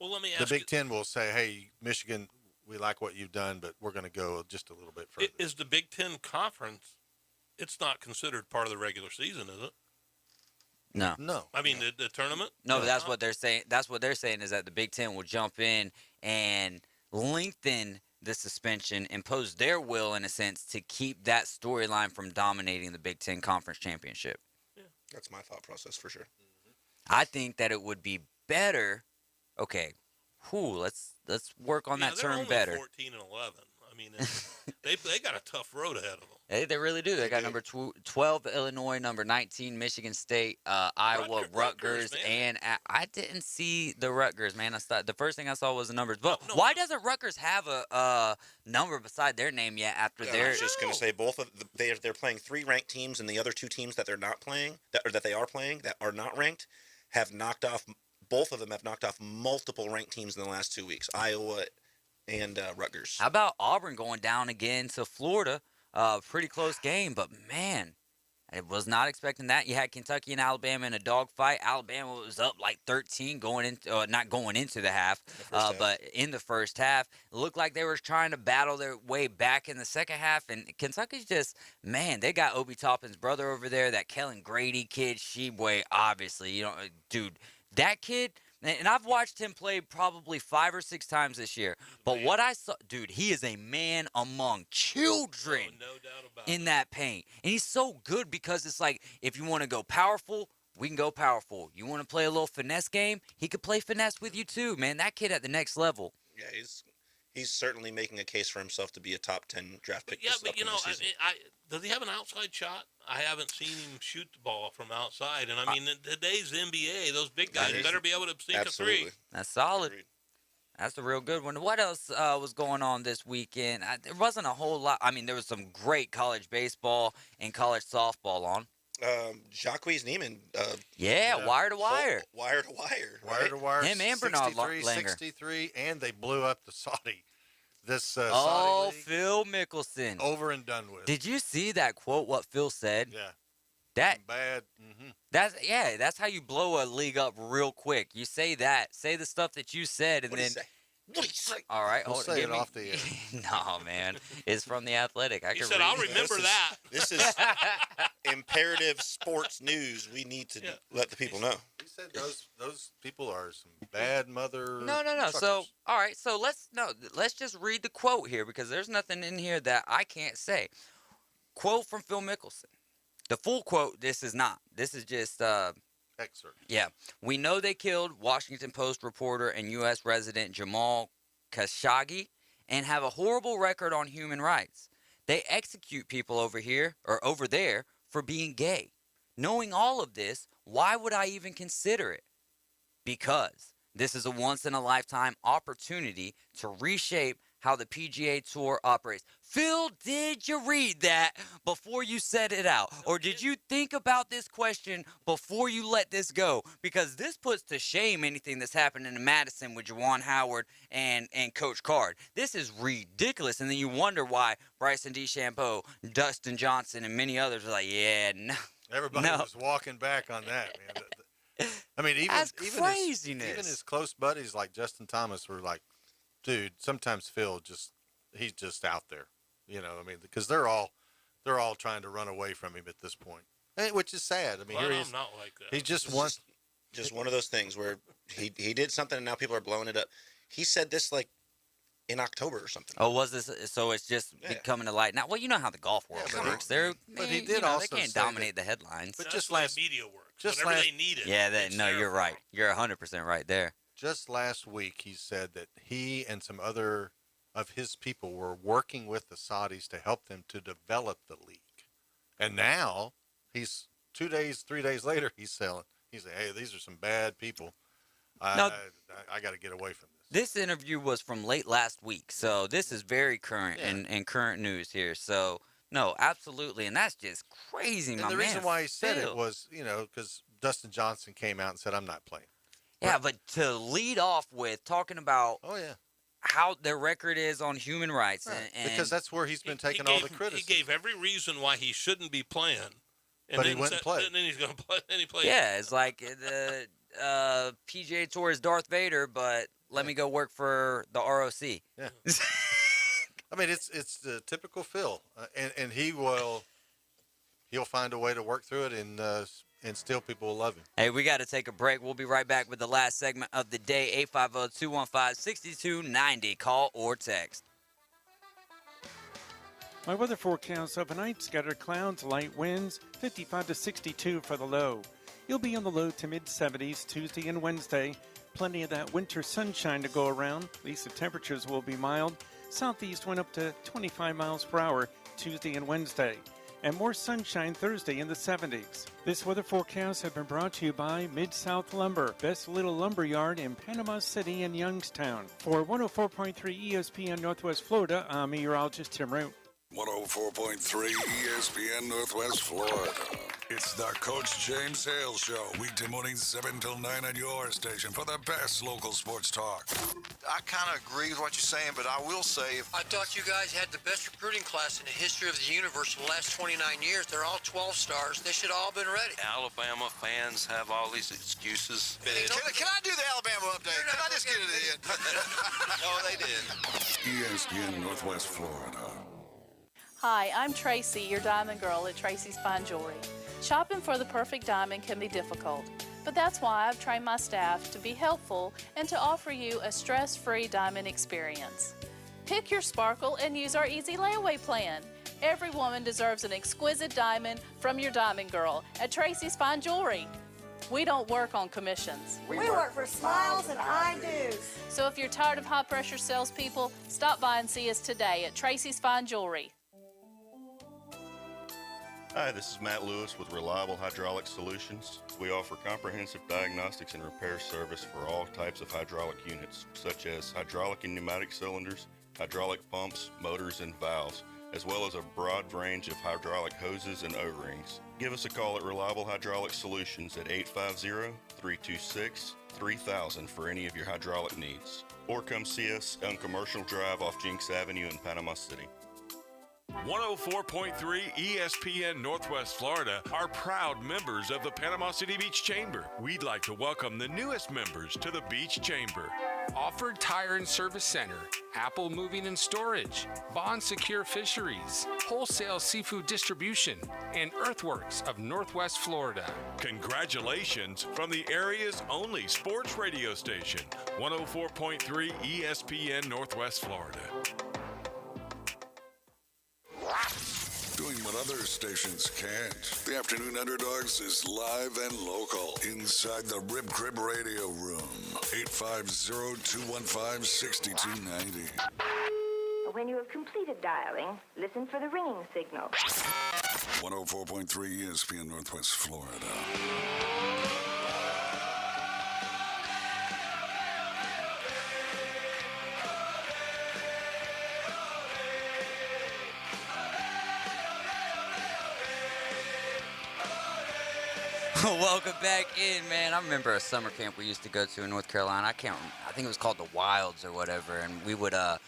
Well, let me ask the Big Ten will say, hey, Michigan, we like what you've done, but we're going to go just a little bit further. Is the Big Ten Conference, it's not considered part of the regular season, is it? No. I mean, the tournament? No, but that's what they're saying. That's what they're saying is that the Big Ten will jump in and lengthen the suspension, impose their will, in a sense, to keep that storyline from dominating the Big Ten Conference Championship. Yeah. That's my thought process for sure. I think that it would be better. Okay, let's work on that term better. 14 and 11. I mean, they got a tough road ahead of them. They really do. They got number 12 Illinois, number 19 Michigan State, Iowa, Rutgers, and I didn't see the Rutgers, man. The first thing I saw was the numbers. But why doesn't Rutgers have a number beside their name yet? After I was just going to say they're playing 3 ranked teams, and the other 2 teams that they're not playing that they are playing that are not ranked have knocked off. Both of them have knocked off multiple ranked teams in the last 2 weeks. Iowa and Rutgers. How about Auburn going down again to Florida? Pretty close game, but man, I was not expecting that. You had Kentucky and Alabama in a dogfight. Alabama was up like 13 not going into the half, but in the first half. It looked like they were trying to battle their way back in the second half, and Kentucky's just, man, they got Obi Toppin's brother over there, that Kellen Grady kid, Sheboy, obviously. Dude, that kid. And I've watched him play probably 5 or 6 times this year. But what I saw, dude, he is a man among children in that paint. And he's so good because it's like, if you want to go powerful, we can go powerful. You want to play a little finesse game, he could play finesse with you too, man. That kid at the next level. Yeah, he's certainly making a case for himself to be a top 10 draft pick. Yeah, but does he have an outside shot? I haven't seen him shoot the ball from outside. And I mean, in today's NBA, those big guys better be able to sink a 3. That's solid. That's a real good one. What else was going on this weekend? There wasn't a whole lot. I mean, there was some great college baseball and college softball on. Jacques Neiman. Wire to wire. Wire to wire. Wire to wire. Him and Bernard Langer. 63, and they blew up the Saudi. Saudi league, Phil Mickelson. Over and done with. Did you see that quote, what Phil said? Yeah. That bad. That's how you blow a league up real quick. You say the stuff that you said, and what then. What do you say? All right, we'll say it off the air. No, man, it's from the Athletic. He said, "I'll remember that." This is imperative sports news. We need to let the people know. said those people are some bad mother. No. truckers. So, all right. So let's just read the quote here because there's nothing in here that I can't say. Quote from Phil Mickelson. The full quote. This is not. This is just excerpt. Yeah. We know they killed Washington Post reporter and U.S. resident Jamal Khashoggi and have a horrible record on human rights. They execute people over here or over there for being gay. Knowing all of this, why would I even consider it? Because this is a once-in-a-lifetime opportunity to reshape how the PGA Tour operates. Phil, did you read that before you said it out? Or did you think about this question before you let this go? Because this puts to shame anything that's happened in Madison with Juwan Howard and Coach Card. This is ridiculous. And then you wonder why Bryson DeChambeau, Dustin Johnson, and many others are like, yeah, no. Everybody was walking back on that, man. I mean, even craziness. Even his close buddies like Justin Thomas were like, dude, sometimes Phil he's just out there, you know. I mean, because they're all trying to run away from him at this point, which is sad. I mean, well, here he's I'm not like that. He just wants just one of those things where he did something and now people are blowing it up. He said this like in October or something. Oh, was this? So it's just coming to light now. Well, you know how the golf world works. But he did also they can't say dominate the headlines. But That's just the way last media works. just Whenever last- they need it. Yeah, it's no, there you're for right. them. You're 100% right there. Just last week, he said that he and some other of his people were working with the Saudis to help them to develop the league. And now he's 3 days later, he's saying, hey, these are some bad people. I got to get away from this. This interview was from late last week, so this is very current and current news here. So, no, absolutely, and that's just crazy, And my the man. reason why he said Phil. it was, because Dustin Johnson came out and said, I'm not playing. Yeah, but to lead off with talking about how their record is on human rights. Right. And Because that's where he's been taking all the criticism. He gave every reason why he shouldn't be playing. But he went and played. And then he's going to play. Then he played. Yeah, it's like the PGA Tour is Darth Vader, but let me go work for the ROC. Yeah. I mean, it's the typical Phil, and he'll find a way to work through it, and still people will love him. Hey, we got to take a break. We'll be right back with the last segment of the day. 850-215-6290. Call or text. My weather forecast overnight, scattered clouds, light winds, 55 to 62 for the low. You'll be in the low to mid-70s Tuesday and Wednesday. Plenty of that winter sunshine to go around. At least the temperatures will be mild. Southeast wind up to 25 miles per hour Tuesday and Wednesday. And more sunshine Thursday in the 70s. This weather forecast has been brought to you by Mid-South Lumber, best little lumber yard in Panama City and Youngstown. For 104.3 ESPN Northwest Florida, I'm meteorologist Tim Root. 104.3 ESPN Northwest Florida. It's the Coach James Hale Show. Weekday mornings 7 till 9 on your station for the best local sports talk. I kind of agree with what you're saying, but I will say, I thought you guys had the best recruiting class in the history of the universe for the last 29 years. They're all 12 stars. They should all been ready. Alabama fans have all these excuses. Can I do the Alabama update? Can I just get it in? Oh, they did. ESPN Northwest Florida. Hi, I'm Tracy, your diamond girl at Tracy's Fine Jewelry. Shopping for the perfect diamond can be difficult, but that's why I've trained my staff to be helpful and to offer you a stress-free diamond experience. Pick your sparkle and use our easy layaway plan. Every woman deserves an exquisite diamond from your diamond girl at Tracy's Fine Jewelry. We don't work on commissions. We work for smiles and I-dos. So if you're tired of high-pressure salespeople, stop by and see us today at Tracy's Fine Jewelry. Hi, this is Matt Lewis with Reliable Hydraulic Solutions. We offer comprehensive diagnostics and repair service for all types of hydraulic units, such as hydraulic and pneumatic cylinders, hydraulic pumps, motors, and valves, as well as a broad range of hydraulic hoses and O-rings. Give us a call at Reliable Hydraulic Solutions at 850-326-3000 for any of your hydraulic needs. Or come see us on Commercial Drive off Jinx Avenue in Panama City. 104.3 ESPN Northwest Florida are proud members of the Panama City Beach Chamber. We'd like to welcome the newest members to the Beach Chamber. Offered Tire and Service Center, Apple Moving and Storage, Bond Secure Fisheries, Wholesale Seafood Distribution, and Earthworks of Northwest Florida. Congratulations from the area's only sports radio station, 104.3 ESPN Northwest Florida. Doing what other stations can't. The Afternoon Underdogs is live and local inside the Rib Crib Radio Room. 850-215-6290. When you have completed dialing, listen for the ringing signal. 104.3 ESPN Northwest Florida. Welcome back in, man. I remember a summer camp we used to go to in North Carolina. I think it was called the Wilds or whatever, and we would have.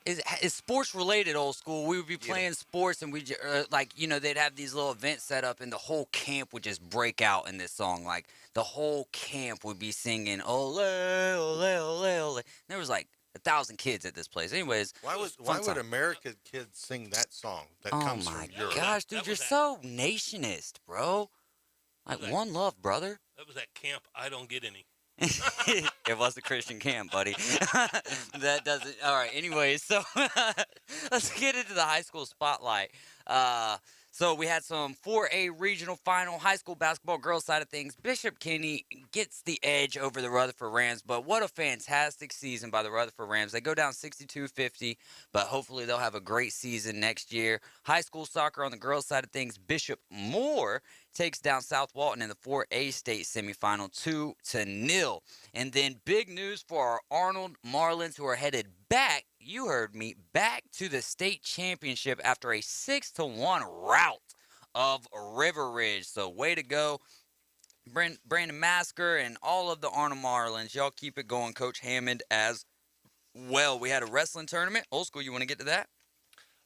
Is sports related, old school? We would be playing sports, and they'd have these little events set up, and the whole camp would just break out in this song. Like the whole camp would be singing "Ole, ole, ole, ole." And there was like 1,000 kids at this place. Anyways, why would American kids sing that song that comes from Europe? Oh my gosh, dude, you're so nationist, bro. Like one love, brother. That was that camp. I don't get any. It was a Christian camp, buddy. That doesn't. All right. Anyways, so let's get into the high school spotlight. So we had some 4A regional final high school basketball girls side of things. Bishop Kenny gets the edge over the Rutherford Rams, but what a fantastic season by the Rutherford Rams. They go down 62-50, but hopefully they'll have a great season next year. High school soccer on the girls side of things, Bishop Moore takes down South Walton in the 4A state semifinal 2-0. And then big news for our Arnold Marlins, who are headed back, you heard me, back to the state championship after a 6-1 rout of River Ridge. So way to go, Brandon Masker and all of the Arnold Marlins. Y'all keep it going, Coach Hammond, as well. We had a wrestling tournament. Old school, you want to get to that?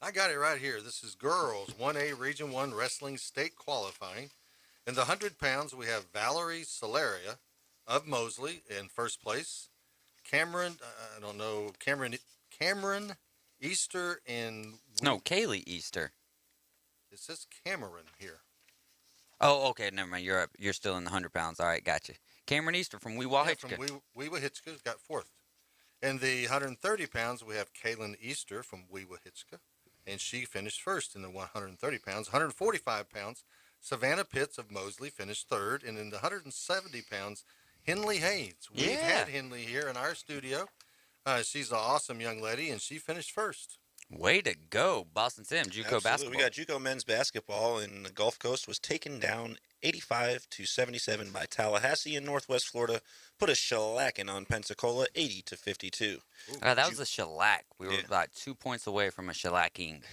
I got it right here. This is girls 1A Region 1 Wrestling State Qualifying. In the 100 pounds, we have Valerie Solaria of Mosley in first place. Cameron Easter in... No, Kaylee Easter. It says Cameron here. Oh, okay, never mind. You're up. You're still in the 100 pounds. All right, gotcha. Cameron Easter from Weewahitchka. From Weewahitchka got fourth. In the 130 pounds, we have Kaylin Easter from Weewahitchka, and she finished first in the 130 pounds. 145 pounds, Savannah Pitts of Mosley finished third, and in the 170 pounds, Henley Hayes. We've had Henley here in our studio. She's an awesome young lady, and she finished first. Way to go, Boston Sim, JUCO basketball. We got JUCO men's basketball, and the Gulf Coast was taken down 85-77 by Tallahassee in Northwest Florida. Put a shellacking on Pensacola, 80-52. That was a shellac. We were about 2 points away from a shellacking.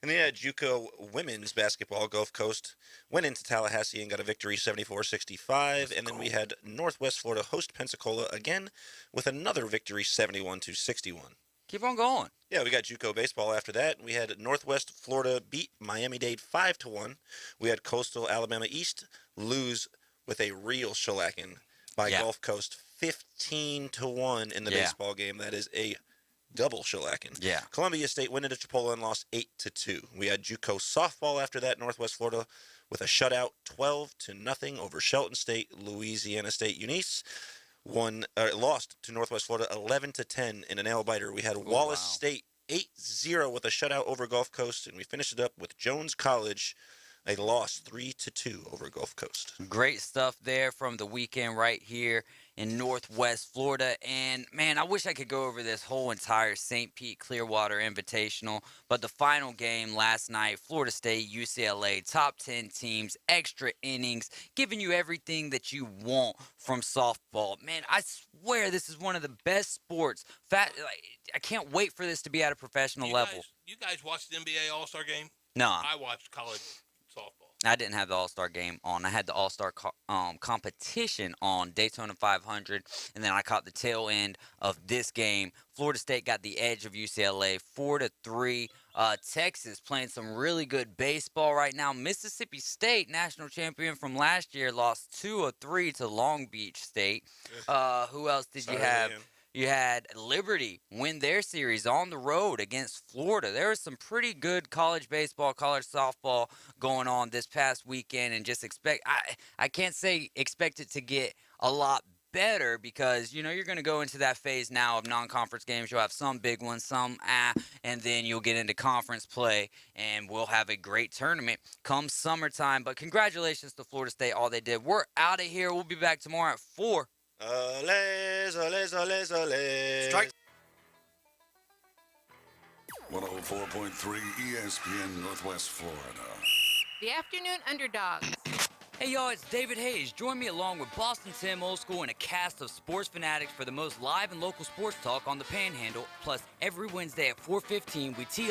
And then JUCO women's basketball, Gulf Coast went into Tallahassee and got a victory, 74-65. And then we had Northwest Florida host Pensacola again with another victory, 71-61. Keep on going. Yeah, we got JUCO baseball after that. We had Northwest Florida beat Miami-Dade 5-1. We had Coastal Alabama East lose with a real shellacking by Gulf Coast 15-1 in the baseball game. That is a double shellacking. Yeah. Columbia State went into Chipola and lost 8-2. We had JUCO softball after that. Northwest Florida with a shutout 12-0 over Shelton State. Louisiana State Eunice lost to Northwest Florida 11-10 in a nail biter. We had Wallace State 8-0 with a shutout over Gulf Coast, and we finished it up with Jones College, a loss 3-2 over Gulf Coast. Great stuff there from the weekend right here in Northwest Florida. And, man, I wish I could go over this whole entire St. Pete Clearwater Invitational. But the final game last night, Florida State, UCLA, top 10 teams, extra innings, giving you everything that you want from softball. Man, I swear this is one of the best sports. I can't wait for this to be at a professional level. You guys watched the NBA All-Star game? No. I watched college softball. I didn't have the All-Star game on. I had the All-Star competition on Daytona 500, and then I caught the tail end of this game. Florida State got the edge of UCLA 4-3. Texas playing some really good baseball right now. Mississippi State, national champion from last year, lost 2-3 to Long Beach State. Who else did you have? You had Liberty win their series on the road against Florida. There was some pretty good college baseball, college softball going on this past weekend, and just I can't say expect it to get a lot better because, you're going to go into that phase now of non-conference games. You'll have some big ones, some and then you'll get into conference play, and we'll have a great tournament come summertime. But congratulations to Florida State, all they did. We're out of here. We'll be back tomorrow at 4. Strike. 104.3 ESPN Northwest Florida. The Afternoon Underdogs. Hey y'all, it's David Hayes. Join me along with Boston Sam Old School and a cast of sports fanatics for the most live and local sports talk on the Panhandle. Plus, every Wednesday at 4:15, we tee